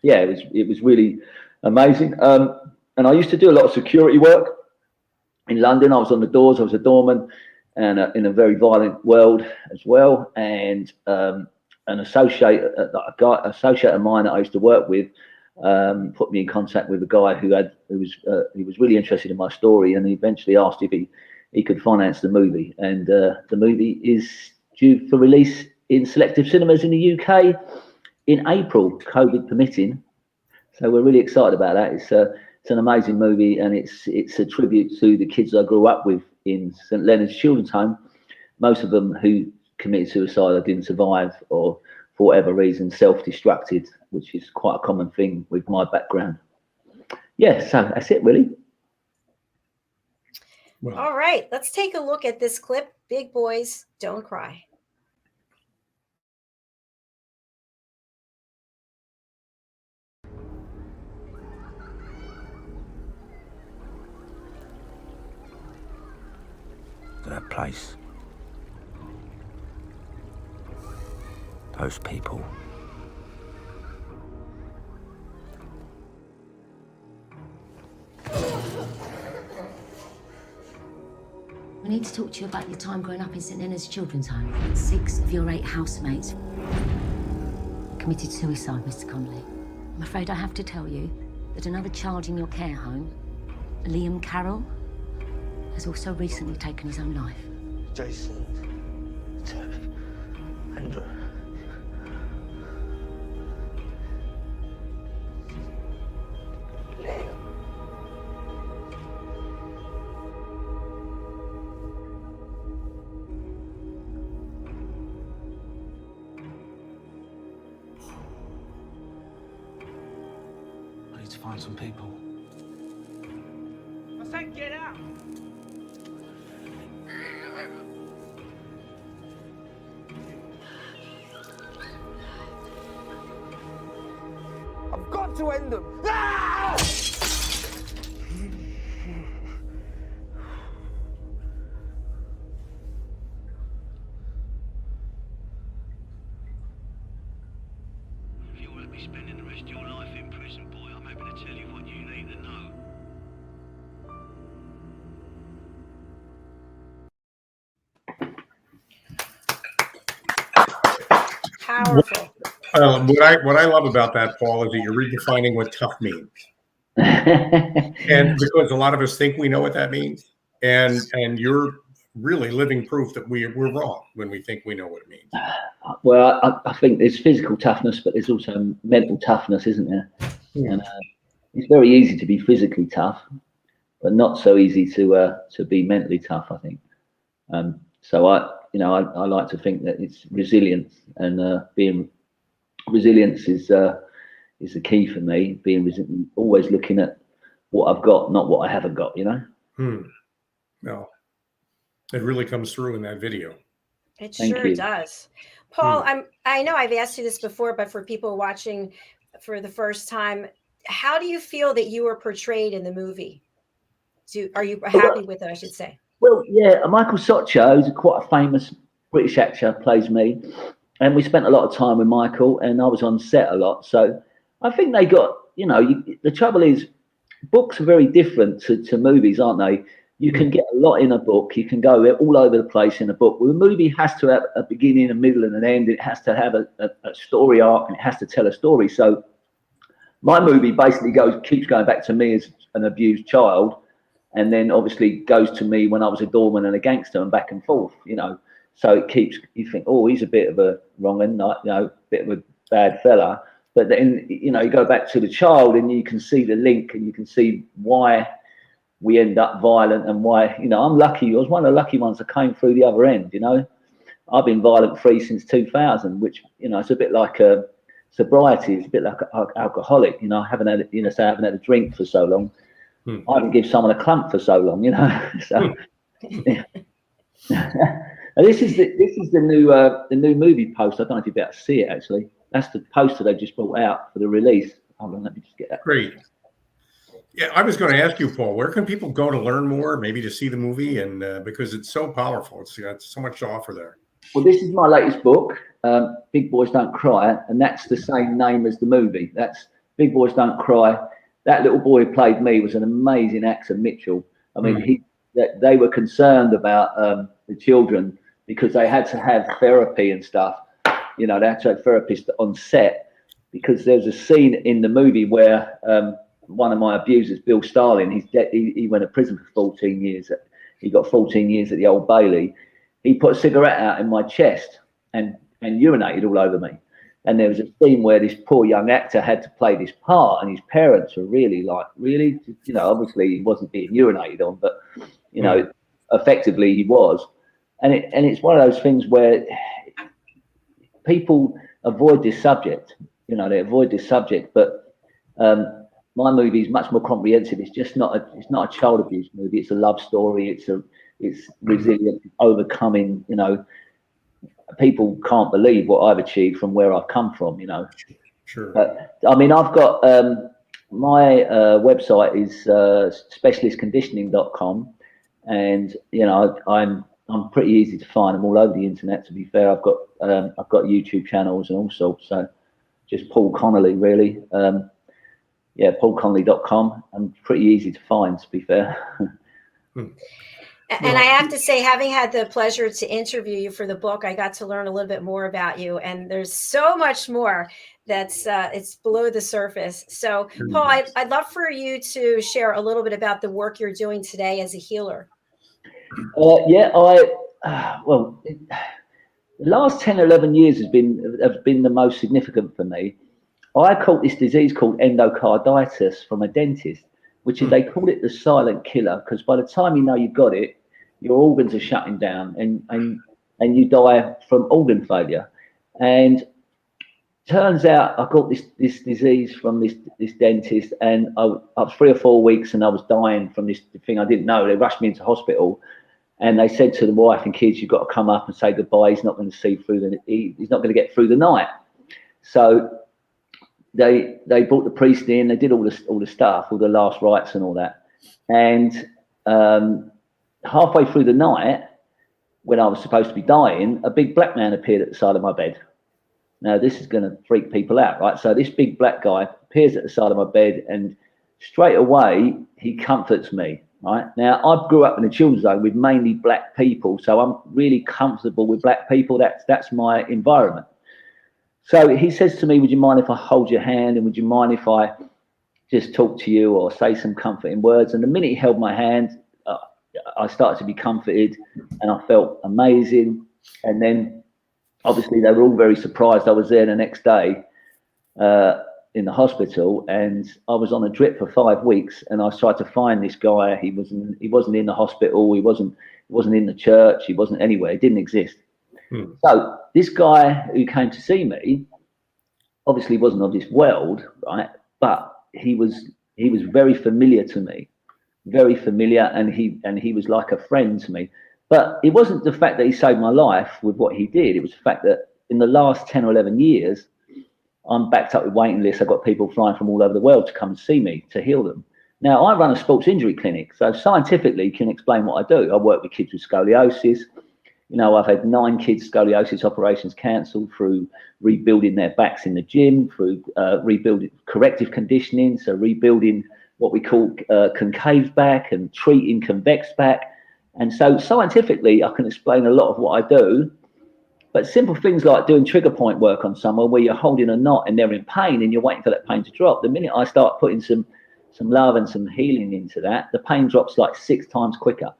yeah, it was really amazing. And I used to do a lot of security work in London. I was on the doors, I was a doorman, and in a very violent world as well. And an associate of mine that I used to work with put me in contact with a guy who was really interested in my story, and he eventually asked if he could finance the movie. And the movie is due for release in selective cinemas in the UK in April, COVID permitting. So we're really excited about that. It's an amazing movie, and it's a tribute to the kids I grew up with in St Leonard's Children's Home. Most of them who committed suicide or didn't survive, or for whatever reason self-destructed, which is quite a common thing with my background. Yeah, so that's it really. Well, all right, let's take a look at this clip. Big boys don't cry. That place, those people. We need to talk to you about your time growing up in St Leonard's Children's Home. 6 of your 8 housemates committed suicide, Mr. Connolly. I'm afraid I have to tell you that another child in your care home, Liam Carroll, has also recently taken his own life. Jason, Andrew. I need to find some people. I said get out! I've got to end them! Ah! If you want to be spending the rest of your life in prison, boy, I'm happy to tell you what you need to know. Powerful. What I love about that, Paul, is that you're redefining what tough means. And because a lot of us think we know what that means, and you're really living proof that we're wrong when we think we know what it means. Well, I think there's physical toughness, but there's also mental toughness, isn't there? Yeah. And it's very easy to be physically tough, but not so easy to be mentally tough, I think. So I like to think that it's resilience, and being resilience is the key for me. Being resilient, always looking at what I've got, not what I haven't got. No, it really comes through in that video. It Thank sure you. does. Paul, I know I've asked you this before, but for people watching for the first time, how do you feel that you were portrayed in the movie? Are you happy with it, I should say? Well, yeah, Michael Soccio is quite a famous British actor, plays me. And we spent a lot of time with Michael, and I was on set a lot. So I think they got, you know, the trouble is books are very different to movies, aren't they? You can get a lot in a book. You can go all over the place in a book. Well, a movie has to have a beginning, a middle, and an end. It has to have a story arc, and it has to tell a story. So my movie basically keeps going back to me as an abused child, and then obviously goes to me when I was a doorman and a gangster, and back and forth, you know. So it keeps, you think, oh, he's a bit of a wrong un, you know, bit of a bad fella. But then, you know, you go back to the child and you can see the link, and you can see why we end up violent, and why, you know, I'm lucky. I was one of the lucky ones that came through the other end, you know. I've been violent free since 2000, which, you know, it's a bit like sobriety. It's a bit like an alcoholic, you know. I haven't had, you know, say I haven't had a drink for so long. I haven't given someone a clump for so long, you know. So yeah. And this is the new movie post. I don't know if you'll be able to see it actually. That's the poster they just brought out for the release. Hold on, let me just get that. Great. Yeah, I was going to ask you, Paul, where can people go to learn more, maybe to see the movie, and because it's so powerful, it's got so much to offer there. Well, this is my latest book, Big Boys Don't Cry, and that's the same name as the movie. That's Big Boys Don't Cry. That little boy who played me was an amazing actor, Mitchell. I mean, they were concerned about the children, because they had to have therapy and stuff. You know, they had to have therapists on set, because there's a scene in the movie where one of my abusers, Bill Starling, he's dead. He went to prison for 14 years. He got 14 years at the Old Bailey. He put a cigarette out in my chest and urinated all over me. And there was a scene where this poor young actor had to play this part, and his parents were really like, really, you know, obviously he wasn't being urinated on, but, you know, effectively he was. And it's one of those things where people avoid this subject, you know, they avoid this subject, but my movie is much more comprehensive. It's just not a child abuse movie. It's a love story. It's resilient, overcoming, you know. People can't believe what I've achieved from where I've come from, you know. Sure. But I mean, I've got my website is specialistconditioning.com, and you know, I'm pretty easy to find. I'm all over the internet, to be fair. I've got YouTube channels and all sorts. So just Paul Connolly, really. Yeah, paulconnolly.com. I'm pretty easy to find, to be fair. And I have to say, having had the pleasure to interview you for the book, I got to learn a little bit more about you. And there's so much more that's it's below the surface. So, Paul, I'd love for you to share a little bit about the work you're doing today as a healer. Yeah, well, the last 10, 11 years have been the most significant for me. I caught this disease called endocarditis from a dentist, which is, they call it the silent killer, because by the time you know you've got it, your organs are shutting down, and you die from organ failure. And turns out I got this disease from this dentist, and I was 3 or 4 weeks, and I was dying from this thing I didn't know. They rushed me into hospital, and they said to the wife and kids, "You've got to come up and say goodbye. He's not going to see through he's not going to get through the night." So they brought the priest in. They did all the stuff, all the last rites and all that. And halfway through the night, when I was supposed to be dying, a big black man appeared at the side of my bed. Now, this is going to freak people out, right? So this big black guy appears at the side of my bed, and straight away, he comforts me, right? Now, I grew up in a children's home with mainly black people, so I'm really comfortable with black people. That's my environment. So he says to me, "Would you mind if I hold your hand, and would you mind if I just talk to you or say some comforting words?" And the minute he held my hand, I started to be comforted, and I felt amazing. And then obviously they were all very surprised I was there the next day in the hospital, and I was on a drip for 5 weeks, and I tried to find this guy. He wasn't in the hospital, he wasn't in the church, he wasn't anywhere, he didn't exist. So this guy who came to see me obviously wasn't of this world, right? But he was very familiar to me, very familiar, and he was like a friend to me. But it wasn't the fact that he saved my life with what he did. It was the fact that in the last 10 or 11 years, I'm backed up with waiting lists. I've got people flying from all over the world to come and see me to heal them. Now, I run a sports injury clinic, so scientifically can explain what I do. I work with kids with scoliosis, You know, I've had 9 kids' scoliosis operations cancelled through rebuilding their backs in the gym, through rebuilding corrective conditioning, so rebuilding what we call concave back and treating convex back. And so scientifically, I can explain a lot of what I do, but simple things like doing trigger point work on someone where you're holding a knot and they're in pain and you're waiting for that pain to drop. The minute I start putting some love and some healing into that, the pain drops like 6 times quicker.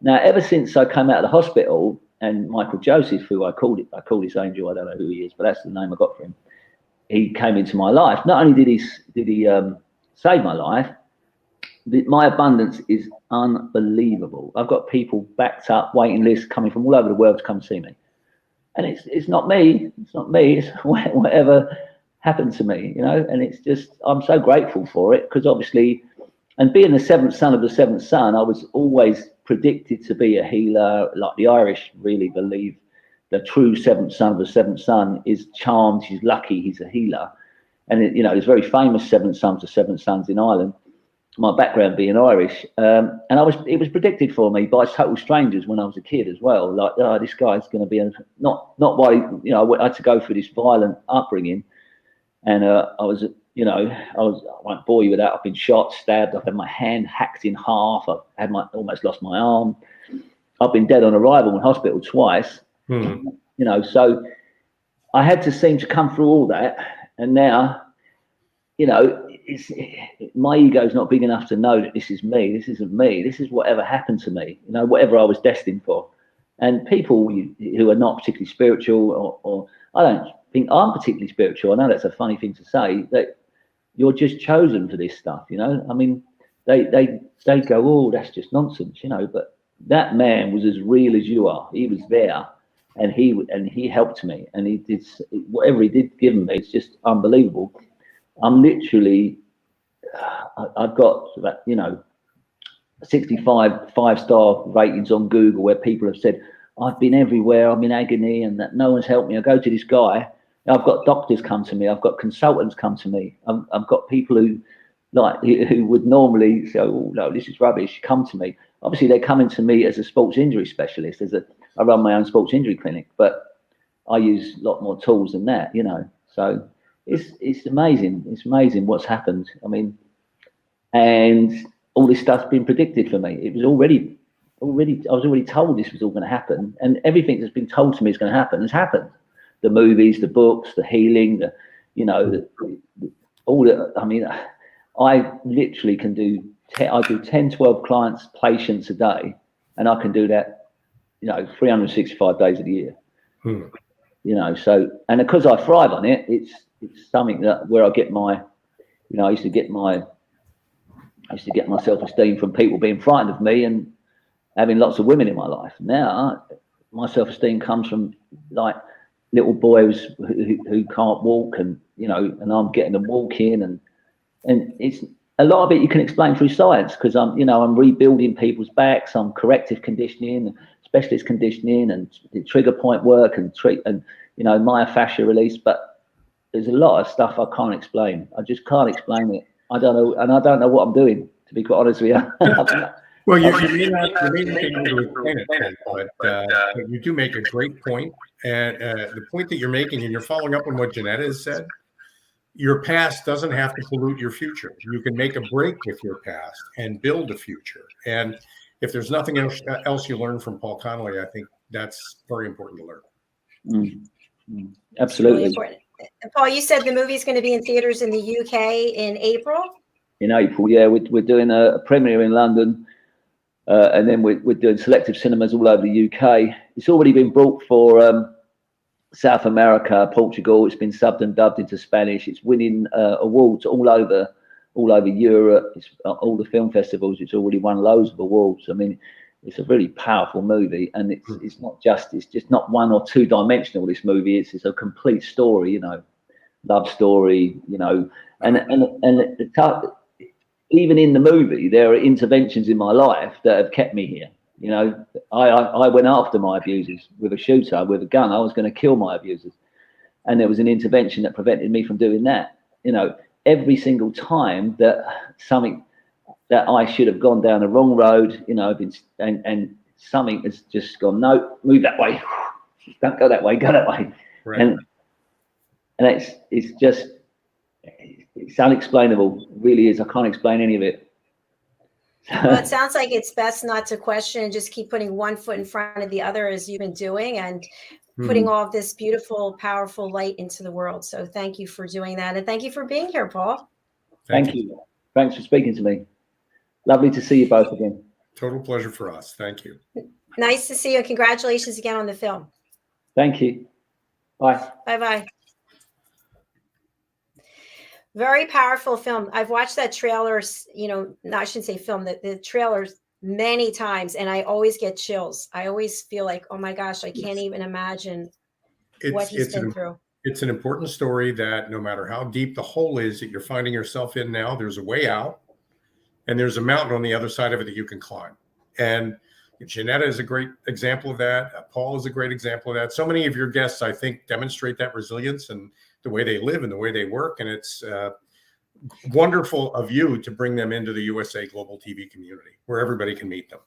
Now, ever since I came out of the hospital, and Michael Joseph, who I call this angel, I don't know who he is, but that's the name I got for him. He came into my life. Not only did he save my life, my abundance is unbelievable. I've got people backed up, waiting lists coming from all over the world to come see me. And it's not me. It's not me. It's whatever happened to me, you know. And it's just, I'm so grateful for it, because obviously, and being the 7th son of the 7th son, I was always predicted to be a healer. Like the Irish really believe the true 7th son of the 7th son is charmed, he's lucky, he's a healer. And it, you know, there's very famous 7 sons of 7 sons in Ireland. My background being Irish, and it was predicted for me by total strangers when I was a kid as well. Like, oh, this guy's going to be not why, you know, I had to go through this violent upbringing, and I won't bore you with that. I've been shot, stabbed, I've had my hand hacked in half, I've had almost lost my arm, I've been dead on arrival in hospital twice. You know, so I had to seem to come through all that, and now, you know, my ego's not big enough to know that this is me. This isn't me. This is whatever happened to me, you know, whatever I was destined for. And people who are not particularly spiritual, or I don't think I'm particularly spiritual, I know that's a funny thing to say, that you're just chosen for this stuff, you know. I mean, they go, oh, that's just nonsense, you know. But that man was as real as you are. He was there, and he helped me, and he did whatever he did give me. It's just unbelievable. I'm literally, I've got, you know, 65 5-star ratings on Google where people have said, I've been everywhere, I'm in agony, and that no one's helped me. I go to this guy, I've got doctors come to me, I've got consultants come to me, I've got people who would normally say, oh no, this is rubbish, come to me. Obviously they're coming to me as a sports injury specialist, I run my own sports injury clinic, but I use a lot more tools than that, you know. So it's amazing. It's amazing what's happened. I mean, and all this stuff's been predicted for me. It was already, I was already told this was all going to happen, and everything that's been told to me is going to happen has happened. The movies, the books, the healing, all the, I mean, I literally can do, I do 10, 12 clients, patients a day, and I can do that, you know, 365 days of the year. You know, so, and because I thrive on it, it's something that where I get my, you know, I used to get my self-esteem from people being frightened of me and having lots of women in my life. Now my self-esteem comes from like little boys who can't walk, and you know, and I'm getting them walking, and it's a lot of it you can explain through science, because I'm rebuilding people's backs, I'm corrective conditioning, specialist conditioning, and trigger point work, and you know, myofascial release. But there's a lot of stuff I can't explain. I just can't explain it. I don't know, and I don't know what I'm doing, to be quite honest with you. Well, you may not be able to explain it, but you do make a great point. And the point that you're making, and you're following up on what Jenetta has said, your past doesn't have to pollute your future. You can make a break with your past and build a future. And if there's nothing else you learn from Paul Connolly, I think that's very important to learn. Absolutely. Really important. Paul, you said the movie's going to be in theaters in the UK in April? In April, yeah. We're doing a premiere in London, and then we're doing selective cinemas all over the UK. It's already been brought for South America, Portugal. It's been subbed and dubbed into Spanish. It's winning awards all over Europe. It's all the film festivals. It's already won loads of awards. I mean, it's a really powerful movie, and it's just not one or two dimensional. This movie, it's a complete story, you know, love story, you know, and even in the movie, there are interventions in my life that have kept me here. You know, I went after my abusers with a shooter, with a gun. I was going to kill my abusers, and there was an intervention that prevented me from doing that. You know, every single time that something that I should have gone down the wrong road, you know, and something has just gone, no, move that way. Don't go that way, go that way. Right. And it's just, it's unexplainable. It really is. I can't explain any of it. Well, it sounds like it's best not to question and just keep putting one foot in front of the other as you've been doing and putting all of this beautiful, powerful light into the world. So thank you for doing that. And thank you for being here, Paul. Thank you. Thanks for speaking to me. Lovely to see you both again. Total pleasure for us. Thank you. Nice to see you. Congratulations again on the film. Thank you. Bye. Bye-bye. Very powerful film. I've watched that trailer, no, I shouldn't say film, the trailers many times, and I always get chills. I always feel like, oh my gosh, I can't even imagine what he's been through. It's an important story that no matter how deep the hole is that you're finding yourself in now, there's a way out, and there's a mountain on the other side of it that you can climb. And Jenetta is a great example of that. Paul is a great example of that. So many of your guests, I think, demonstrate that resilience and the way they live and the way they work. And it's wonderful of you to bring them into the USA Global TV community where everybody can meet them.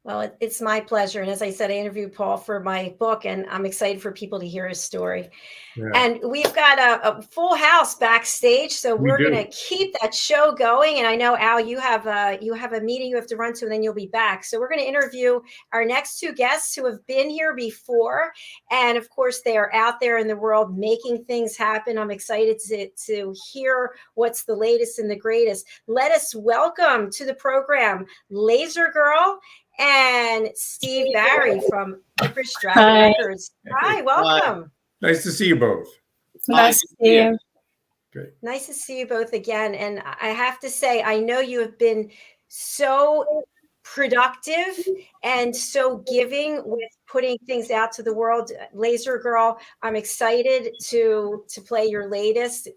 Well, it's my pleasure. And as I said, I interviewed Paul for my book, and I'm excited for people to hear his story. Yeah. And we've got a full house backstage, so we're going to keep that show going. And I know, Al, you have a meeting you have to run to, and then you'll be back. So we're going to interview our next two guests who have been here before. And of course, they are out there in the world making things happen. I'm excited to hear what's the latest and the greatest. Let us welcome to the program LazerGirl and Steve Barry from Liquorice Records. Hi, welcome. Hi. Nice to see you both. Nice to see you. Great. Nice to see you both again. And I have to say, I know you have been so productive and so giving with putting things out to the world. LazerGirl, I'm excited to play your latest.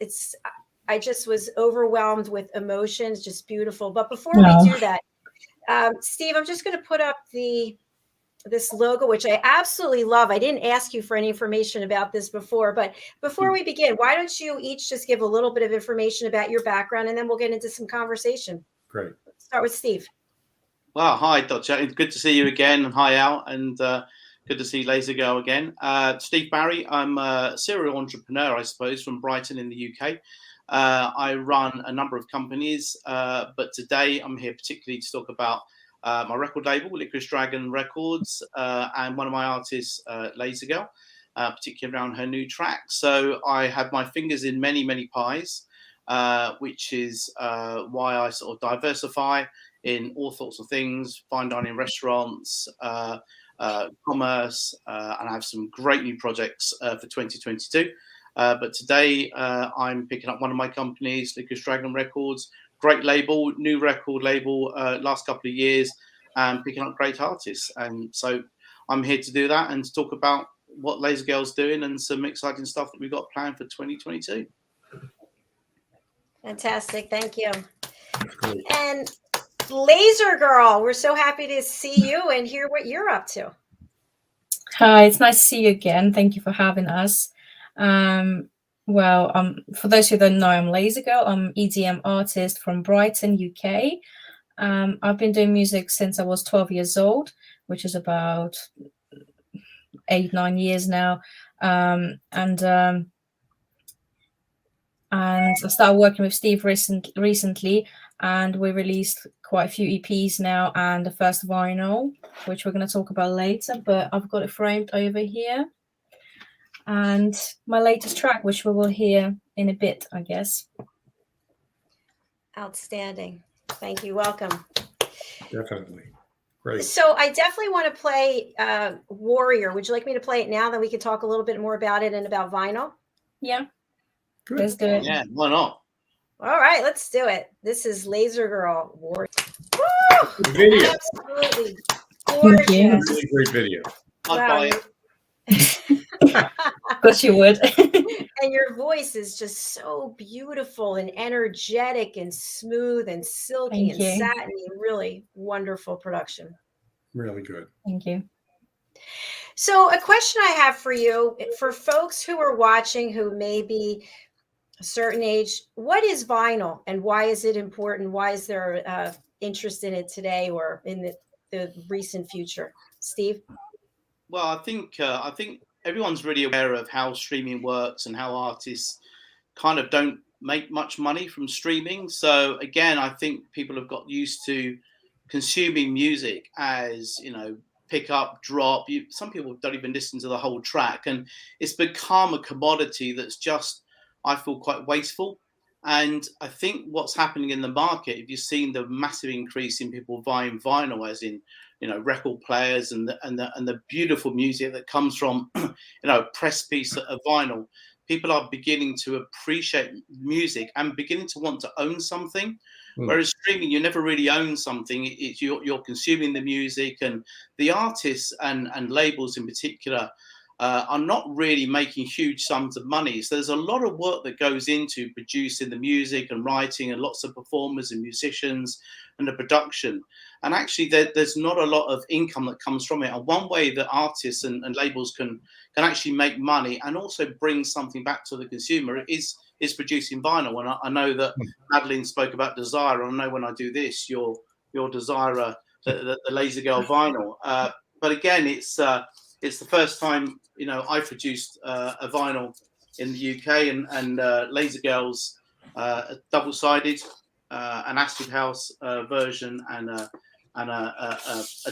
I just was overwhelmed with emotions, just beautiful. But before we do that, Steve, I'm just going to put up this logo, which I absolutely love. I didn't ask you for any information about this before, but before we begin, why don't you each just give a little bit of information about your background, and then we'll get into some conversation. Great. Let's start with Steve. Well, hi, Dr. It's good to see you again, and hi, Al, and good to see LazerGirl again. Steve Barry, I'm a serial entrepreneur, I suppose, from Brighton in the UK. I run a number of companies, but today I'm here particularly to talk about my record label, Liquorice Dragon Records, and one of my artists, LazerGirl, particularly around her new track. So I have my fingers in many, many pies, which is why I sort of diversify in all sorts of things, fine dining restaurants, commerce, and I have some great new projects for 2022. But today I'm picking up one of my companies, Liquorice Dragon Records, great label, new record label, last couple of years, and picking up great artists. And so I'm here to do that and to talk about what LazerGirl's doing and some exciting stuff that we've got planned for 2022. Fantastic. Thank you. And LazerGirl, we're so happy to see you and hear what you're up to. Hi, it's nice to see you again. Thank you for having us. For those who don't know, I'm LazerGirl. I'm EDM artist from Brighton, UK. I've been doing music since I was 12 years old, which is about 8-9 years now. And I started working with Steve recently, and we released quite a few EPs now and the first vinyl, which we're going to talk about later, but I've got it framed over here. And my latest track, which we will hear in a bit, I guess. Outstanding. Thank you. Welcome. Definitely. Great. So I definitely want to play Warrior. Would you like me to play it now? Then we can talk a little bit more about it and about vinyl. Yeah. Good. Let's do it. Yeah, why not? All right, let's do it. This is LazerGirl Warrior. Woo! Video. Absolutely gorgeous. Really great video. Wow. Of course you would. And your voice is just so beautiful and energetic and smooth and silky and satiny. Really wonderful production. Really good. Thank you. So a question I have for you, for folks who are watching who may be a certain age, what is vinyl and why is it important? Why is there interest in it today or in the the recent future? Steve? Well, I think everyone's really aware of how streaming works and how artists kind of don't make much money from streaming. So again, I think people have got used to consuming music as, you know, pick up, drop. Some people don't even listen to the whole track, and it's become a commodity that's just, I feel, quite wasteful. And I think what's happening in the market, if you've seen the massive increase in people buying vinyl, as in, you know, record players and the beautiful music that comes from, you know, a press piece of vinyl, people are beginning to appreciate music and beginning to want to own something. Whereas streaming, you never really own something. It's you're consuming the music, and the artists and labels in particular are not really making huge sums of money. So there's a lot of work that goes into producing the music and writing, and lots of performers and musicians and the production. And actually, there's not a lot of income that comes from it. And one way that artists and labels can actually make money and also bring something back to the consumer is producing vinyl. And I know that Madeline spoke about Desire. I know when I do this, your Desire, the LazerGirl vinyl. But again, it's the first time, you know, I produced a vinyl in the UK, and LazerGirl's double-sided, an acid house version and a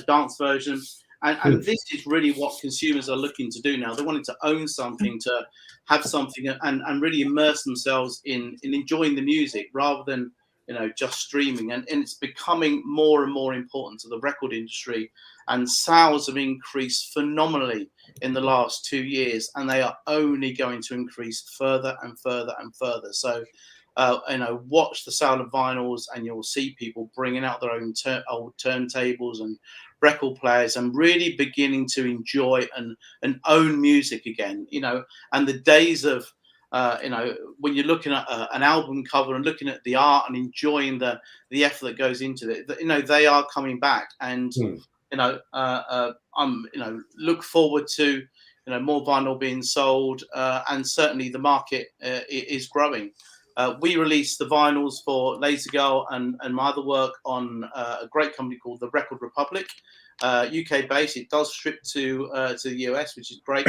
dance version. And this is really what consumers are looking to do now. They're wanting to own something, to have something, and really immerse themselves in enjoying the music rather than, you know, just streaming. And it's becoming more and more important to the record industry. And sales have increased phenomenally in the last 2 years, and they are only going to increase further and further and further. So, you know, watch the sale of vinyls, and you'll see people bringing out their own old turntables and record players and really beginning to enjoy and own music again. You know, and the days of you know, when you're looking at an album cover and looking at the art and enjoying the effort that goes into it, you know, they are coming back. And you know, I'm, you know, look forward to, you know, more vinyl being sold, and certainly the market is growing. We released the vinyls for LazerGirl and my other work on a great company called the Record Republic, UK based. It does ship to the US, which is great,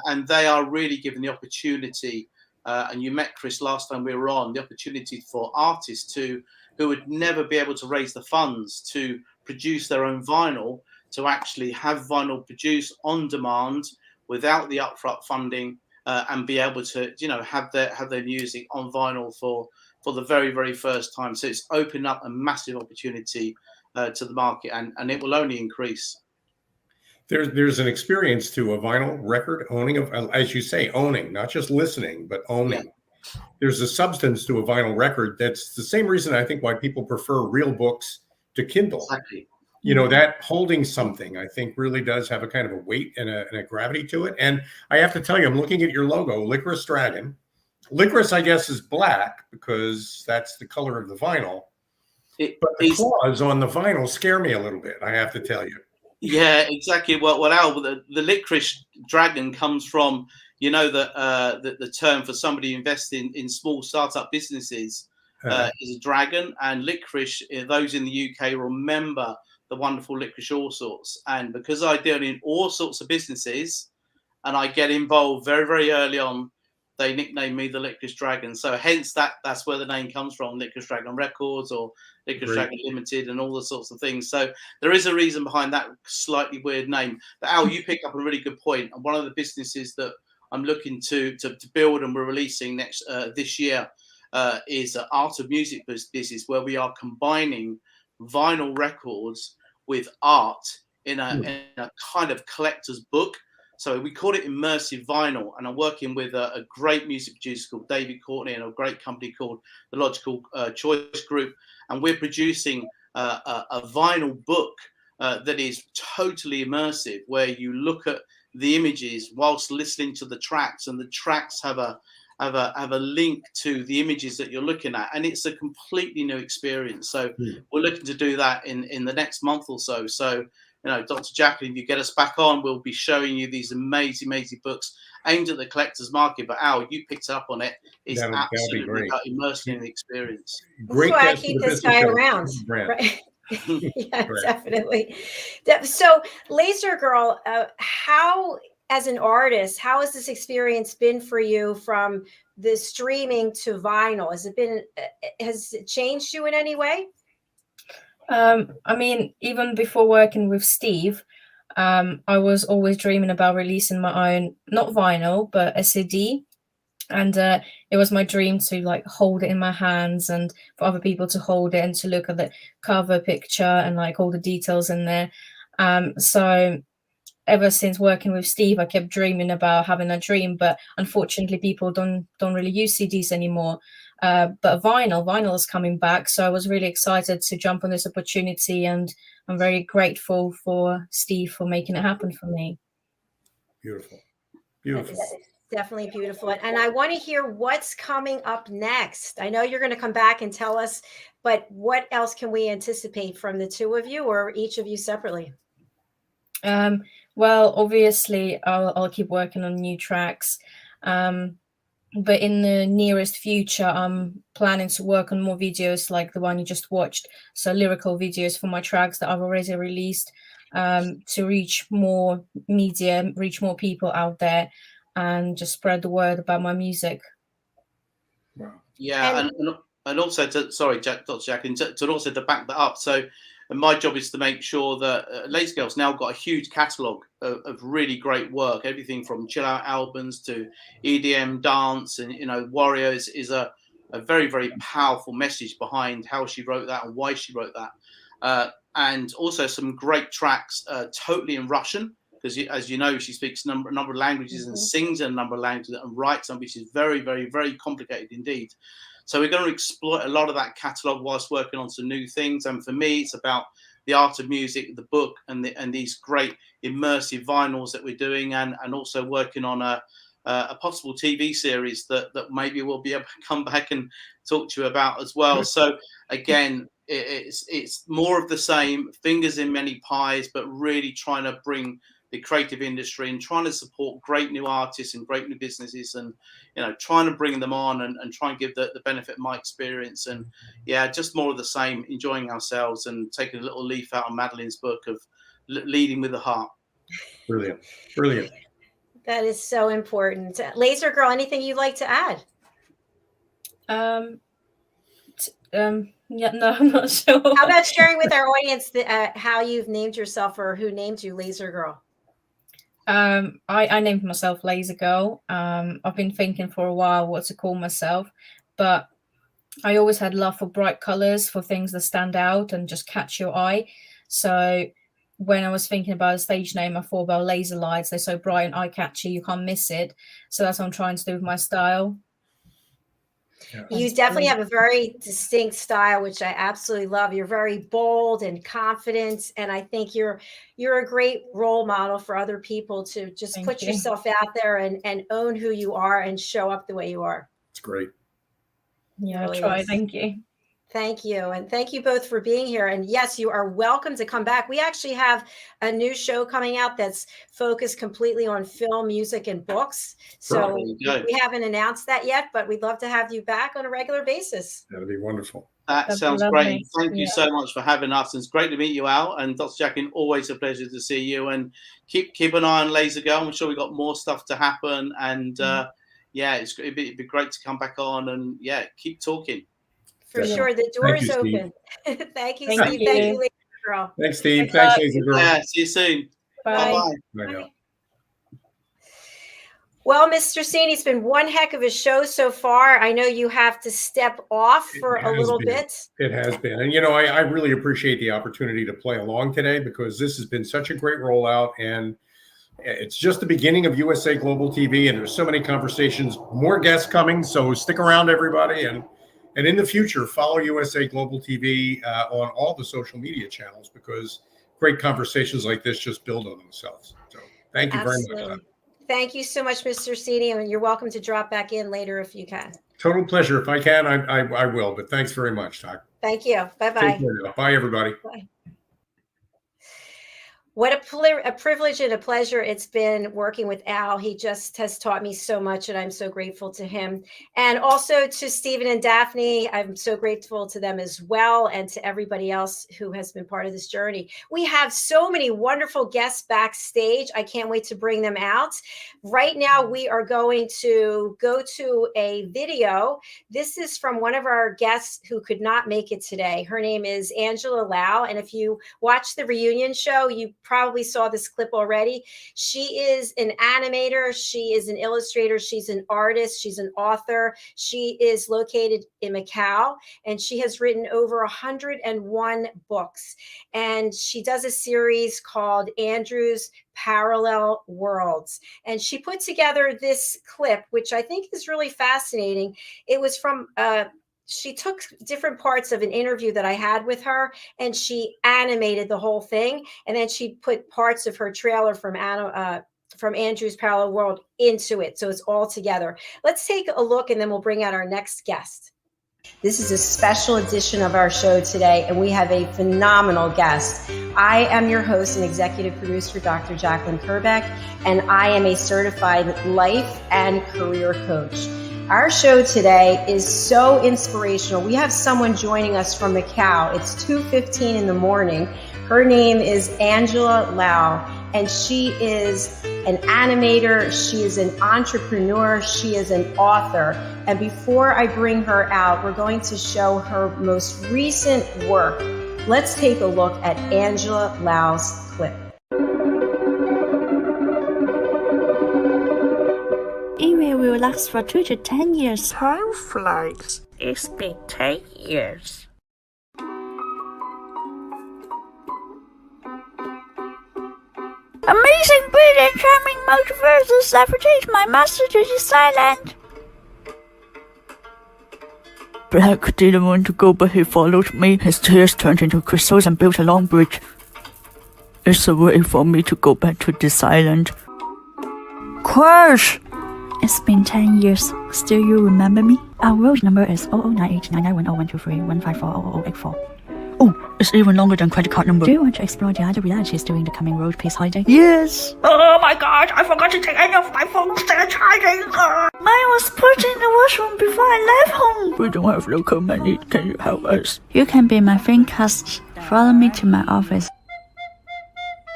and they are really given the opportunity. And you met Chris last time we were on, the opportunity for artists who would never be able to raise the funds to produce their own vinyl, to actually have vinyl produced on demand without the upfront funding, and be able to, you know, have their music on vinyl for the very, very first time. So it's opened up a massive opportunity to the market, and it will only increase. There's an experience to a vinyl record owning, as you say, owning, not just listening, but owning. Yeah. There's a substance to a vinyl record. That's the same reason I think why people prefer real books to Kindle. Exactly. You know, that holding something, I think, really does have a kind of a weight and a gravity to it. And I have to tell you, I'm looking at your logo, Liquorice Dragon. Liquorice, I guess, is black because that's the color of the vinyl. But the claws on the vinyl scare me a little bit, I have to tell you. Yeah, exactly. Well, Al, the Liquorice Dragon comes from, you know, the term for somebody investing in small startup businesses is a dragon. And licorice, those in the UK remember the wonderful Licorice All Sorts. And because I deal in all sorts of businesses and I get involved very, very early on, they nicknamed me the Licorice Dragon. So hence that's where the name comes from, Licorice Dragon Records or Licorice Dragon Limited and all the sorts of things. So there is a reason behind that slightly weird name. But Al, you pick up a really good point. And one of the businesses that I'm looking to build and we're releasing this year is Art of Music business, where we are combining vinyl records with art in a kind of collector's book. So we call it immersive vinyl, and I'm working with a great music producer called David Courtney and a great company called the Logical Choice Group, and we're producing a vinyl book that is totally immersive, where you look at the images whilst listening to the tracks, and the tracks have a link to the images that you're looking at, and it's a completely new experience. So we're looking to do that in the next month or so. So, you know, Dr. Jacalyn, if you get us back on, we'll be showing you these amazing books aimed at the collector's market. But Al, you picked up on it. It's absolutely about immersing in the experience. That's why I keep this guy around. Right? Yeah, Correct. definitely. So, LazerGirl, how, as an artist, how has this experience been for you from the streaming to vinyl? Has it changed you in any way? I mean, even before working with Steve, I was always dreaming about releasing my own, not vinyl, but a CD. And it was my dream to like hold it in my hands and for other people to hold it and to look at the cover picture and like all the details in there. So ever since working with Steve, I kept dreaming about having a dream, but unfortunately people don't really use CDs anymore. But vinyl is coming back. So I was really excited to jump on this opportunity, and I'm very grateful for Steve for making it happen for me. Beautiful. Beautiful. That is definitely beautiful. And I want to hear what's coming up next. I know you're going to come back and tell us, but what else can we anticipate from the two of you or each of you separately? Well, obviously, I'll keep working on new tracks. But in the nearest future, I'm planning to work on more videos like the one you just watched. So lyrical videos for my tracks that I've already released, to reach more media, reach more people out there, and just spread the word about my music. Yeah, and also to, sorry, Dr. Jacalyn, to also to back that up. So, and my job is to make sure that LazerGirl's now got a huge catalogue of really great work. Everything from chill out albums to EDM dance, and Warriors is a very, very powerful message behind how she wrote that and why she wrote that. And also some great tracks, totally in Russian, because as you know, she speaks a number of languages and sings in a number of languages and writes them, which is very, very, very complicated indeed. So we're going to exploit a lot of that catalogue whilst working on some new things. And for me, it's about the art of music, the book, and these great immersive vinyls that we're doing, and also working on a possible TV series that maybe we'll be able to come back and talk to you about as well. So again, it's more of the same, fingers in many pies, but really trying to bring the creative industry and trying to support great new artists and great new businesses, and trying to bring them on and try and give the benefit of my experience, and just more of the same, enjoying ourselves and taking a little leaf out of Madeline's book of leading with the heart. Brilliant. That is so important. LazerGirl, anything you'd like to add? Yeah, no, I'm not sure. How about sharing with our audience how you've named yourself, or who named you LazerGirl? I named myself LazerGirl. I've been thinking for a while what to call myself, but I always had love for bright colors, for things that stand out and just catch your eye. So when I was thinking about a stage name, I thought about laser lights. They're so bright and eye-catchy, you can't miss it. So that's what I'm trying to do with my style. You definitely have a very distinct style, which I absolutely love. You're very bold and confident, and I think you're a great role model for other people to just put yourself out there and own who you are and show up the way you are. It's great. Yeah, Really I'll try. is. Thank you. Thank you. And thank you both for being here. And yes, you are welcome to come back. We actually have a new show coming out that's focused completely on film, music, and books. So we haven't announced that yet, but we'd love to have you back on a regular basis. That'd be wonderful. That sounds great. Thank you so much for having us. It's great to meet you, Al. And Dr. Jacalyn, always a pleasure to see you. And keep an eye on LazerGirl. I'm sure we've got more stuff to happen. And it'd be great to come back on and keep talking. For sure. The door is open. Thank you, Steve. Thank you, LazerGirl. Thanks, Steve. Thanks, LazerGirl. Yeah, see you soon. Bye. Bye. Well, Mr. Cini, it's been one heck of a show so far. I know you have to step off for a little bit. It has been. And, I really appreciate the opportunity to play along today, because this has been such a great rollout. And it's just the beginning of USA Global TV. And there's so many conversations, more guests coming. So stick around, everybody. And in the future, follow USA Global TV on all the social media channels, because great conversations like this just build on themselves. So thank you very much. Thank you so much, Mr. Cini, and you're welcome to drop back in later if you can. Total pleasure. If I can, I will. But thanks very much, Doc. Thank you. Bye-bye. Take care now. Bye, everybody. Bye. What a privilege and a pleasure it's been working with Al. He just has taught me so much, and I'm so grateful to him. And also to Stephen and Daphne, I'm so grateful to them as well, and to everybody else who has been part of this journey. We have so many wonderful guests backstage. I can't wait to bring them out. Right now, we are going to go to a video. This is from one of our guests who could not make it today. Her name is Angela Lau, and if you watch the reunion show, you probably saw this clip already. She is an animator. She is an illustrator. She's an artist. She's an author. She is located in Macau, and she has written over 101 books. And she does a series called Andrew's Parallel Worlds. And she put together this clip, which I think is really fascinating. It was from she took different parts of an interview that I had with her, and she animated the whole thing. And then she put parts of her trailer from Andrew's Parallel World into it. So it's all together. Let's take a look, and then we'll bring out our next guest. This is a special edition of our show today, and we have a phenomenal guest. I am your host and executive producer, Dr. Jacalyn Kerbeck, and I am a certified life and career coach. Our show today is so inspirational. We have someone joining us from Macau. It's 2:15 in the morning. Her name is Angela Lau, and she is an animator. She is an entrepreneur. She is an author. And before I bring her out, we're going to show her most recent work. Let's take a look at Angela Lau's clip. It will last for 2 to 10 years. Time flies. It's been 10 years. Amazing, brilliant, charming multiverses. I've changed my master to this island. Black didn't want to go, but he followed me. His tears turned into crystals and built a long bridge. It's a way for me to go back to this island. Crash! It's been 10 years. Still you remember me? Our road number is 009899100123154084. Oh, it's even longer than credit card number. Do you want to explore the other realities during the coming road peace holiday? Yes! Oh my gosh, I forgot to take any of my phones to the charging. Mine was put in the washroom before I left home. We don't have local money. Can you help us? You can be my friend, cast. Follow me to my office.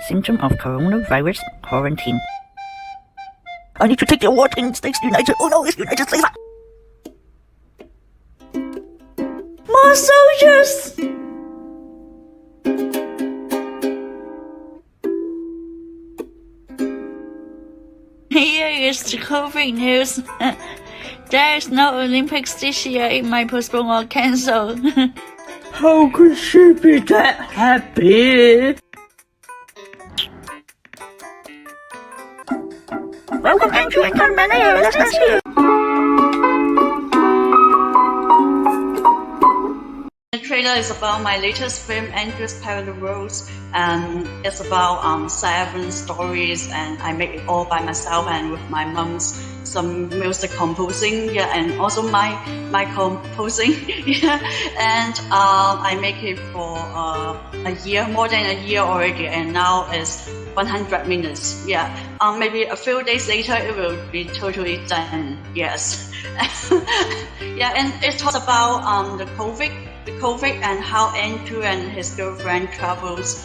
Symptom of coronavirus quarantine. I need to take the award in States United. Oh no, it's United States. More soldiers! Here is the COVID news. There is no Olympics this year. It might postpone or cancel. How could she be that happy? Welcome, Andrew and Connelly. Let's see. The trailer is about my latest film, Andrew's Parallel Worlds, and it's about 7 stories, and I make it all by myself and with my mom's some music composing, and also my composing, and I make it for a year, more than a year already, and now it's 100 minutes. Maybe a few days later it will be totally done. Yes. And it talks about the COVID and how Andrew and his girlfriend travels.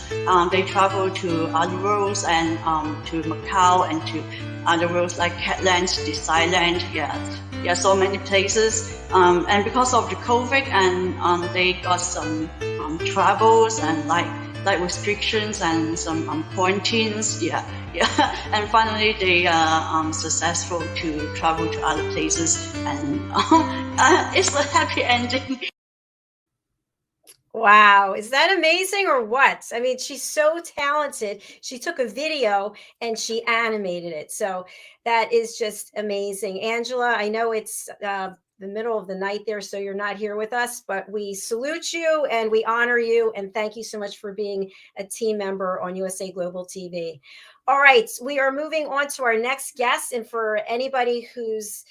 They travel to other worlds and to Macau and to other worlds like Catland, this island. So many places. And because of the COVID, and they got some travels and like restrictions and some quarantines. And finally they are successful to travel to other places, and it's a happy ending. Wow. Is that amazing or what? I mean, she's so talented. She took a video and she animated it. So that is just amazing. Angela, I know it's the middle of the night there, so you're not here with us, but we salute you and we honor you. And thank you so much for being a team member on USA Global TV. All right. We are moving on to our next guest. And for anybody who's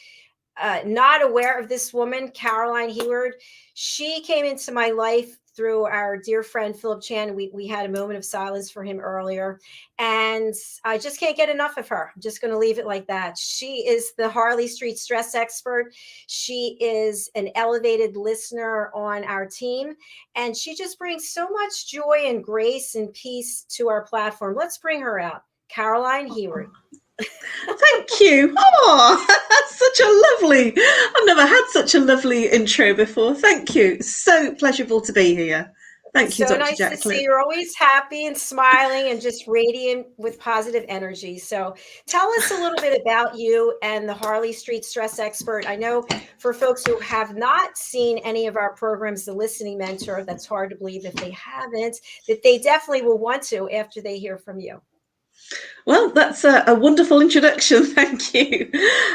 not aware of this woman, Caroline Heward, she came into my life through our dear friend Philip Chan. We had a moment of silence for him earlier, and I just can't get enough of her. I'm just going to leave it like that. She is the Harley Street stress expert. She is an elevated listener on our team, and she just brings so much joy and grace and peace to our platform. Let's bring her out. Caroline Heward. Thank you. Oh, that's such a lovely, I've never had such a lovely intro before. Thank you. So pleasurable to be here. Thank you, So Dr. nice to see Jacalyn. you're always happy and smiling and just radiant with positive energy. So tell us a little bit about you and the Harley Street Stress Expert. I know for folks who have not seen any of our programs, The Listening Mentor, that's hard to believe if they haven't, that they definitely will want to after they hear from you. Well, that's a wonderful introduction. Thank you.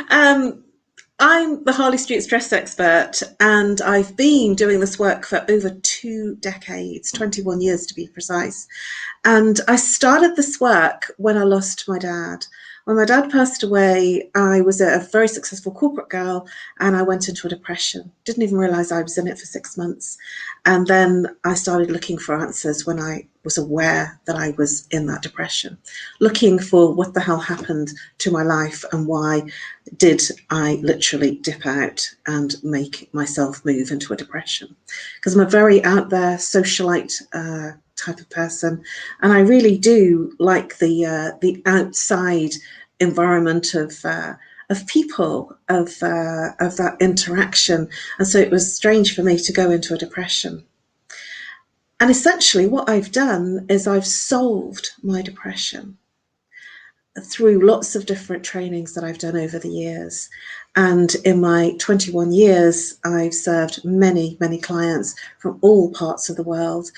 I'm the Harley Street Stress Expert, and I've been doing this work for over 2 decades, 21 years to be precise. And I started this work when I lost my dad. When my dad passed away, I was a very successful corporate girl, and I went into a depression. Didn't even realize I was in it for 6 months. And then I started looking for answers when I was aware that I was in that depression, looking for what the hell happened to my life and why did I literally dip out and make myself move into a depression. Because I'm a very out there socialite type of person, and I really do like the outside environment of people, of that interaction, and so it was strange for me to go into a depression. And essentially what I've done is I've solved my depression through lots of different trainings that I've done over the years. And in my 21 years, I've served many, many clients from all parts of the world.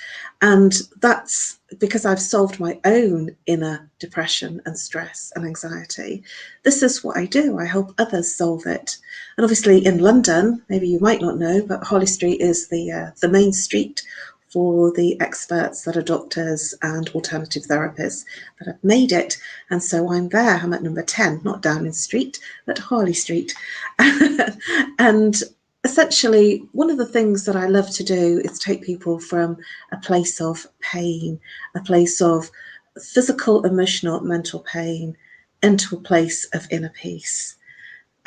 And that's because I've solved my own inner depression and stress and anxiety. This is what I do. I help others solve it. And obviously in London, maybe you might not know, but Harley Street is the main street for the experts that are doctors and alternative therapists that have made it. And so I'm there. I'm at number 10, not Downing Street, but Harley Street. And essentially, one of the things that I love to do is take people from a place of pain, a place of physical, emotional, mental pain, into a place of inner peace.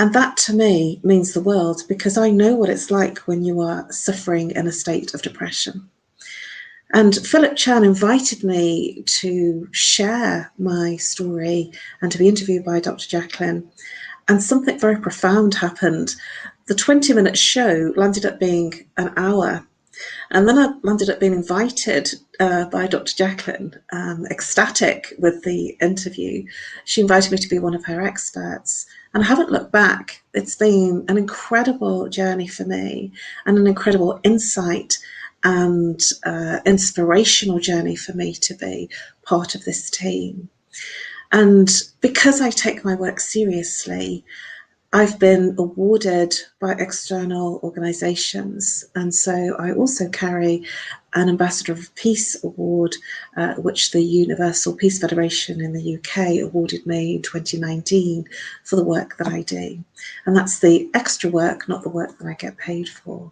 And that to me means the world, because I know what it's like when you are suffering in a state of depression. And Philip Chan invited me to share my story and to be interviewed by Dr. Jacalyn. And something very profound happened. The 20-minute show landed up being an hour. And then I landed up being invited by Dr. Jacalyn, ecstatic with the interview. She invited me to be one of her experts. And I haven't looked back. It's been an incredible journey for me and an incredible insight and inspirational journey for me to be part of this team. And because I take my work seriously, I've been awarded by external organisations, and so I also carry an Ambassador of Peace Award, which the Universal Peace Federation in the UK awarded me in 2019 for the work that I do. And that's the extra work, not the work that I get paid for.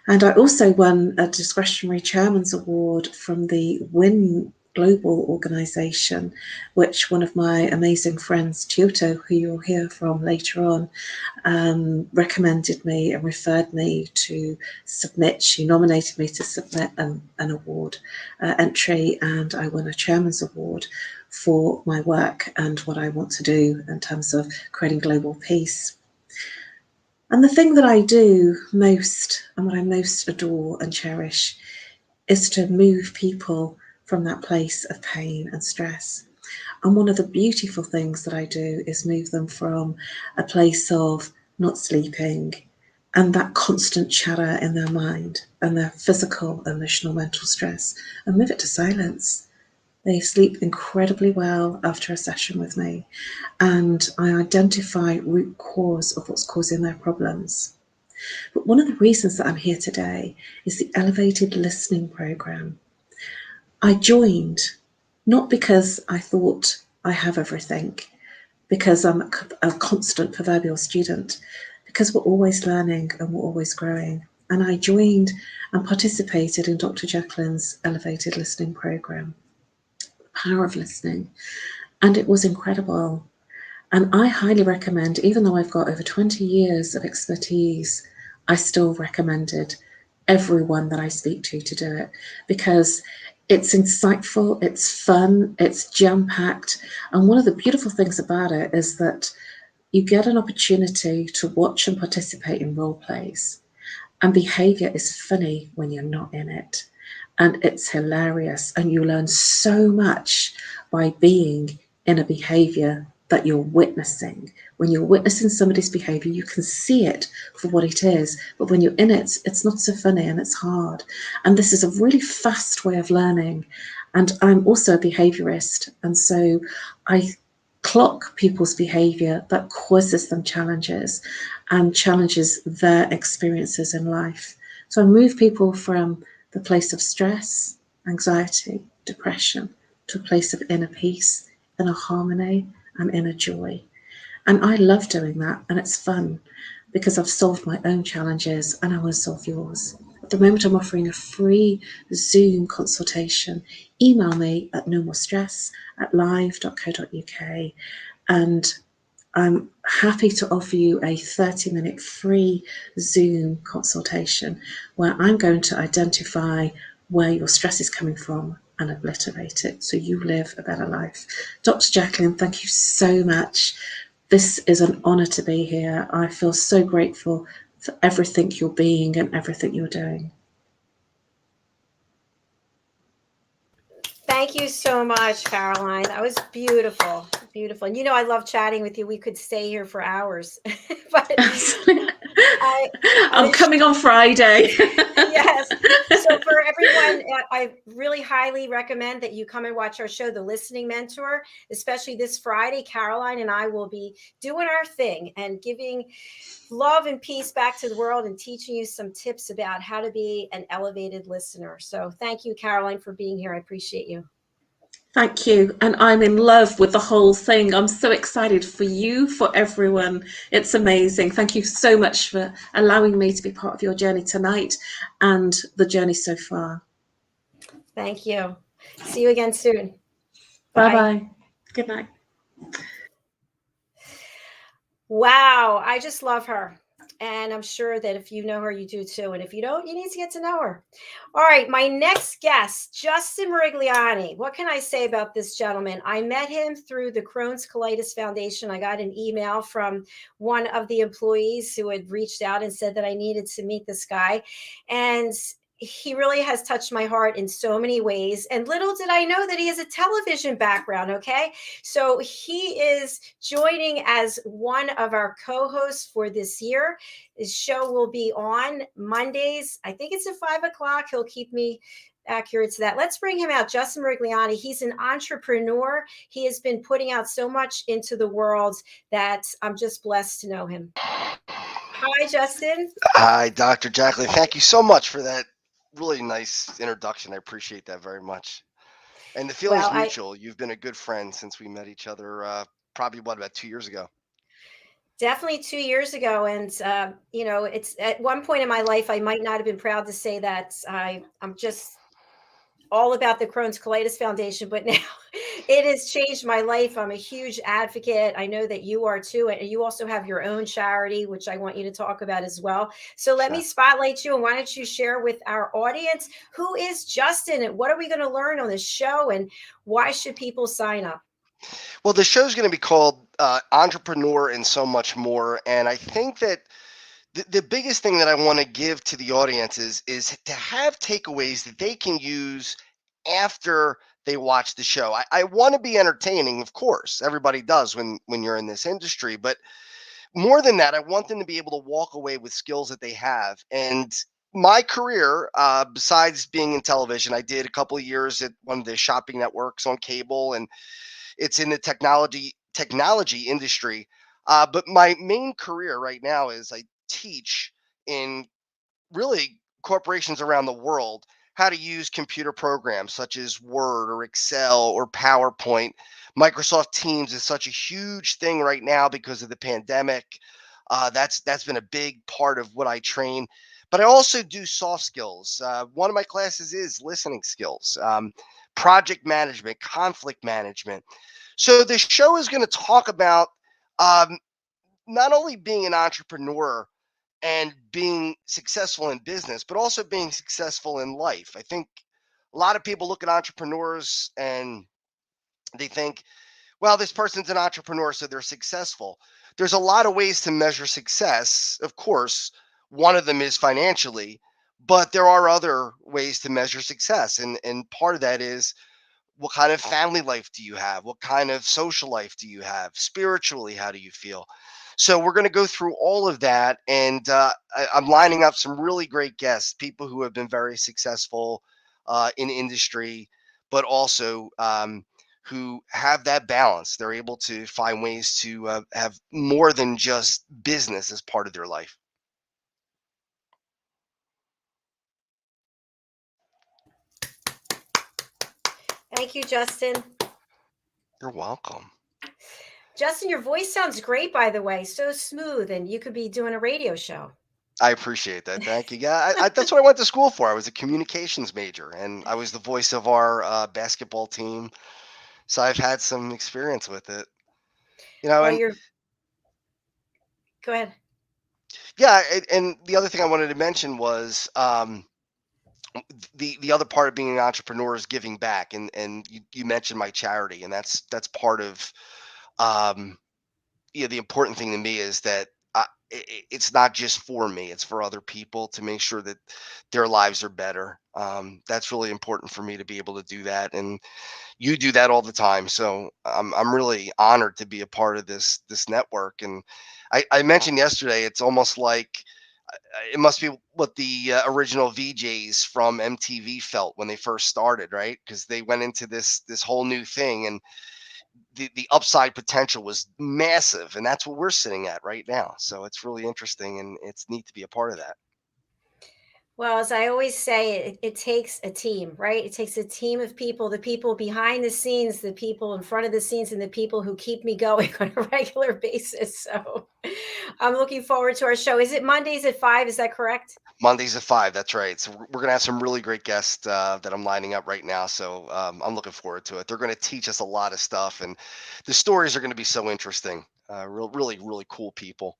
And I also won a discretionary chairman's award from the WIN Global organisation, which one of my amazing friends, Teuta, who you'll hear from later on, recommended me and referred me to submit. She nominated me to submit an award entry, and I won a chairman's award for my work and what I want to do in terms of creating global peace. And the thing that I do most, and what I most adore and cherish, is to move people from that place of pain and stress. And one of the beautiful things that I do is move them from a place of not sleeping and that constant chatter in their mind and their physical, emotional, mental stress, and move it to silence. They sleep incredibly well after a session with me, and I identify root cause of what's causing their problems. But one of the reasons that I'm here today is the Elevated Listening Program. I joined not because I thought I have everything, because I'm a constant proverbial student, because we're always learning and we're always growing. and I joined and participated in Dr. Jacalyn's elevated listening program, Power of Listening, and it was incredible. And I highly recommend, even though I've got over 20 years of expertise, I still recommended everyone that I speak to do it, because it's insightful, it's fun, it's jam-packed. And one of the beautiful things about it is that you get an opportunity to watch and participate in role plays. And behavior is funny when you're not in it. And it's hilarious. And you learn so much by being in a behavior that you're witnessing. When you're witnessing somebody's behavior, you can see it for what it is. But when you're in it, it's not so funny and it's hard. And this is a really fast way of learning. And I'm also a behaviorist. And so I clock people's behavior that causes them challenges and challenges their experiences in life. So I move people from the place of stress, anxiety, depression, to a place of inner peace, inner harmony, and inner joy. And I love doing that, and it's fun because I've solved my own challenges and I want to solve yours. At the moment, I'm offering a free Zoom consultation. Email me at nomorestress@live.co.uk, and I'm happy to offer you a 30-minute free Zoom consultation where I'm going to identify where your stress is coming from and obliterate it so you live a better life. Dr. Jacalyn, thank you so much. This is an honor to be here. I feel so grateful for everything you're being and everything you're doing. Thank you so much, Caroline. That was beautiful, beautiful. And you know, I love chatting with you. We could stay here for hours, but I'm coming on Friday. Yes. So for everyone, I really highly recommend that you come and watch our show, The Listening Mentor, especially this Friday. Caroline and I will be doing our thing and giving love and peace back to the world and teaching you some tips about how to be an elevated listener. So thank you, Caroline, for being here. I appreciate you. Thank you. And I'm in love with the whole thing. I'm so excited for you, for everyone. It's amazing. Thank you so much for allowing me to be part of your journey tonight and the journey so far. Thank you. See you again soon. Bye-bye. Good night. Wow. I just love her. And I'm sure that if you know her, you do too. And if you don't, you need to get to know her. All right. My next guest, Justin Mirigliani. What can I say about this gentleman? I met him through the Crohn's Colitis Foundation. I got an email from one of the employees who had reached out and said that I needed to meet this guy. And he really has touched my heart in so many ways. And little did I know that he has a television background. Okay. So he is joining as one of our co-hosts for this year. His show will be on Mondays. I think it's at 5 o'clock. He'll keep me accurate to that. Let's bring him out. Justin Mirigliani. He's an entrepreneur. He has been putting out so much into the world that I'm just blessed to know him. Hi, Justin. Hi, Dr. Jacalyn. Thank you so much for that really nice introduction. I appreciate that very much. And the feeling's mutual. You've been a good friend since we met each other probably, about 2 years ago? Definitely 2 years ago. And, you know, it's at one point in my life, I might not have been proud to say that I'm just all about the Crohn's Colitis Foundation, but now it has changed my life. I'm a huge advocate. I know that you are too. And you also have your own charity, which I want you to talk about as well. So let me spotlight you. And why don't you share with our audience, who is Justin and what are we going to learn on this show and why should people sign up? Well, the show's going to be called Entrepreneur and So Much More. And I think that the biggest thing that I want to give to the audience is to have takeaways that they can use after they watch the show. I want to be entertaining, of course. Everybody does when you're in this industry. But more than that, I want them to be able to walk away with skills that they have. And my career, besides being in television, I did a couple of years at one of the shopping networks on cable, and it's in the technology industry. But my main career right now is I teach in really corporations around the world how to use computer programs such as Word or Excel or PowerPoint. Microsoft Teams is such a huge thing right now because of the pandemic. That's been a big part of what I train. but I also do soft skills. One of my classes is listening skills, project management, conflict management. So the show is going to talk about not only being an entrepreneur and being successful in business, but also being successful in life. I think a lot of people look at entrepreneurs and they think, well, this person's an entrepreneur, so they're successful. There's a lot of ways to measure success. Of course, one of them is financially, but there are other ways to measure success. And part of that is, what kind of family life do you have? What kind of social life do you have? Spiritually, how do you feel? So we're going to go through all of that. And I'm lining up some really great guests, people who have been very successful in industry, but also who have that balance. They're able to find ways to have more than just business as part of their life. Thank you, Justin. You're welcome. Justin, your voice sounds great, by the way. So smooth, and you could be doing a radio show. I appreciate that. Thank you. Yeah, that's what I went to school for. I was a communications major, and I was the voice of our basketball team. So I've had some experience with it. You know, Well, and go ahead. yeah, and the other thing I wanted to mention was the other part of being an entrepreneur is giving back, and you mentioned my charity, and that's part of the important thing to me is that it's not just for me, it's for other people, to make sure that their lives are better. That's really important for me to be able to do that, and you do that all the time. So I'm really honored to be a part of this network. And I mentioned yesterday, it's almost like it must be what the original VJs from MTV felt when they first started, right? Because they went into this whole new thing, and the upside potential was massive, and that's what we're sitting at right now. So it's really interesting, and it's neat to be a part of that. Well, as I always say, it takes a team, right? It takes a team of people, the people behind the scenes, the people in front of the scenes, and the people who keep me going on a regular basis. So I'm looking forward to our show. Is it Mondays at 5? Is that correct? Mondays at 5. That's right. So we're going to have some really great guests that I'm lining up right now. So I'm looking forward to it. They're going to teach us a lot of stuff, and the stories are going to be so interesting. Really, really cool people.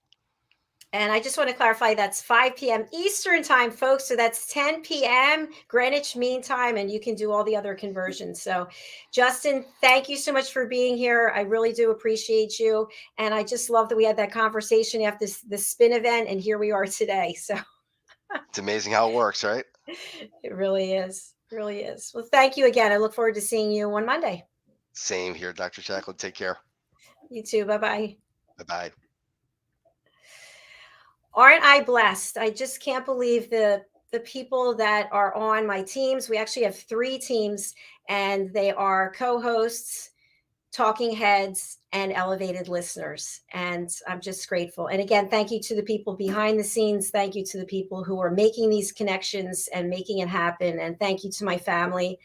And I just want to clarify, that's 5 p.m. Eastern time, folks. So that's 10 p.m. Greenwich Mean Time, and you can do all the other conversions. So Justin, thank you so much for being here. I really do appreciate you. And I just love that we had that conversation after the spin event, and here we are today. So it's amazing how it works, right? It really is. It really is. Well, thank you again. I look forward to seeing you on Monday. Same here, Dr. Jacalyn. Take care. You too. Bye-bye. Bye-bye. Aren't I blessed? I just can't believe the people that are on my teams. We actually have 3 teams, and they are co-hosts, talking heads, and elevated listeners. And I'm just grateful. And again, thank you to the people behind the scenes. Thank you to the people who are making these connections and making it happen. And thank you to my family.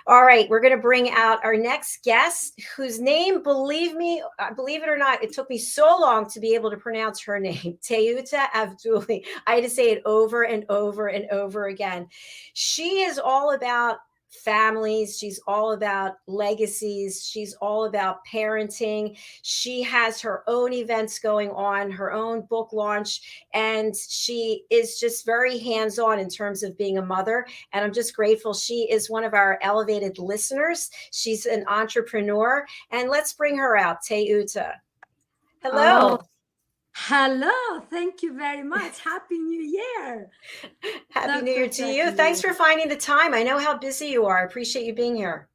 All right, we're going to bring out our next guest, whose name, believe it or not, it took me so long to be able to pronounce her name, Teuta Avdyli. I had to say it over and over and over again. She is all about families. She's all about legacies. She's all about parenting. She has her own events going on, her own book launch, and she is just very hands-on in terms of being a mother. And I'm just grateful. She is one of our elevated listeners. She's an entrepreneur, and let's bring her out. Teuta. Hello. Oh, hello. Thank you very much. Happy New Year. Happy New Year to you. Thanks for finding the time. I know how busy you are. I appreciate you being here.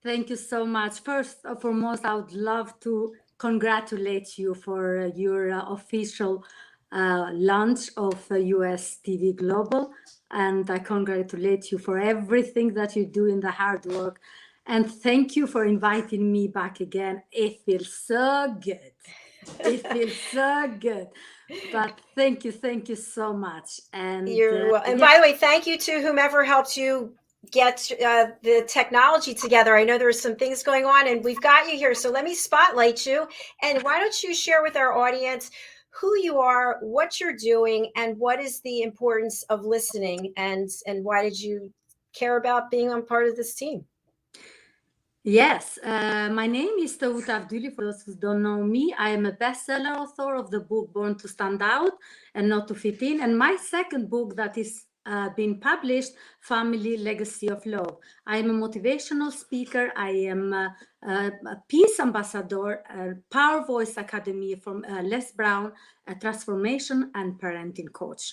Thank you so much. First and foremost, I would love to congratulate you for your official launch of US TV Global. And I congratulate you for everything that you do in the hard work. And thank you for inviting me back again. It feels so good. It feels so good. But thank you so much. And you're welcome. And by the way, thank you to whomever helped you get the technology together. I know there were some things going on, and we've got you here. So let me spotlight you. And why don't you share with our audience who you are, what you're doing, and what is the importance of listening, and why did you care about being on part of this team? Yes, my name is Teuta Avdyli. For those who don't know me, I am a bestseller author of the book Born to Stand Out and Not to Fit In, and my second book that is been published, Family Legacy of Love. I am a motivational speaker. I am a peace ambassador, a Power Voice Academy from Les Brown, a transformation and parenting coach.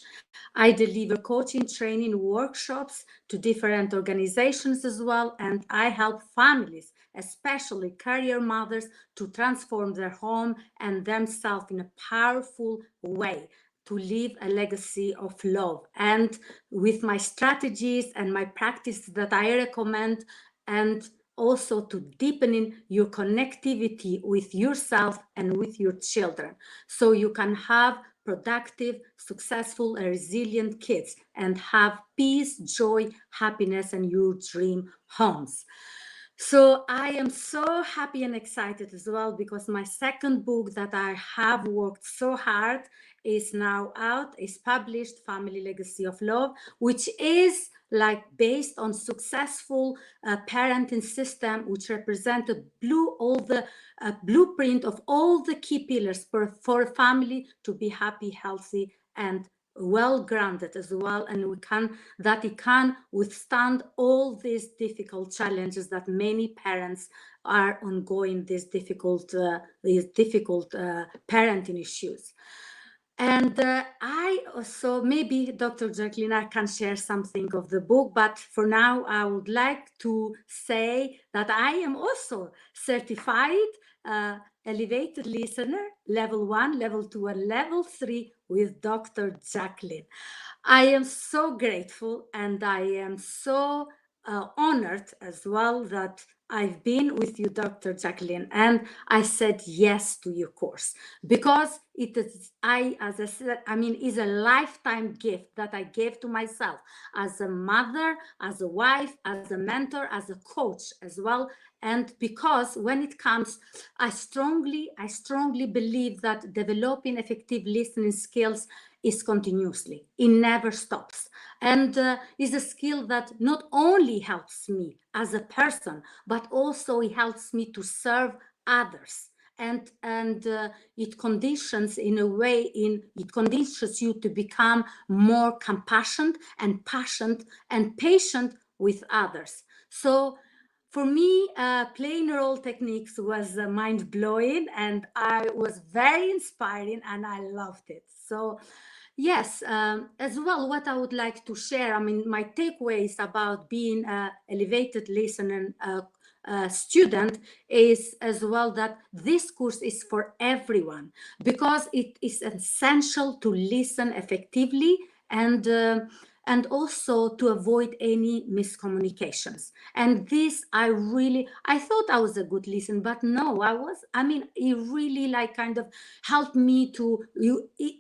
I deliver coaching, training, workshops to different organizations as well, and I help families, especially career mothers, to transform their home and themselves in a powerful way, to leave a legacy of love. And with my strategies and my practice that I recommend, and also to deepening your connectivity with yourself and with your children, so you can have productive, successful, and resilient kids and have peace, joy, happiness, and your dream homes. So I am so happy and excited as well, because my second book that I have worked so hard is now out, is published, Family Legacy of Love, which is like based on successful parenting system, which represent all the blueprint of all the key pillars for a family to be happy, healthy, and well-grounded as well, and it can withstand all these difficult challenges that many parents are ongoing, these difficult parenting issues. And I also, maybe Dr. Jacalyn can share something of the book, but for now I would like to say that I am also certified elevated listener, level 1, level 2, and level 3 with Dr. Jacalyn. I am so grateful, and I am so honored as well that I've been with you, Dr. Jacalyn, and I said yes to your course, because it is, as I said, is a lifetime gift that I gave to myself as a mother, as a wife, as a mentor, as a coach as well. And because when it comes, I strongly believe that developing effective listening skills is continuously. It never stops. And is a skill that not only helps me as a person, but also it helps me to serve others. And it conditions in a way, it conditions you to become more compassionate and passionate and patient with others. So for me, playing role techniques was mind-blowing, and I was very inspiring, and I loved it. So yes, as well, what I would like to share, my takeaways about being an elevated listener student is as well that this course is for everyone, because it is essential to listen effectively and also to avoid any miscommunications. And this, I thought I was a good listener, but no, it really helped me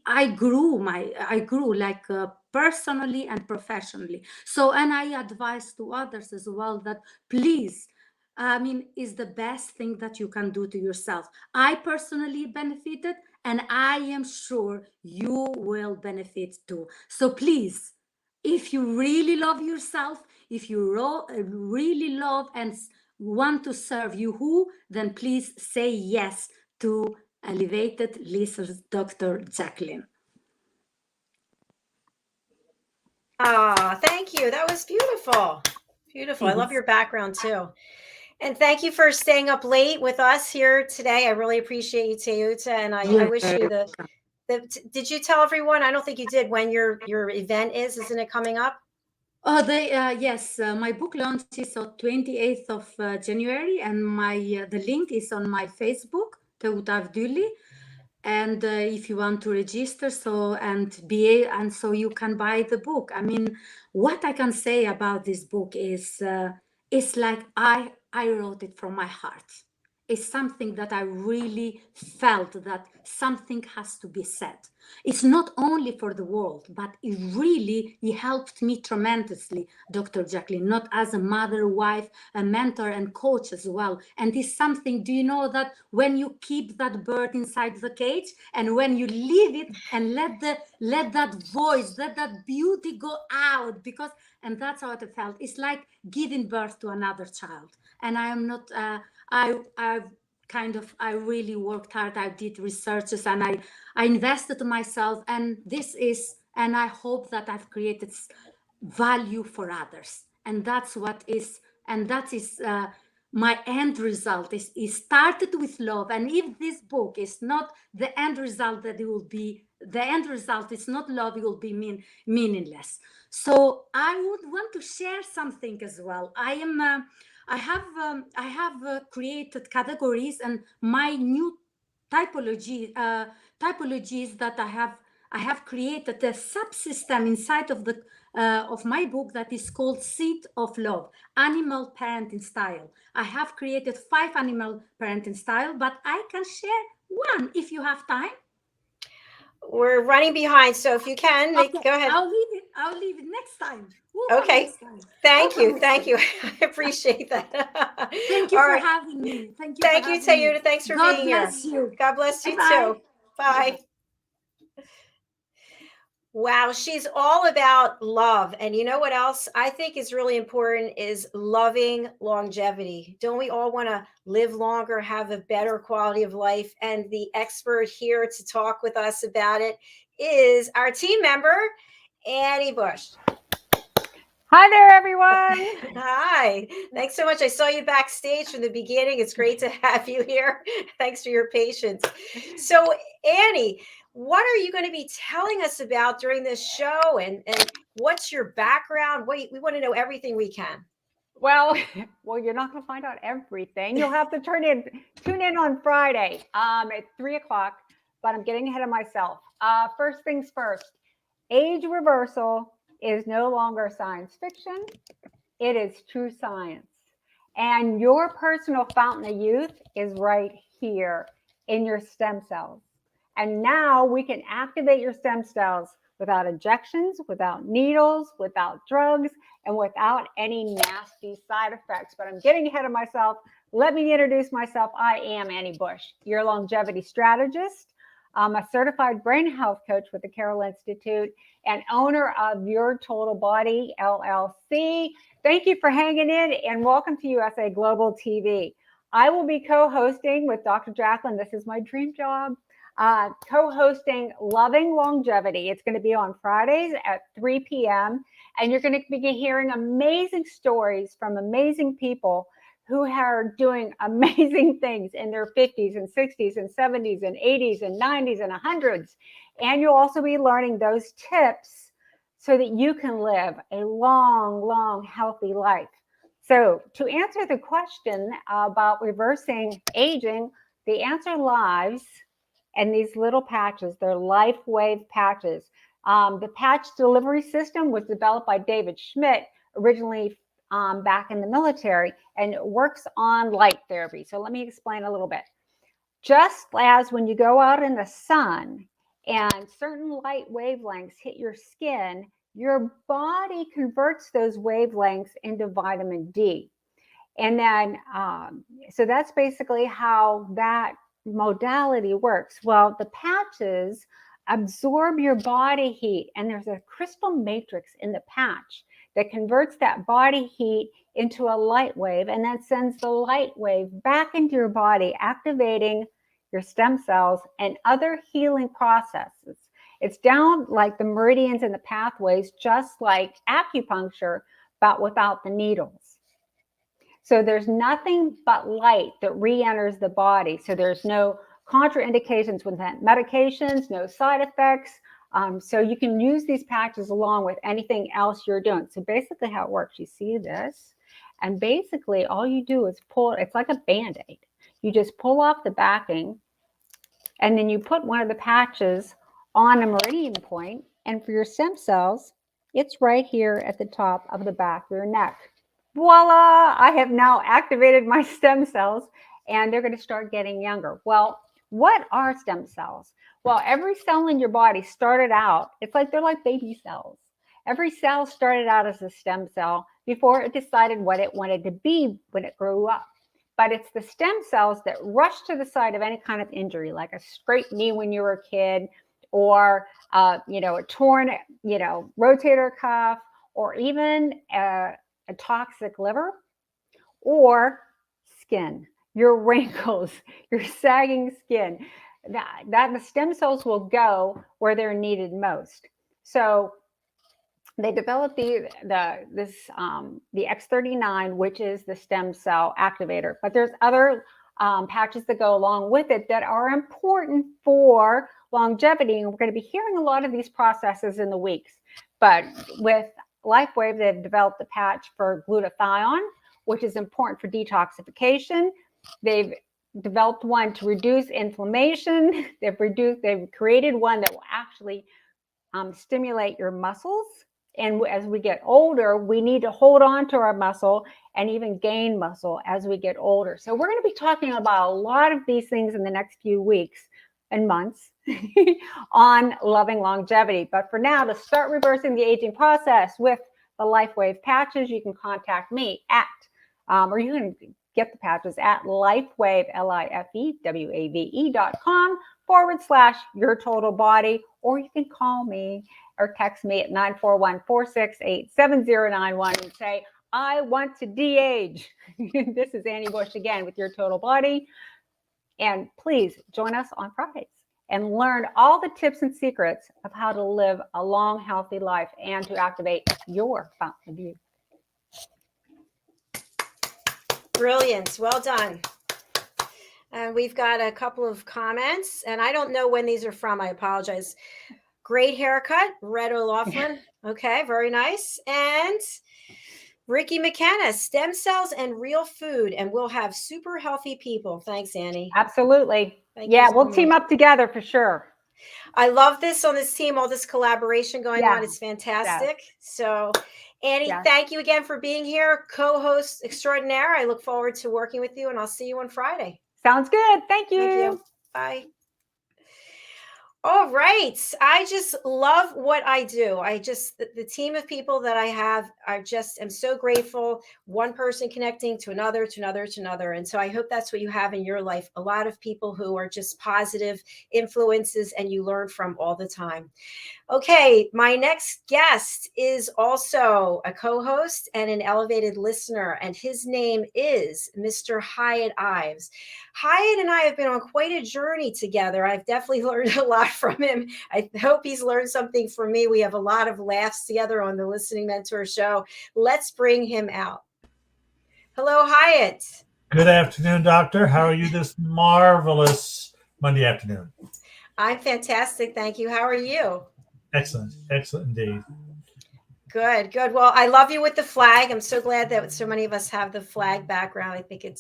I grew like personally and professionally. So, and I advise to others as well that please, is the best thing that you can do to yourself. I personally benefited, and I am sure you will benefit too. So please, if you really love yourself, if you really love and want to serve then please say yes to Elevated Listeners, Dr. Jacalyn. Thank you. That was beautiful. Beautiful. I love your background too. And thank you for staying up late with us here today. I really appreciate you, Teuta, and I wish you did you tell everyone? I don't think you did, when your event is. Isn't it coming up? Oh, yes. My book launch is on 28th of January, and the link is on my Facebook, Teuta Avdyli. And if you want to register, so you can buy the book. What I can say about this book is, it's like I wrote it from my heart. is something that I really felt that something has to be said. It's not only for the world, but it helped me tremendously, Dr. Jacalyn, not as a mother, wife, a mentor and coach as well. And it's something, do you know that when you keep that bird inside the cage and when you leave it and let that voice, let that beauty go out, and that's how it felt. It's like giving birth to another child. And I am not, I really worked hard. I did researches and I invested in myself, and I hope that I've created value for others. And that's what is, and that is my end result is started with love. And if this book is not the end result, that it will be, the end result is not love, it will be meaningless. So I would want to share something as well. I have created categories, and my new typologies that I have created a subsystem inside of the of my book that is called Seed of Love, Animal Parenting Style. I have created 5 animal parenting style, but I can share one if you have time. We're running behind, so if you can, Okay, go ahead. I'll leave it next time. Okay. Thank you. I appreciate that. Thank you All for right. having me. Thank you. Thank you, Teuta. Thanks for being here. God bless you. God bless you Bye-bye. too. Bye. Wow, she's all about love. And you know what else I think is really important is loving longevity. Don't we all want to live longer, have a better quality of life? And the expert here to talk with us about it is our team member, Annie Bush. Hi there, everyone. Hi. Thanks so much. I saw you backstage from the beginning. It's great to have you here. Thanks for your patience. So, Annie, what are you going to be telling us about during this show, and what's your background? We want to know everything we can. Well, you're not going to find out everything. You'll have to tune in on Friday at 3:00, but I'm getting ahead of myself. First things first, age reversal is no longer science fiction. It is true science. And your personal fountain of youth is right here in your stem cells. And now we can activate your stem cells without injections, without needles, without drugs, and without any nasty side effects. But I'm getting ahead of myself. Let me introduce myself. I am Annie Bush, your longevity strategist. I'm a certified brain health coach with the Carroll Institute and owner of Your Total Body, LLC. Thank you for hanging in, and welcome to USA Global TV. I will be co-hosting with Dr. Jacalyn. This is my dream job. Co-hosting Loving Longevity. It's going to be on Fridays at 3 p.m. And you're going to be hearing amazing stories from amazing people who are doing amazing things in their 50s and 60s and 70s and 80s and 90s and 100s. And you'll also be learning those tips so that you can live a long, long, healthy life. So to answer the question about reversing aging, the answer lies in these little patches. They're life wave patches. The patch delivery system was developed by David Schmidt, originally back in the military, and it works on light therapy. So let me explain a little bit. Just as when you go out in the sun and certain light wavelengths hit your skin, your body converts those wavelengths into vitamin D. And then, so that's basically how that modality works. Well, the patches absorb your body heat, and there's a crystal matrix in the patch that converts that body heat into a light wave and then sends the light wave back into your body, activating your stem cells and other healing processes. It's down like the meridians and the pathways, just like acupuncture, but without the needles. So there's nothing but light that re-enters the body. So there's no contraindications with medications, no side effects. So you can use these patches along with anything else you're doing. So basically how it works, you see this, and basically all you do is pull, it's like a Band-Aid. You just pull off the backing, and then you put one of the patches on a meridian point, and for your stem cells, it's right here at the top of the back of your neck. Voila! I have now activated my stem cells, and they're going to start getting younger. Well, what are stem cells? Well, every cell in your body started out, they're like baby cells. Every cell started out as a stem cell before it decided what it wanted to be when it grew up. But it's the stem cells that rush to the site of any kind of injury, like a scraped knee when you were a kid, or a torn, rotator cuff, or even a toxic liver, or skin, your wrinkles, your sagging skin. That the stem cells will go where they're needed most. So they developed the X39, which is the stem cell activator. But there's other patches that go along with it that are important for longevity. And we're going to be hearing a lot of these processes in the weeks. But with LifeWave, they've developed a patch for glutathione, which is important for detoxification. They've developed one to reduce inflammation. They've created one that will actually stimulate your muscles. And as we get older, we need to hold on to our muscle and even gain muscle as we get older. So we're going to be talking about a lot of these things in the next few weeks and months on loving longevity. But for now, to start reversing the aging process with the LifeWave patches, you can contact me at, or you can get the patches at LifeWave, LifeWave.com/yourtotalbody, or you can call me or text me at 941-468-7091 and say, I want to de-age. This is Annie Bush again with Your Total Body. And please join us on Fridays and learn all the tips and secrets of how to live a long, healthy life and to activate your fountain of youth. Brilliant. Well done. And we've got a couple of comments, and I don't know when these are from. I apologize. Great haircut, Red O'Loughlin. Okay, very nice. And Ricki McKenna, stem cells and real food, and we'll have super healthy people. Thanks, Annie. Absolutely. Thank you so we'll team much. up together for sure. I love this on this team, all this collaboration going on. It's fantastic. So, Annie, thank you again for being here, co-host extraordinaire. I look forward to working with you, and I'll see you on Friday. Sounds good. Thank you. Thank you. Bye. All right. I just love what I do. The team of people that I have, I just am so grateful. One person connecting to another, to another, to another. And so I hope that's what you have in your life. A lot of people who are just positive influences and you learn from all the time. Okay, my next guest is also a co-host and an elevated listener, and his name is Mr. Hiett Ives. Hiett and I have been on quite a journey together. I've definitely learned a lot from him. I hope he's learned something from me. We have a lot of laughs together on the Listening Mentor Show. Let's bring him out. Hello, Hiett. Good afternoon, Doctor. How are you this marvelous Monday afternoon? I'm fantastic. Thank you. How are you? Excellent. Excellent indeed. Good, good. Well, I love you with the flag. I'm so glad that so many of us have the flag background. I think it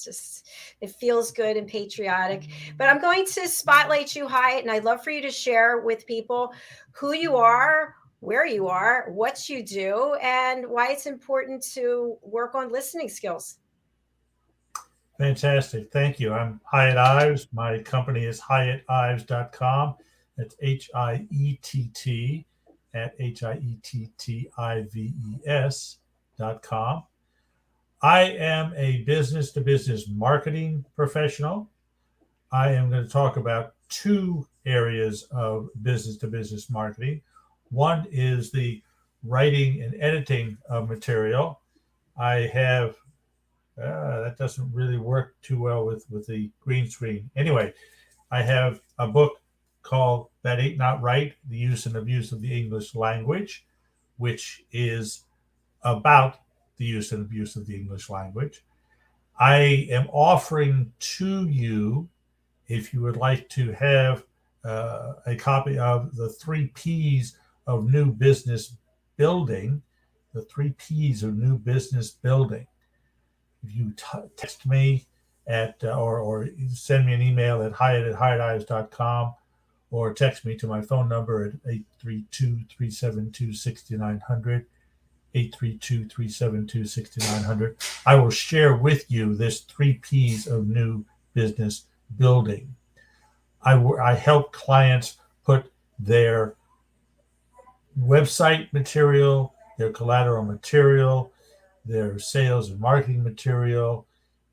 feels good and patriotic. But I'm going to spotlight you, Hiett, and I'd love for you to share with people who you are, where you are, what you do, and why it's important to work on listening skills. Fantastic. Thank you. I'm Hiett Ives. My company is HiettIves.com. That's HIETT at HIETTIVES.com. I am a business-to-business marketing professional. I am going to talk about two areas of business-to-business marketing. One is the writing and editing of material. I have, that doesn't really work too well with the green screen. Anyway, I have a book called That Ain't Not Right, The Use and Abuse of the English Language, which is about the use and abuse of the English language. I am offering to you, if you would like to have a copy of the 3 P's of New Business Building, the 3 P's of New Business Building. If you text me at, or send me an email at Hiett@HiettIves.com, or text me to my phone number at 832-372-6900, 832-372-6900. I will share with you this 3 P's of New business building. I help clients put their website material, their collateral material, their sales and marketing material,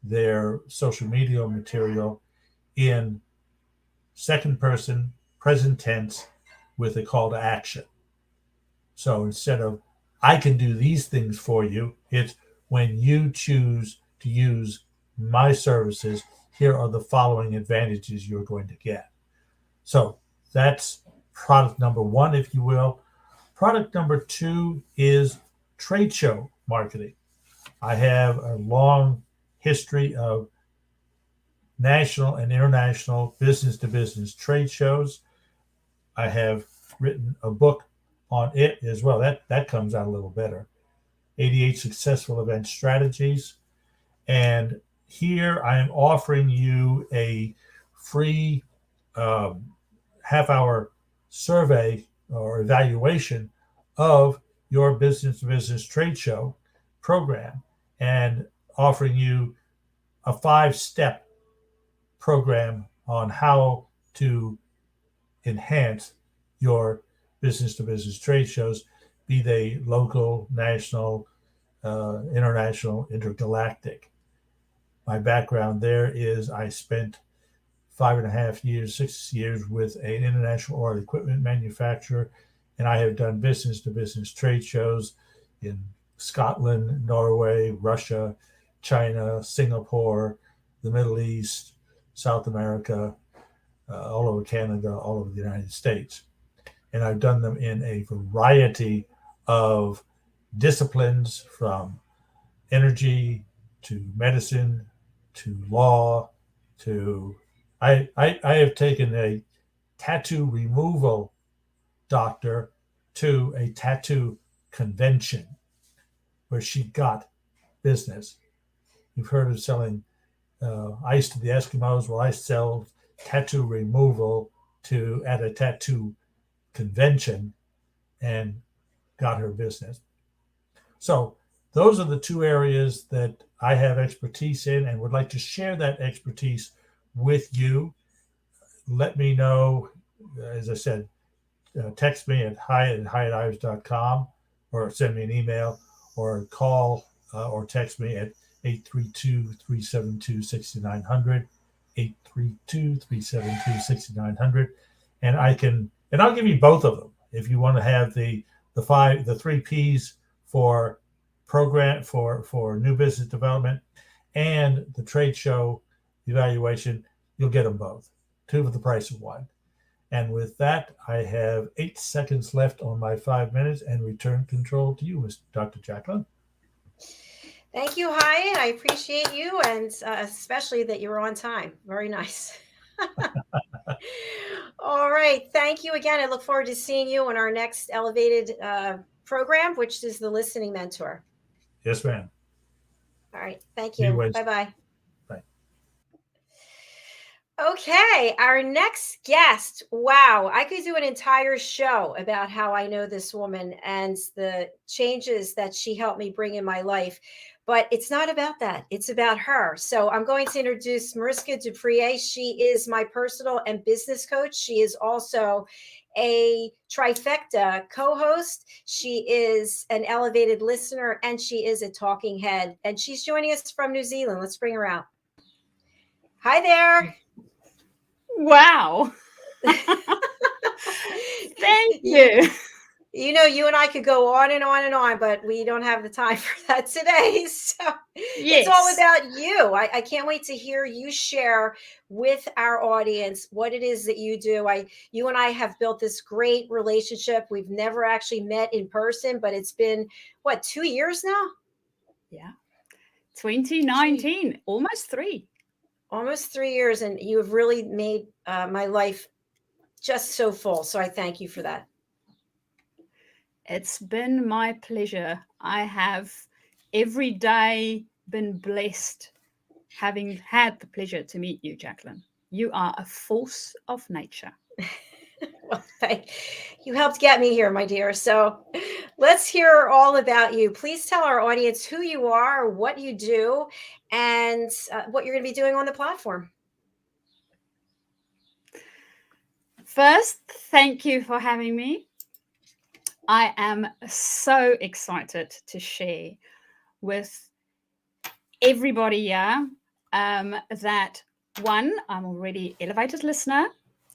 their social media material in second person, present tense, with a call to action. So instead of, I can do these things for you, it's when you choose to use my services, here are the following advantages you're going to get. So that's product number one, if you will. Product number two is trade show marketing. I have a long history of national and international business-to-business trade shows. I have written a book on it as well. That comes out a little better. 88 Successful Event Strategies. And here I am offering you a free half-hour survey or evaluation of your business-to-business trade show program, and offering you a 5-step program on how to enhance your business-to-business trade shows, be they local, national, international, intergalactic. My background there is I spent 5.5 years, 6 years with an international oil equipment manufacturer, and I have done business-to-business trade shows in Scotland, Norway, Russia, China, Singapore, the Middle East, South America, all over Canada, all over the United States. And I've done them in a variety of disciplines, from energy to medicine to law to I have taken a tattoo removal doctor to a tattoo convention where she got business. You've heard of selling ice to the Eskimos. Well, I sell tattoo removal at a tattoo convention and got her business. So those are the two areas that I have expertise in and would like to share that expertise with you. Let me know, as I said, text me at hi@hiettives.com, or send me an email, or call or text me at 832-372-6900, 832-372-6900, and I'll give you both of them if you want to have the 3 P's for program for new business development and the trade show evaluation. You'll get them both, 2 for the price of 1. And with that, I have 8 seconds left on my 5 minutes, and return control to you, Dr. Jacalyn. Thank you, Hiett. I appreciate you, and especially that you were on time. Very nice. All right. Thank you again. I look forward to seeing you on our next elevated program, which is the Listening Mentor. Yes, ma'am. All right. Thank you. Bye-bye. Bye. Okay. Our next guest. Wow. I could do an entire show about how I know this woman and the changes that she helped me bring in my life. But it's not about that. It's about her. So I'm going to introduce Mariska du Preez. She is my personal and business coach. She is also a trifecta co-host. She is an elevated listener, and she is a talking head. And she's joining us from New Zealand. Let's bring her out. Hi there. Wow. Thank you. You know, you and I could go on and on and on, but we don't have the time for that today. So It's all about you. I can't wait to hear you share with our audience what it is that you do. You and I have built this great relationship. We've never actually met in person, but it's been, 2 years now? Yeah. 2019, almost 3. Almost 3 years. And you have really made my life just so full. So I thank you for that. It's been my pleasure. I have every day been blessed having had the pleasure to meet you, Jacalyn. You are a force of nature. Well, you helped get me here, my dear. So let's hear all about you. Please tell our audience who you are, what you do, and what you're going to be doing on the platform. First, thank you for having me. I am so excited to share with everybody here that one, I'm already elevated listener,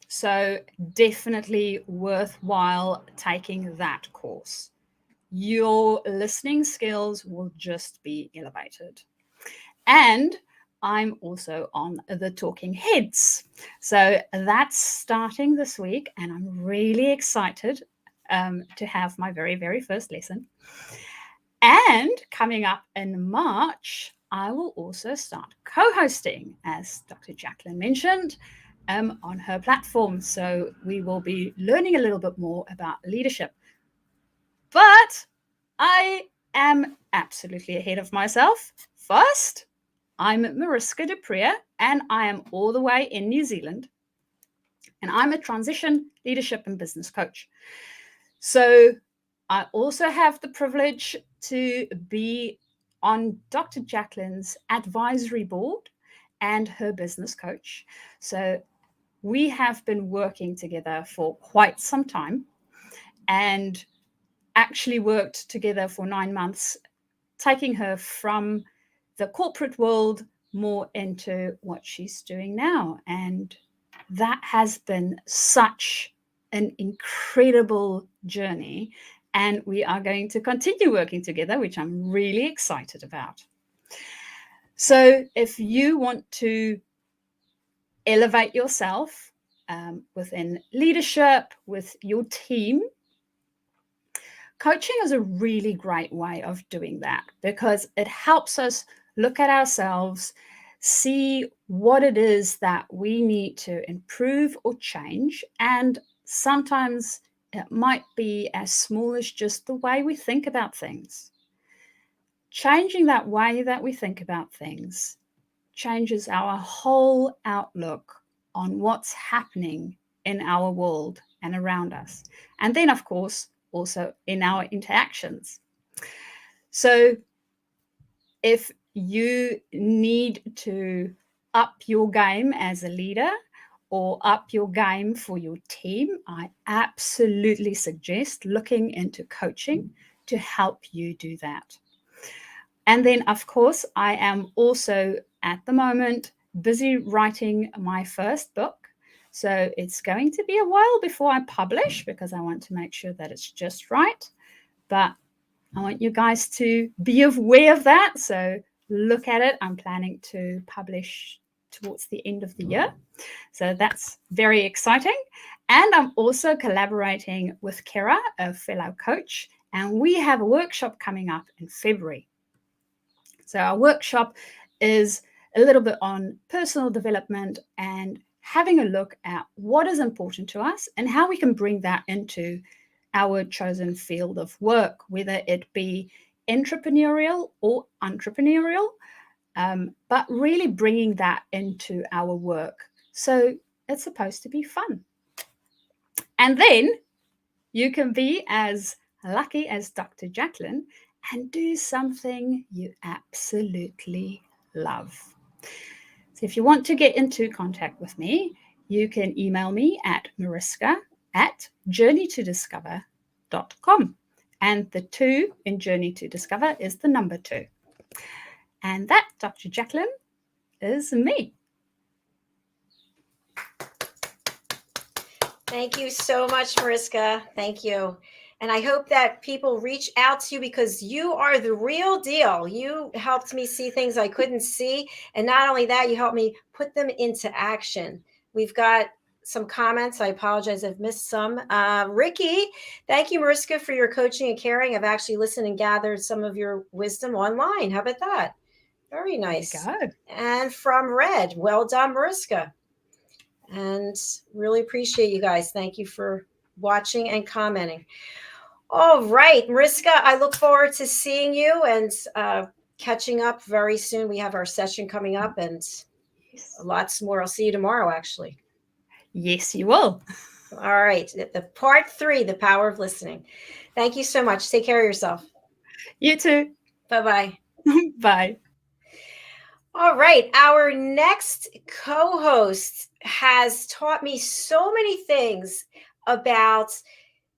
so definitely worthwhile taking that course. Your listening skills will just be elevated. And I'm also on the Talking Heads. So that's starting this week, and I'm really excited to have my very, very first lesson. And coming up in March, I will also start co-hosting, as Dr. Jacalyn mentioned, on her platform. So we will be learning a little bit more about leadership. But I am absolutely ahead of myself. First, I'm Mariska du Preez, and I am all the way in New Zealand. And I'm a transition leadership and business coach. So I also have the privilege to be on Dr. Jacalyn's advisory board and her business coach. So we have been working together for quite some time and actually worked together for 9 months, taking her from the corporate world more into what she's doing now. And that has been such an incredible journey. And we are going to continue working together, which I'm really excited about. So if you want to elevate yourself within leadership, with your team, coaching is a really great way of doing that, because it helps us look at ourselves, see what it is that we need to improve or change. And sometimes it might be as small as just the way we think about things. Changing that way that we think about things changes our whole outlook on what's happening in our world and around us. And then, of course, also in our interactions. So if you need to up your game as a leader or up your game for your team, I absolutely suggest looking into coaching to help you do that. And then, of course, I am also at the moment busy writing my first book. So it's going to be a while before I publish, because I want to make sure that it's just right. But I want you guys to be aware of that. So look at it. I'm planning to publish towards the end of the year. So that's very exciting. And I'm also collaborating with Kara, a fellow coach, and we have a workshop coming up in February. So our workshop is a little bit on personal development and having a look at what is important to us and how we can bring that into our chosen field of work, whether it be entrepreneurial or entrepreneurial, but really bringing that into our work. So it's supposed to be fun. And then you can be as lucky as Dr. Jacalyn and do something you absolutely love. So if you want to get into contact with me, you can email me at mariska@journeytodiscover.com. And the 2 in Journey to Discover is the number 2. And that, Dr. Jacalyn, is me. Thank you so much, Mariska. Thank you. And I hope that people reach out to you, because you are the real deal. You helped me see things I couldn't see. And not only that, you helped me put them into action. We've got some comments. I apologize, I've missed some. Ricki, thank you, Mariska, for your coaching and caring. I've actually listened and gathered some of your wisdom online. How about that? Very nice. And from Red, well done, Mariska. And really appreciate you guys. Thank you for watching and commenting. All right, Mariska, I look forward to seeing you and catching up very soon. We have our session coming up and lots more. I'll see you tomorrow, actually. Yes, you will. All right, the part 3, the power of listening. Thank you so much. Take care of yourself. You too. Bye-bye. Bye. All right. Our next co-host has taught me so many things about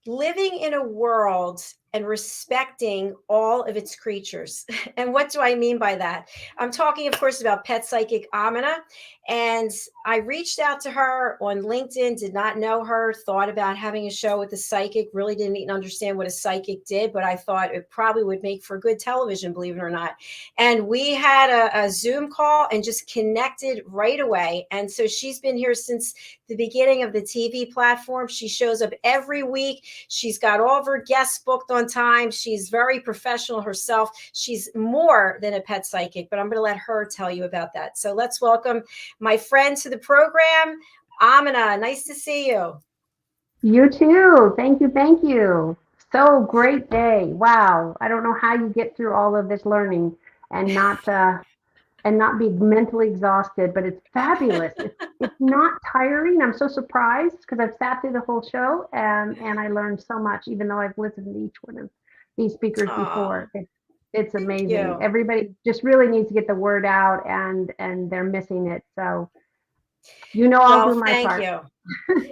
living in a world and respecting all of its creatures. And what do I mean by that? I'm talking, of course, about pet psychic Aminah. And I reached out to her on LinkedIn, did not know her, thought about having a show with a psychic, really didn't even understand what a psychic did, but I thought it probably would make for good television, believe it or not. And we had a Zoom call and just connected right away. And so she's been here since the beginning of the TV platform. She shows up every week. She's got all of her guests booked on time. She's very professional herself. She's more than a pet psychic, but I'm going to let her tell you about that. So let's welcome my friend to the program, Aminah. Nice to see you. You too. Thank you. Thank you. So great day. Wow. I don't know how you get through all of this learning and not be mentally exhausted, but it's fabulous. It's not tiring. I'm so surprised because I've sat through the whole show and I learned so much, even though I've listened to each one of these speakers before. It's amazing. Everybody just really needs to get the word out and they're missing it. So, I'll do my part. Thank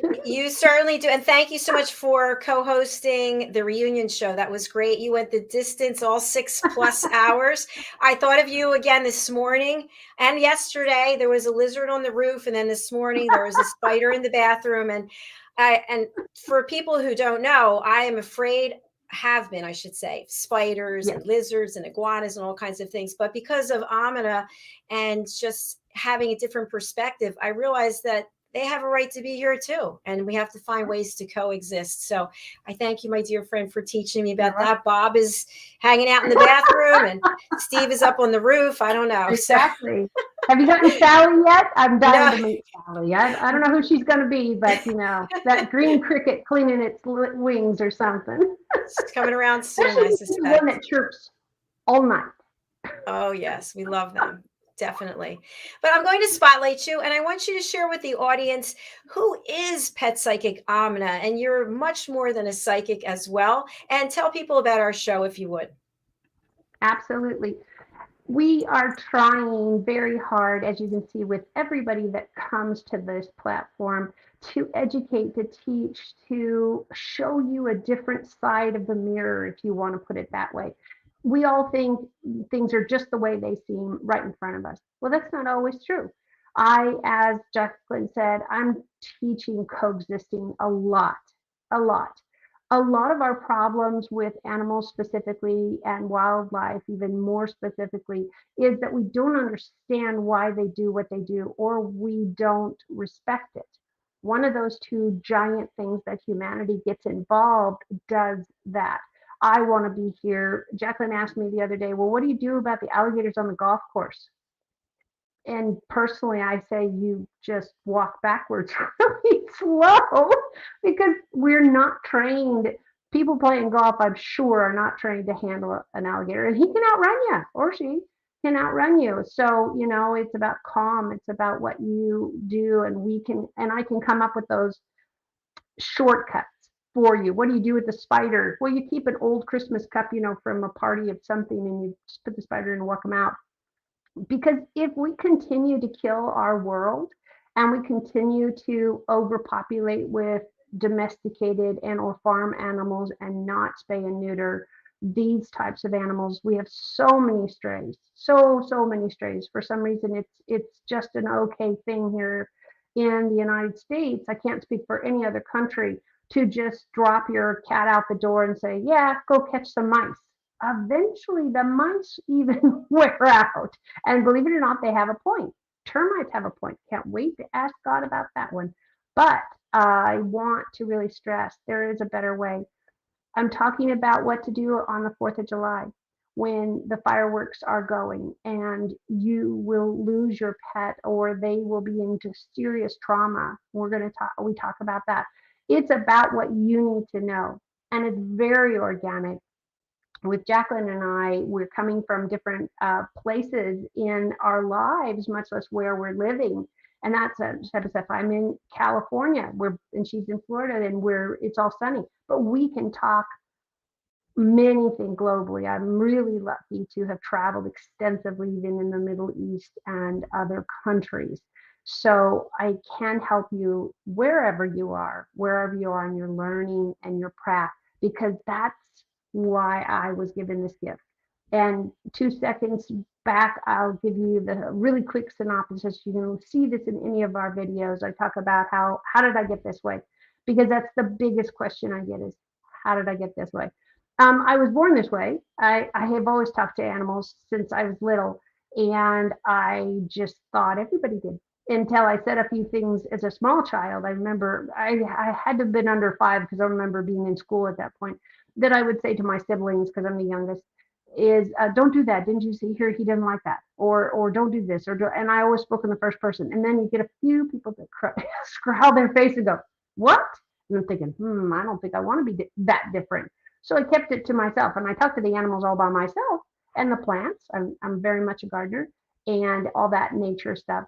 you. You certainly do. And thank you so much for co-hosting the reunion show. That was great. You went the distance, all 6+ hours. I thought of you again this morning and yesterday. There was a lizard on the roof. And then this morning there was a spider in the bathroom. And for people who don't know, I am afraid, have been, I should say, spiders and lizards and iguanas and all kinds of things. But because of Aminah and just having a different perspective, I realized that they have a right to be here too. And we have to find ways to coexist. So I thank you, my dear friend, for teaching me about that. Bob is hanging out in the bathroom and Steve is up on the roof. I don't know. Exactly. Have you gotten Sally yet? I'm dying to meet Sally. I don't know who she's going to be, but that green cricket cleaning its wings or something. It's coming around soon, I suspect. One that chirps all night. Oh yes, we love them. Definitely. But I'm going to spotlight you and I want you to share with the audience who is Pet Psychic Aminah, and you're much more than a psychic as well. And tell people about our show if you would. Absolutely. We are trying very hard, as you can see, with everybody that comes to this platform, to educate, to teach, to show you a different side of the mirror, if you want to put it that way. We all think things are just the way they seem right in front of us. Well, that's not always true. As Jacalyn said, I'm teaching coexisting a lot. A lot of our problems with animals specifically and wildlife even more specifically is that we don't understand why they do what they do, or we don't respect it. One of those two giant things that humanity gets involved does that. I want to be here. Jacalyn asked me the other day, well, what do you do about the alligators on the golf course? And personally, I say you just walk backwards really slow, because we're not trained. People playing golf, I'm sure, are not trained to handle an alligator, and he can outrun you, or she can outrun you. So, it's about calm. It's about what you do, and I can come up with those shortcuts for you. What do you do with the spider? Well, you keep an old Christmas cup, from a party of something, and you just put the spider in and walk them out. Because if we continue to kill our world and we continue to overpopulate with domesticated and or farm animals and not spay and neuter these types of animals, we have so many strays, so many strays. For some reason, it's just an okay thing here in the United States. I can't speak for any other country to just drop your cat out the door and say, yeah, go catch some mice. Eventually the mice even wear out, and believe it or not, they have a point. Termites have a point. Can't wait to ask God about that one. But I want to really stress there is a better way. I'm talking about what to do on the 4th of July when the fireworks are going and you will lose your pet or they will be into serious trauma. We talk about that. It's about what you need to know, and it's very organic. With Jacalyn and I, we're coming from different places in our lives, much less where we're living. And that's type of stuff. I'm in California, and she's in Florida, and it's all sunny. But we can talk many things globally. I'm really lucky to have traveled extensively, even in the Middle East and other countries. So I can help you wherever you are in your learning and your craft, because that's why I was given this gift. And 2 seconds back, I'll give you the really quick synopsis. You can see this in any of our videos. I talk about how did I get this way? Because that's the biggest question I get is, how did I get this way? I was born this way. I have always talked to animals since I was little, and I just thought everybody did until I said a few things as a small child. I remember I had to have been under 5 because I remember being in school at that point, that I would say to my siblings, because I'm the youngest, is don't do that. Didn't you see here? He didn't like that. Or don't do this. And I always spoke in the first person. And then you get a few people that scrowl their face and go, what? And I'm thinking, I don't think I want to be that different. So I kept it to myself, and I talked to the animals all by myself, and the plants. I'm very much a gardener and all that nature stuff.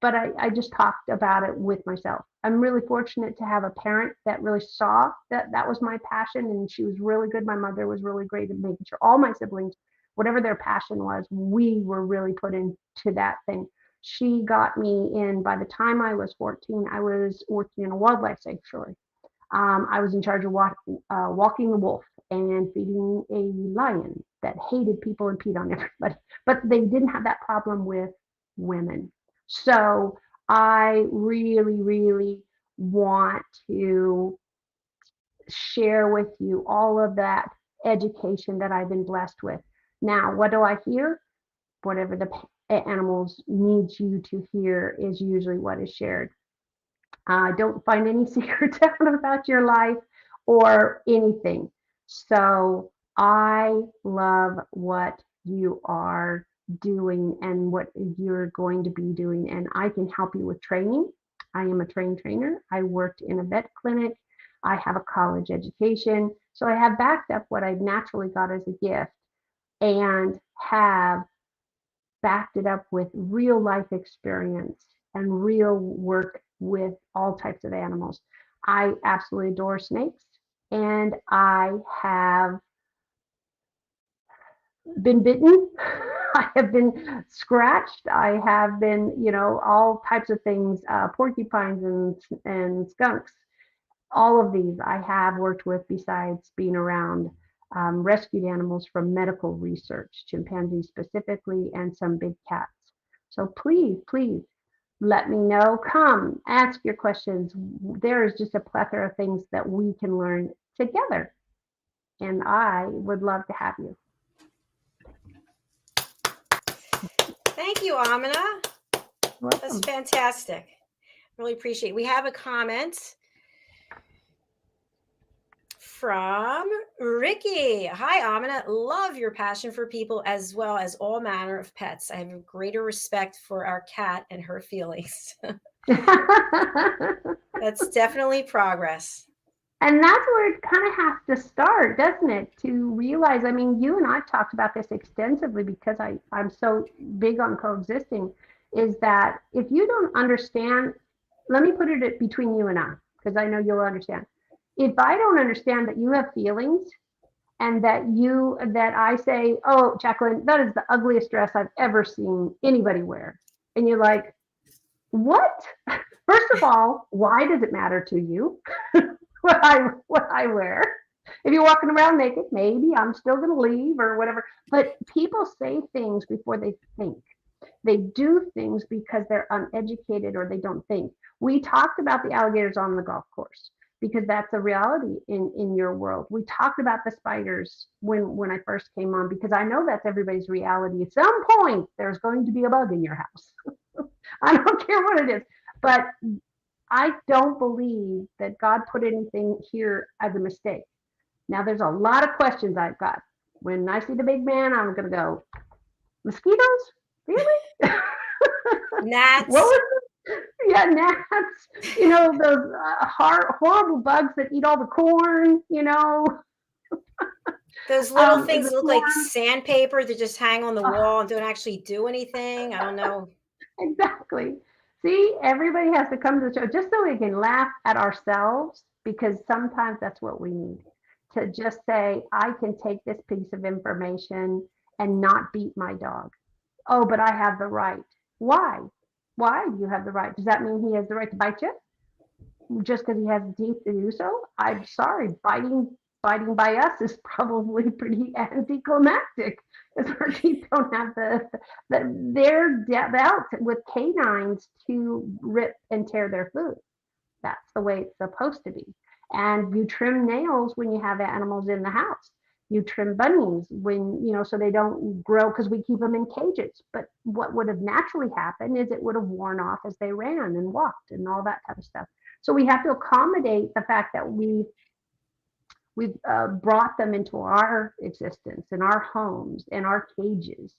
But I just talked about it with myself. I'm really fortunate to have a parent that really saw that was my passion, and she was really good. My mother was really great at making sure all my siblings, whatever their passion was, we were really put into that thing. She got me in. By the time I was 14, I was working in a wildlife sanctuary. I was in charge of walking the wolf and feeding a lion that hated people and peed on everybody, but they didn't have that problem with women. So I really, really want to share with you all of that education that I've been blessed with. Now, what do I hear? Whatever the animals need you to hear is usually what is shared. Don't find any secrets out about your life or anything. So I love what you are doing and what you're going to be doing, and I can help you with training. I am a trained trainer. I worked in a vet clinic. I have a college education. So I have backed up what I naturally got as a gift and have backed it up with real life experience and real work with all types of animals. I absolutely adore snakes, and I have been bitten. I have been scratched. I have been, all types of things, porcupines and skunks. All of these I have worked with, besides being around rescued animals from medical research, chimpanzees specifically, and some big cats. So please, please let me know. Come, ask your questions. There is just a plethora of things that we can learn together, and I would love to have you. Thank you, Aminah. That's fantastic. Really appreciate it. We have a comment from Ricki. Hi, Aminah. Love your passion for people as well as all manner of pets. I have a greater respect for our cat and her feelings. That's definitely progress. And that's where it kind of has to start, doesn't it? To realize, I mean, you and I talked about this extensively because I'm so big on coexisting, is that if you don't understand, let me put it between you and I, because I know you'll understand. If I don't understand that you have feelings and that I say, oh, Jacalyn, that is the ugliest dress I've ever seen anybody wear. And you're like, what? First of all, why does it matter to you what I wear? If you're walking around naked, maybe I'm still going to leave or whatever. But people say things before they think. They do things because they're uneducated or they don't think. We talked about the alligators on the golf course because that's a reality in your world. We talked about the spiders when I first came on, because I know that's everybody's reality. At some point, there's going to be a bug in your house. I don't care what it is. But I don't believe that God put anything here as a mistake. Now, there's a lot of questions I've got. When I see the big man, I'm going to go, mosquitoes? Really? Gnats. What was it? Yeah, gnats. Those horrible bugs that eat all the corn, Those little things that look like sandpaper that just hang on the wall and don't actually do anything. I don't know. Exactly. See, everybody has to come to the show just so we can laugh at ourselves, because sometimes that's what we need. to just say, I can take this piece of information and not beat my dog. Oh, but I have the right. Why? Why do you have the right? Does that mean he has the right to bite you? Just because he has the teeth to do so? I'm sorry, biting by us is probably pretty anticlimactic, because our teeth don't have they're dealt with canines to rip and tear their food. That's the way it's supposed to be. And you trim nails when you have animals in the house. You trim bunnies when, so they don't grow, because we keep them in cages. But what would have naturally happened is it would have worn off as they ran and walked and all that kind of stuff. So we have to accommodate the fact that we've brought them into our existence, in our homes, in our cages.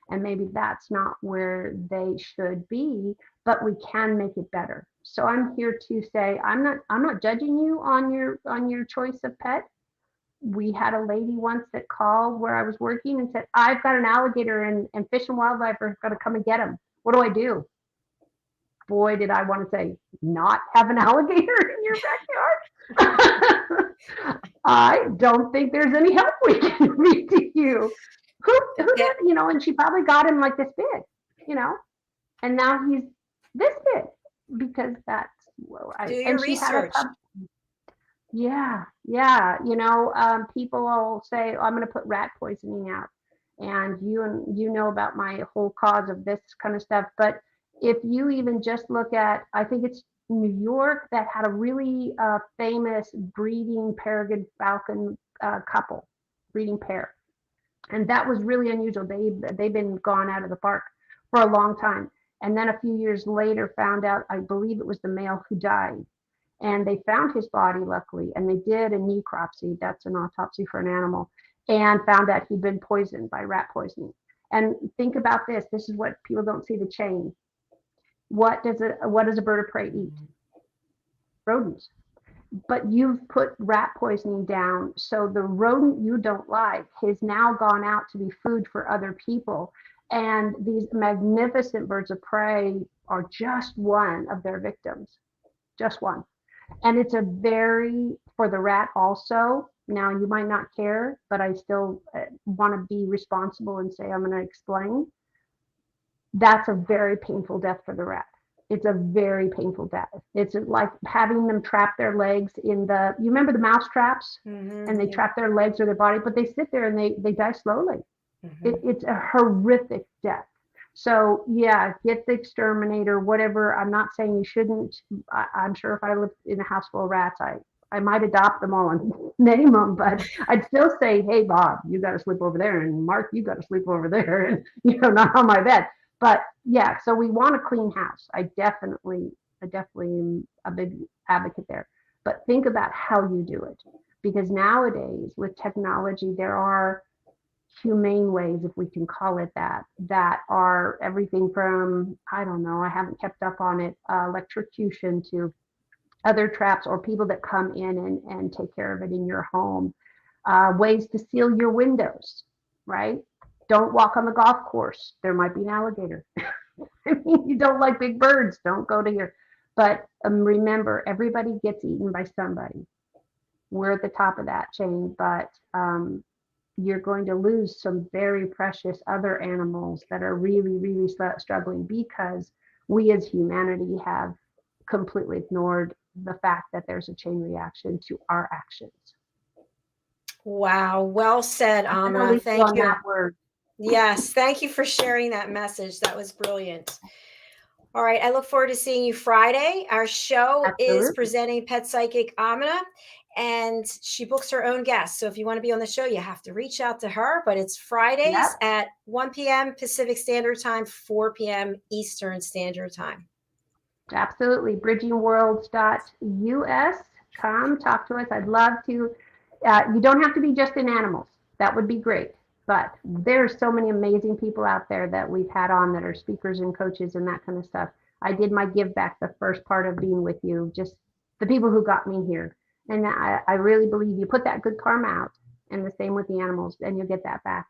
And maybe that's not where they should be, but we can make it better. So I'm here to say, I'm not judging you on your choice of pet. We had a lady once that called where I was working and said, I've got an alligator and Fish and Wildlife are going to come and get him. What do I do? Boy, did I want to say, not have an alligator in your backyard. I don't think there's any help we can be to you. Who did, and she probably got him like this big, and now he's this big, because that's, do your research. Yeah. People will say, I'm going to put rat poisoning out, and you know about my whole cause of this kind of stuff. But if you even just look at, I think it's New York that had a really famous breeding peregrine falcon couple, breeding pair. And that was really unusual. They've been gone out of the park for a long time. And then a few years later found out, I believe it was the male who died. And they found his body, luckily, and they did a necropsy, that's an autopsy for an animal, and found out he'd been poisoned by rat poisoning. And think about this. This is what people don't see, the chain. What does a bird of prey eat? Rodents. But you've put rat poisoning down, so the rodent you don't like has now gone out to be food for other people. And these magnificent birds of prey are just one of their victims, just one. And it's for the rat also, now you might not care, but I still want to be responsible and say, I'm going to explain. That's a very painful death for the rat. It's a very painful death. It's like having them trap their legs you remember the mouse traps? Mm-hmm. And they trap their legs or their body, but they sit there and they die slowly. Mm-hmm. It's a horrific death. So yeah, get the exterminator, whatever. I'm not saying you shouldn't. I'm sure if I lived in a house full of rats, I might adopt them all and name them, but I'd still say, hey, Bob, you got to sleep over there. And Mark, you got to sleep over there, and not on my bed. But yeah, so we want a clean house. I definitely am a big advocate there. But think about how you do it, because nowadays with technology, there are humane ways, if we can call it that are everything from, I don't know, I haven't kept up on it, electrocution to other traps, or people that come in and take care of it in your home. Ways to seal your windows, right? Don't walk on the golf course. There might be an alligator. I mean, you don't like big birds, don't go to your, but remember, everybody gets eaten by somebody. We're at the top of that chain, but you're going to lose some very precious other animals that are really, really struggling, because we as humanity have completely ignored the fact that there's a chain reaction to our actions. Wow, well said, Aminah. Thank you. Yes, thank you for sharing that message. That was brilliant. All right, I look forward to seeing you Friday. Our show is presenting Pet Psychic Aminah, and she books her own guests. So if you want to be on the show, you have to reach out to her. But it's Fridays at 1 p.m. Pacific Standard Time, 4 p.m. Eastern Standard Time. Absolutely. bridgingworlds.us. Come talk to us. I'd love to. You don't have to be just in animals. That would be great. But there's so many amazing people out there that we've had on that are speakers and coaches and that kind of stuff. I did my give back the first part of being with you, just the people who got me here. And I really believe you put that good karma out, and the same with the animals, and you'll get that back.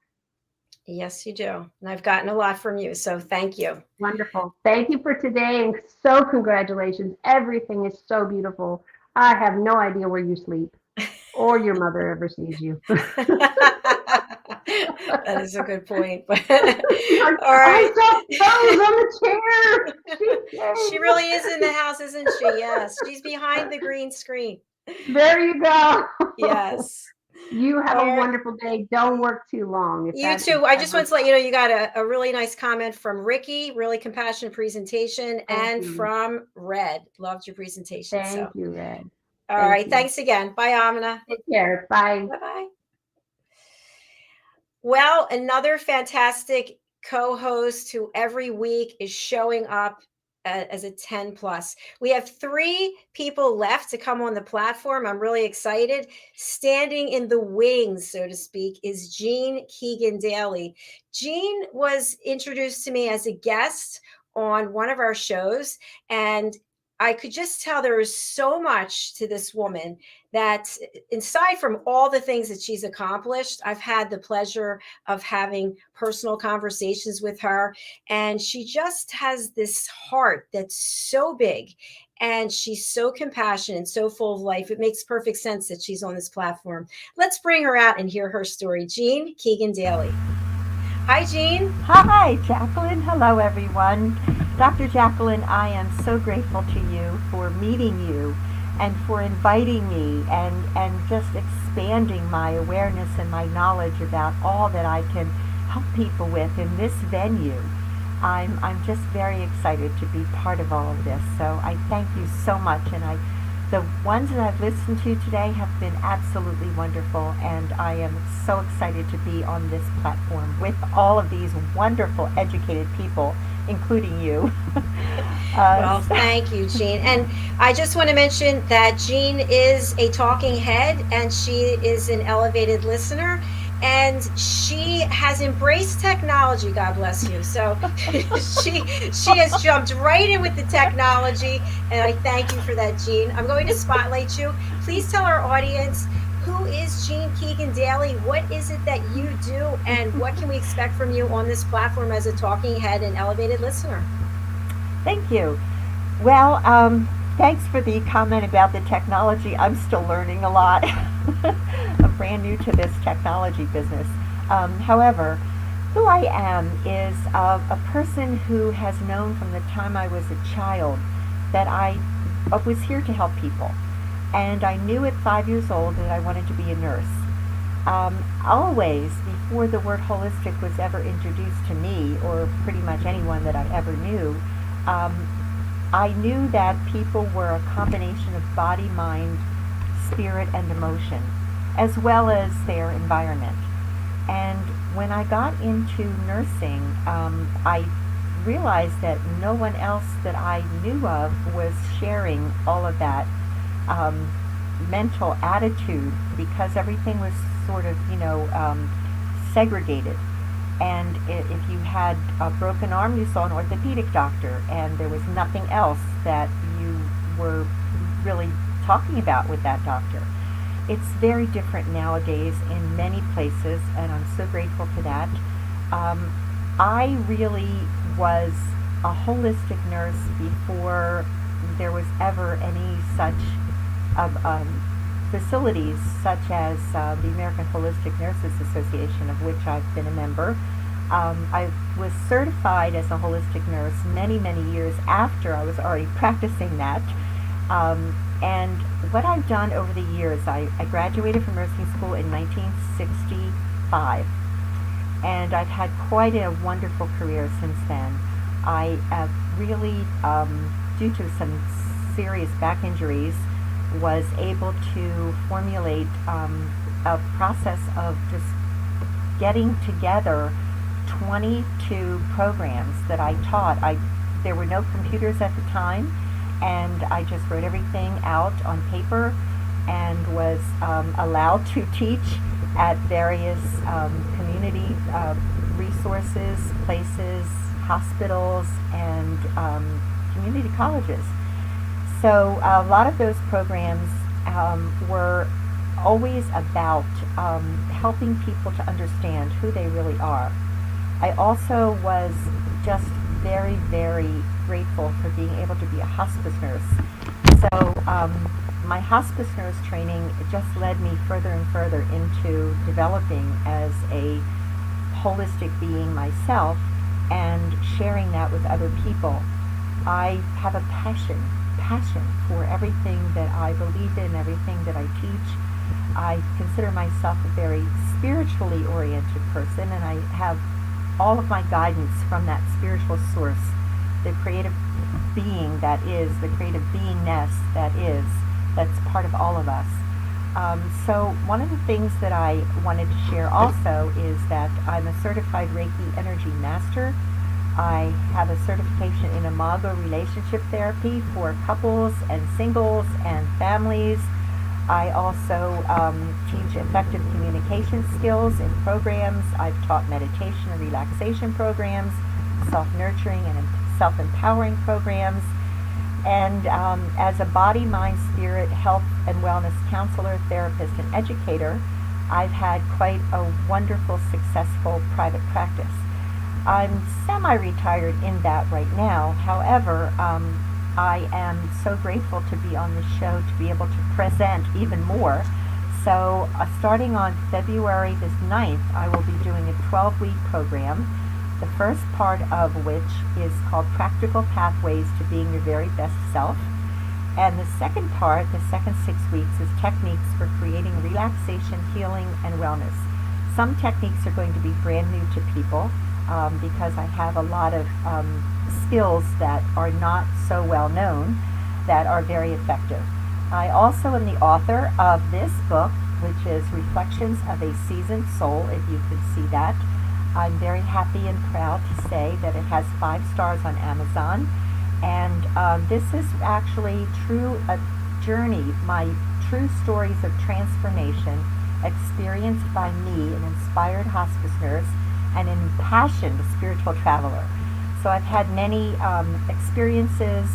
Yes, you do. And I've gotten a lot from you. So thank you. Wonderful. Thank you for today. And so congratulations. Everything is so beautiful. I have no idea where you sleep. or your mother ever sees you. That is a good point. All I right. saw Rose on the chair. She really is in the house, isn't she? Yes. She's behind the green screen. There you go. Yes. You have All a right. wonderful day. Don't work too long. You too. I just want to let you know you got a really nice comment from Ricki, really compassionate presentation, and you. from Red. Loved your presentation. Thank you, Red. All Thank right. you. Thanks again. Bye, Aminah. Take care. Bye. Bye-bye. Well, another fantastic co-host who every week is showing up as a 10 plus. We have 3 people left to come on the platform. I'm really excited. Standing in the wings, so to speak, is Jean Keegan-Daly. Jean was introduced to me as a guest on one of our shows, and I could just tell there is so much to this woman that, aside from all the things that she's accomplished, I've had the pleasure of having personal conversations with her. And she just has this heart that's so big, and she's so compassionate and so full of life. It makes perfect sense that she's on this platform. Let's bring her out and hear her story. Jean Keegan-Daly. Hi, Jean. Hi, Jacalyn. Hello, everyone. Dr. Jacalyn, I am so grateful to you for meeting you and for inviting me and just expanding my awareness and my knowledge about all that I can help people with in this venue. I'm just very excited to be part of all of this. So I thank you so much. And the ones that I've listened to today have been absolutely wonderful, and I am so excited to be on this platform with all of these wonderful, educated people, including you. Well, thank you, Jean. And I just want to mention that Jean is a talking head, and she is an elevated listener, and she has embraced technology. God bless you. So she has jumped right in with the technology, and I thank you for that, Jean. I'm going to spotlight you. Please tell our audience, who is Jean Keegan-Daly? What is it that you do, and what can we expect from you on this platform as a talking head and elevated listener? Thank you. Well, thanks for the comment about the technology. I'm still learning a lot. I'm brand new to this technology business. However, who I am is a person who has known from the time I was a child that I was here to help people. And I knew at 5 years old that I wanted to be a nurse. Always, before the word holistic was ever introduced to me, or pretty much anyone that I ever knew, I knew that people were a combination of body, mind, spirit, and emotion, as well as their environment. And when I got into nursing, I realized that no one else that I knew of was sharing all of that mental attitude, because everything was sort of, segregated. And if you had a broken arm, you saw an orthopedic doctor, and there was nothing else that you were really talking about with that doctor. It's very different nowadays in many places, and I'm so grateful for that. I really was a holistic nurse before there was ever any such facilities such as the American Holistic Nurses Association, of which I've been a member. I was certified as a holistic nurse many, many years after I was already practicing that. And what I've done over the years, I graduated from nursing school in 1965, and I've had quite a wonderful career since then. I have really, due to some serious back injuries, was able to formulate a process of just getting together 22 programs that I taught. There were no computers at the time, and I just wrote everything out on paper and was allowed to teach at various community resources, places, hospitals, and community colleges. So a lot of those programs were always about helping people to understand who they really are. I also was just very, very grateful for being able to be a hospice nurse. So my hospice nurse training just led me further and further into developing as a holistic being myself and sharing that with other people. I have a passion for everything that I believe in, everything that I teach. I consider myself a very spiritually oriented person, and I have all of my guidance from that spiritual source, the creative being that is, the creative beingness that is, that's part of all of us. So one of the things that I wanted to share also is that I'm a certified Reiki energy master. I have a certification in Imago relationship therapy for couples and singles and families. I also teach effective communication skills in programs. I've taught meditation and relaxation programs, self-nurturing and self-empowering programs. And as a body, mind, spirit, health, and wellness counselor, therapist, and educator, I've had quite a wonderful, successful private practice. I'm semi-retired in that right now. However, I am so grateful to be on this show to be able to present even more. So starting on February the 9th, I will be doing a 12-week program, the first part of which is called Practical Pathways to Being Your Very Best Self. And the second part, the second 6 weeks, is techniques for creating relaxation, healing, and wellness. Some techniques are going to be brand new to people because I have a lot of skills that are not so well known that are very effective. I also am the author of this book, which is Reflections of a Seasoned Soul, if you could see that. I'm very happy and proud to say that it has 5 stars on Amazon. And this is actually a journey, my true stories of transformation experienced by me, an inspired hospice nurse and an impassioned spiritual traveler. So I've had many experiences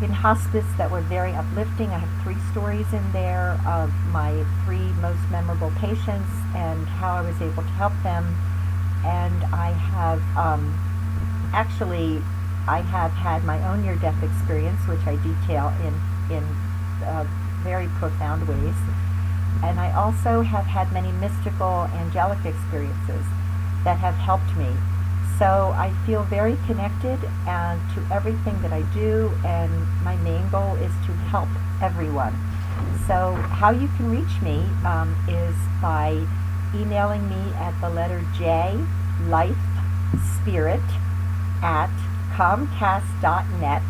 in hospice that were very uplifting. I have 3 stories in there of my 3 most memorable patients and how I was able to help them. And I have I have had my own near-death experience, which I detail in very profound ways. And I also have had many mystical, angelic experiences that have helped me. So I feel very connected to everything that I do, and my main goal is to help everyone. So how you can reach me is by emailing me at the letter J, lifespirit @comcast.net,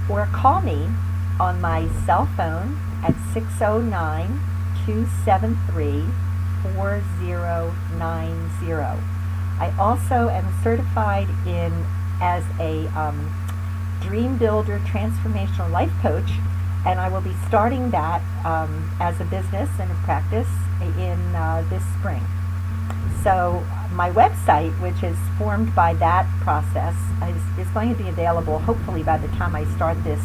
or call me on my cell phone at 609-273-4090. I also am certified as a Dream Builder Transformational Life Coach, and I will be starting that as a business and a practice in this spring. So my website, which is formed by that process, is going to be available hopefully by the time I start this,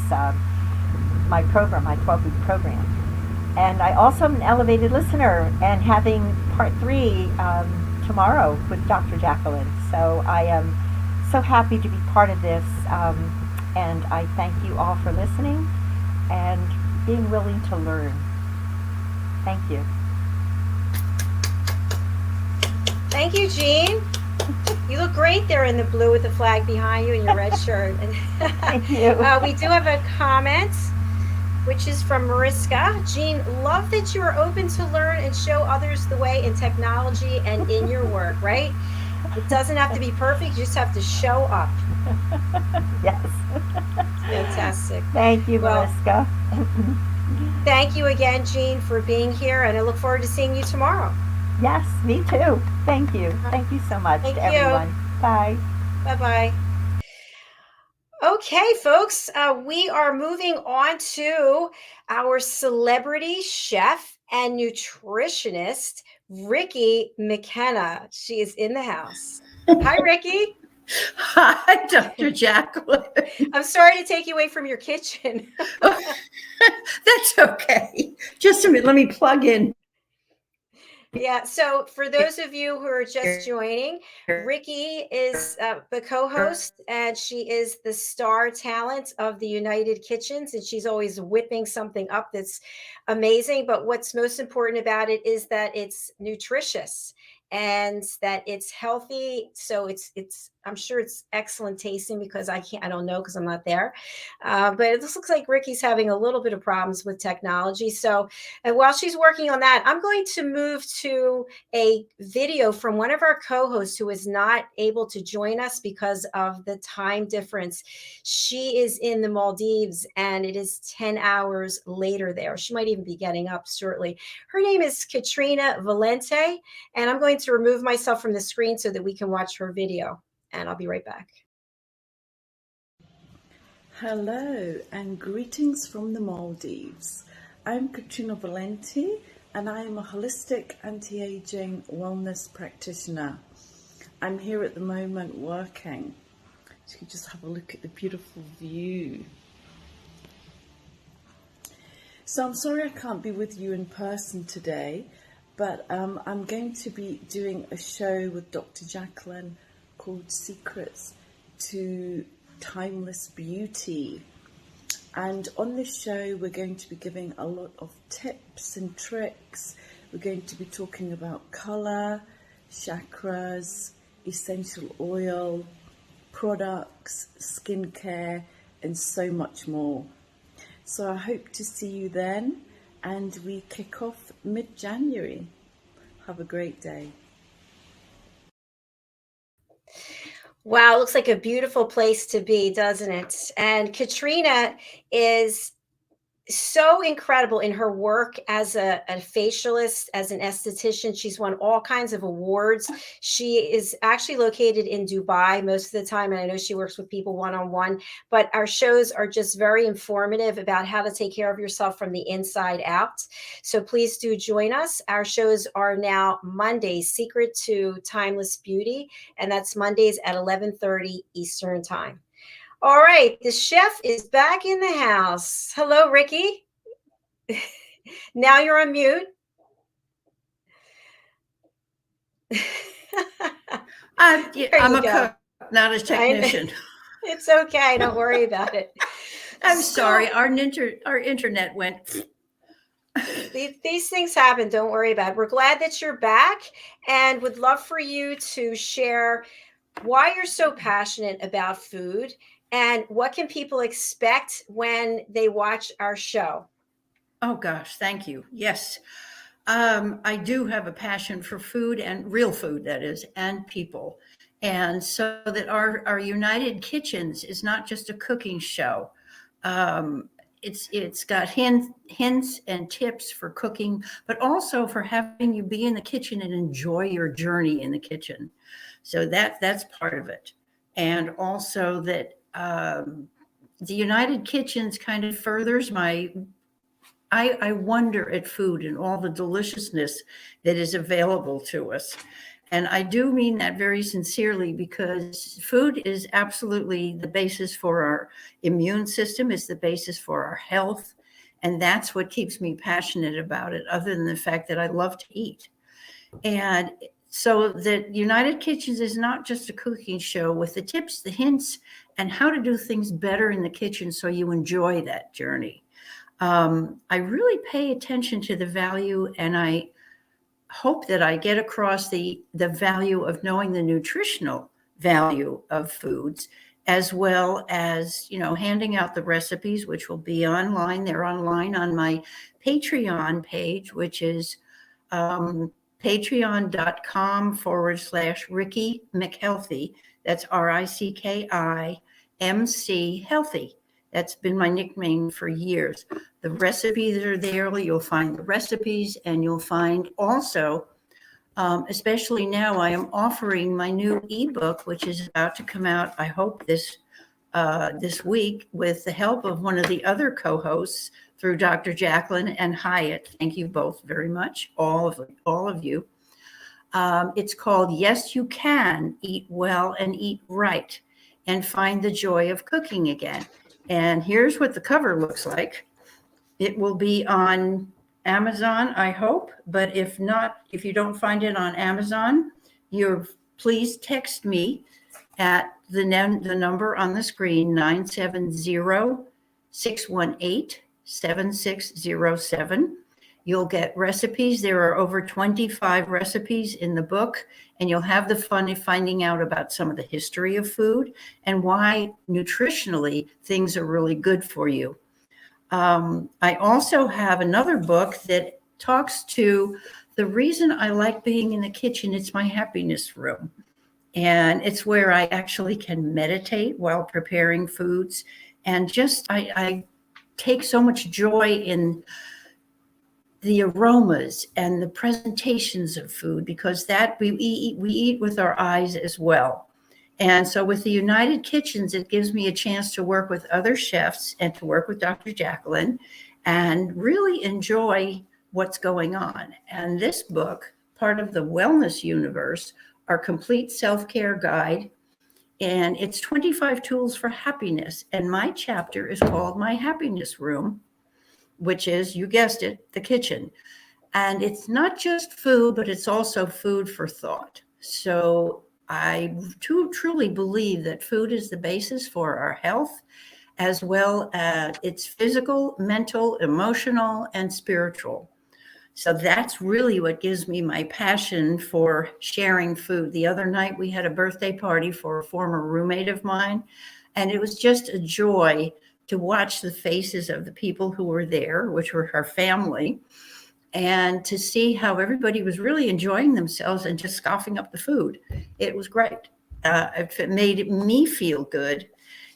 my program, my 12-week program. And I also am an elevated listener and having part 3 tomorrow with Dr. Jacalyn. So I am so happy to be part of this, and I thank you all for listening and being willing to learn. Thank you. Thank you, Jean. You look great there in the blue with the flag behind you and your red shirt. Thank you. We do have a comment, which is from Mariska. Jean, love that you are open to learn and show others the way in technology and in your work, right? It doesn't have to be perfect. You just have to show up. Yes. Fantastic. Thank you, Mariska. Thank you again, Jean, for being here, and I look forward to seeing you tomorrow. Yes, me too. Thank you. Thank you so much to everyone. Bye. Bye-bye. Okay, folks, we are moving on to our celebrity chef and nutritionist, Ricki McKenna. She is in the house. Hi, Ricki. Hi, Dr. Jacalyn. I'm sorry to take you away from your kitchen. That's okay. Just a minute. Let me plug in. Yeah, so for those of you who are just joining, Ricki is the co-host, and she is the star talent of the United Kitchens, and she's always whipping something up that's amazing. But what's most important about it is that it's nutritious and that it's healthy. So it's I'm sure it's excellent tasting, because I don't know, because I'm not there. But it just looks like Ricki's having a little bit of problems with technology. So while she's working on that, I'm going to move to a video from one of our co-hosts who is not able to join us because of the time difference. She is in the Maldives, and it is 10 hours later there. She might even be getting up shortly. Her name is Katrina Valente, and I'm going to remove myself from the screen so that we can watch her video. And I'll be right back. Hello and greetings from the Maldives. I'm Katrina Valente, and I am a holistic anti-aging wellness practitioner. I'm here at the moment working. So you can just have a look at the beautiful view. So I'm sorry I can't be with you in person today, but I'm going to be doing a show with Dr. Jacalyn called Secrets to Timeless Beauty. And on this show, we're going to be giving a lot of tips and tricks. We're going to be talking about color, chakras, essential oil, products, skincare, and so much more. So I hope to see you then, and we kick off mid-January. Have a great day. Wow, it looks like a beautiful place to be, doesn't it? And Katrina is so incredible in her work as a facialist, as an esthetician. She's won all kinds of awards. She is actually located in Dubai most of the time, and I know she works with people one-on-one, but our shows are just very informative about how to take care of yourself from the inside out. So please do join us. Our shows are now Mondays, Secret to Timeless Beauty, and that's Mondays at 11:30 Eastern Time. All right, the chef is back in the house. Hello, Ricki. Now you're on mute. I'm a cook, not a technician. It's okay. Don't worry about it. I'm sorry. Our internet went. These things happen. Don't worry about it. We're glad that you're back, and would love for you to share why you're so passionate about food, and what can people expect when they watch our show? Oh gosh, thank you. Yes, I do have a passion for food, and real food, that is, and people. And so that our United Kitchens is not just a cooking show. It's got hints and tips for cooking, but also for having you be in the kitchen and enjoy your journey in the kitchen. So that's part of it. And also that the United Kitchens kind of furthers I wonder at food and all the deliciousness that is available to us. And I do mean that very sincerely, because food is absolutely the basis for our immune system, is the basis for our health. And that's what keeps me passionate about it, other than the fact that I love to eat. And so the United Kitchens is not just a cooking show with the tips, the hints, and how to do things better in the kitchen so you enjoy that journey. I really pay attention to the value, and I hope that I get across the value of knowing the nutritional value of foods, as well as, handing out the recipes, which will be online. They're online on my Patreon page, which is patreon.com/Ricki McHealthy. That's RICKIMC Healthy. That's been my nickname for years. The recipes are there. You'll find the recipes, and you'll find also, especially now, I am offering my new ebook, which is about to come out, I hope, this week, with the help of one of the other co-hosts through Dr. Jacalyn and Hiett. Thank you both very much, all of you. It's called Yes, You Can Eat Well and Eat Right and Find the Joy of Cooking Again. And here's what the cover looks like. It will be on Amazon, I hope. But if not, if you don't find it on Amazon, please text me at the number on the screen, 970-618-7607. You'll get recipes. There are over 25 recipes in the book, and you'll have the fun of finding out about some of the history of food and why nutritionally things are really good for you. I also have another book that talks to the reason I like being in the kitchen. It's my happiness room. And it's where I actually can meditate while preparing foods. And just, I take so much joy in the aromas and the presentations of food, because that we eat with our eyes as well. And so with the United Kitchens, it gives me a chance to work with other chefs and to work with Dr. Jacalyn and really enjoy what's going on. And this book, part of the wellness universe, our complete self-care guide, and it's 25 tools for happiness. And my chapter is called My Happiness Room, which is, you guessed it, the kitchen. And it's not just food, but it's also food for thought. So I truly believe that food is the basis for our health, as well as it's physical, mental, emotional, and spiritual. So that's really what gives me my passion for sharing food. The other night we had a birthday party for a former roommate of mine, and it was just a joy to watch the faces of the people who were there, which were her family, and to see how everybody was really enjoying themselves and just scoffing up the food. It was great. It made me feel good.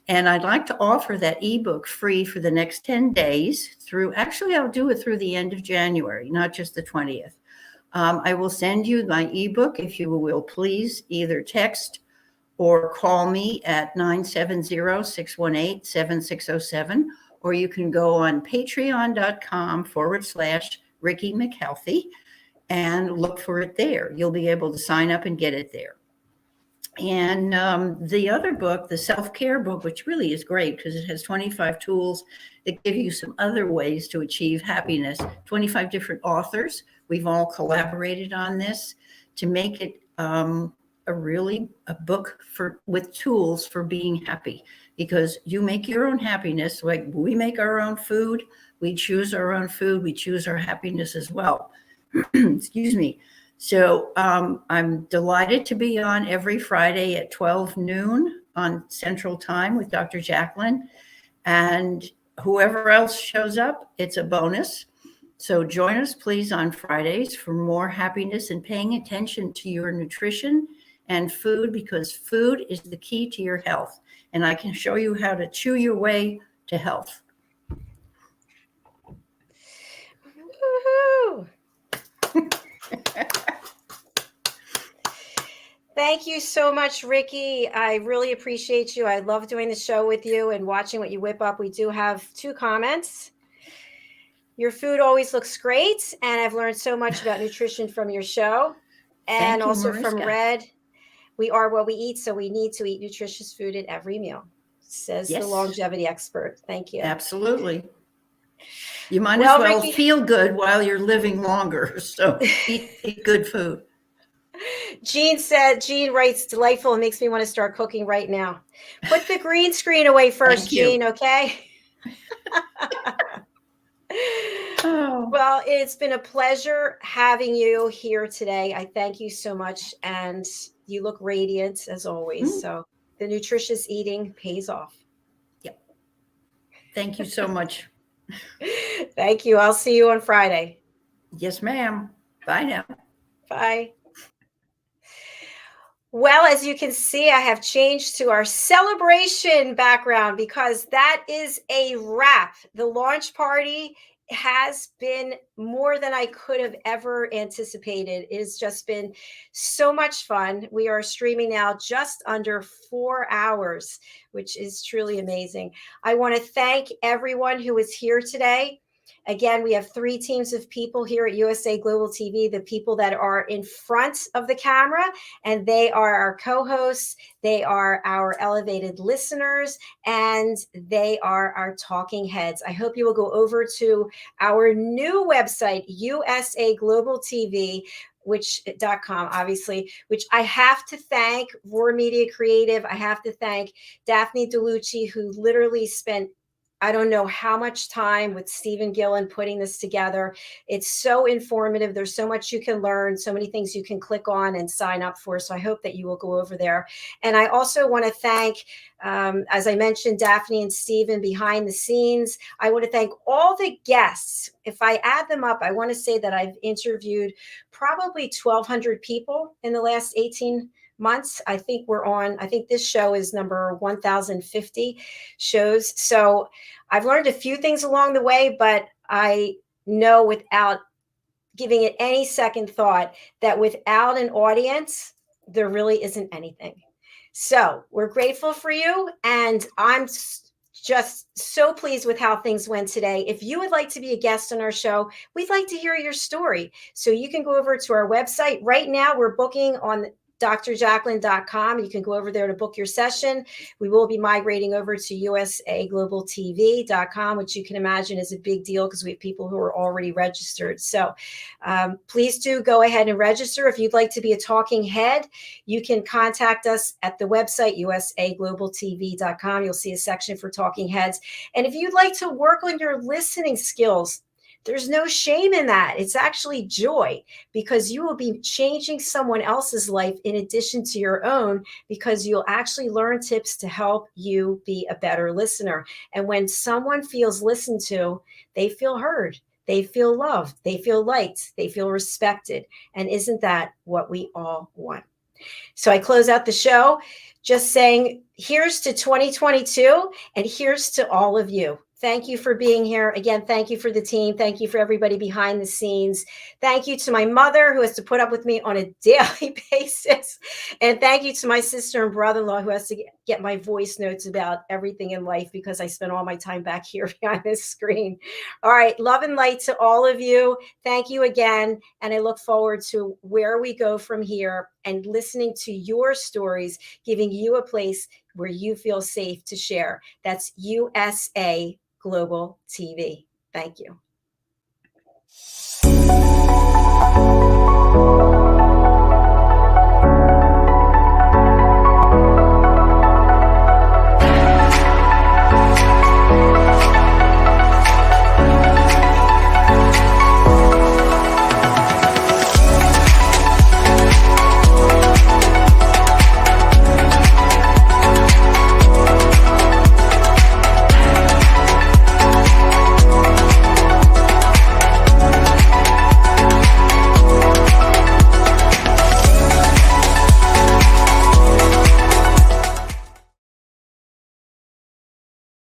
And I'd like to offer that ebook free for the next 10 days through, actually, I'll do it through the end of January, not just the 20th. I will send you my ebook if you will please either text or call me at 970-618-7607, or you can go on patreon.com/Ricki McHealthy and look for it there. You'll be able to sign up and get it there. And the other book, the self-care book, which really is great because it has 25 tools that give you some other ways to achieve happiness, 25 different authors. We've all collaborated on this to make it a book with tools for being happy, because you make your own happiness. Like we make our own food, we choose our own food, we choose our happiness as well. Excuse me. So I'm delighted to be on every Friday at 12 noon on Central Time with Dr. Jacalyn, and whoever else shows up, it's a bonus. So join us, please, on Fridays for more happiness and paying attention to your nutrition and food, because food is the key to your health. And I can show you how to chew your way to health. Woohoo! Thank you so much, Ricki. I really appreciate you. I love doing the show with you and watching what you whip up. We do have 2 comments. Your food always looks great, and I've learned so much about nutrition from your show. And you, also from Mariska. Red, we are what we eat, so we need to eat nutritious food at every meal, says the Yes. longevity expert. Thank you. Absolutely. You might Well, as well Ricki- feel good while you're living longer. So eat good food. Jean writes, delightful. It makes me want to start cooking right now. Put the green screen away first, Thank you. Jean, okay? Oh. Well, it's been a pleasure having you here today. I thank you so much. And you look radiant as always. So the nutritious eating pays off. Yep. Thank you so much. Thank you. I'll see you on Friday. Yes, ma'am. Bye now. Bye. Well, as you can see, I have changed to our celebration background because that is a wrap. The launch party has been more than I could have ever anticipated. It has just been so much fun. We are streaming now just under 4 hours, which is truly amazing. I want to thank everyone who is here today. Again, we have 3 teams of people here at USA Global TV, the people that are in front of the camera, and they are our co-hosts, they are our elevated listeners, and they are our talking heads. I hope you will go over to our new website, USA Global TV, .com, obviously, which I have to thank Roar Media Creative. I have to thank Daphne DeLucci, who literally spent I don't know how much time with Stephen Gillen putting this together. It's so informative. There's so much you can learn, so many things you can click on and sign up for. So I hope that you will go over there. And I also want to thank, as I mentioned, Daphne and Stephen behind the scenes. I want to thank all the guests. If I add them up, I want to say that I've interviewed probably 1,200 people in the last 18 months. I think this show is number 1050 shows. So I've learned a few things along the way, but I know without giving it any second thought that without an audience, there really isn't anything. So we're grateful for you. And I'm just so pleased with how things went today. If you would like to be a guest on our show, we'd like to hear your story. So you can go over to our website. Right now, we're booking on drjacalyn.com. You can go over there to book your session. We will be migrating over to usaglobaltv.com, which you can imagine is a big deal because we have people who are already registered. So please do go ahead and register. If you'd like to be a talking head, you can contact us at the website, usaglobaltv.com. You'll see a section for talking heads. And if you'd like to work on your listening skills, there's no shame in that. It's actually joy, because you will be changing someone else's life in addition to your own, because you'll actually learn tips to help you be a better listener. And when someone feels listened to, they feel heard, they feel loved, they feel liked, they feel respected. And isn't that what we all want? So I close out the show just saying, here's to 2022, and here's to all of you. Thank you for being here. Again, thank you for the team. Thank you for everybody behind the scenes. Thank you to my mother, who has to put up with me on a daily basis. And thank you to my sister and brother-in-law, who has to get my voice notes about everything in life, because I spend all my time back here behind this screen. All right. Love and light to all of you. Thank you again. And I look forward to where we go from here and listening to your stories, giving you a place where you feel safe to share. That's USA Global TV. Thank you.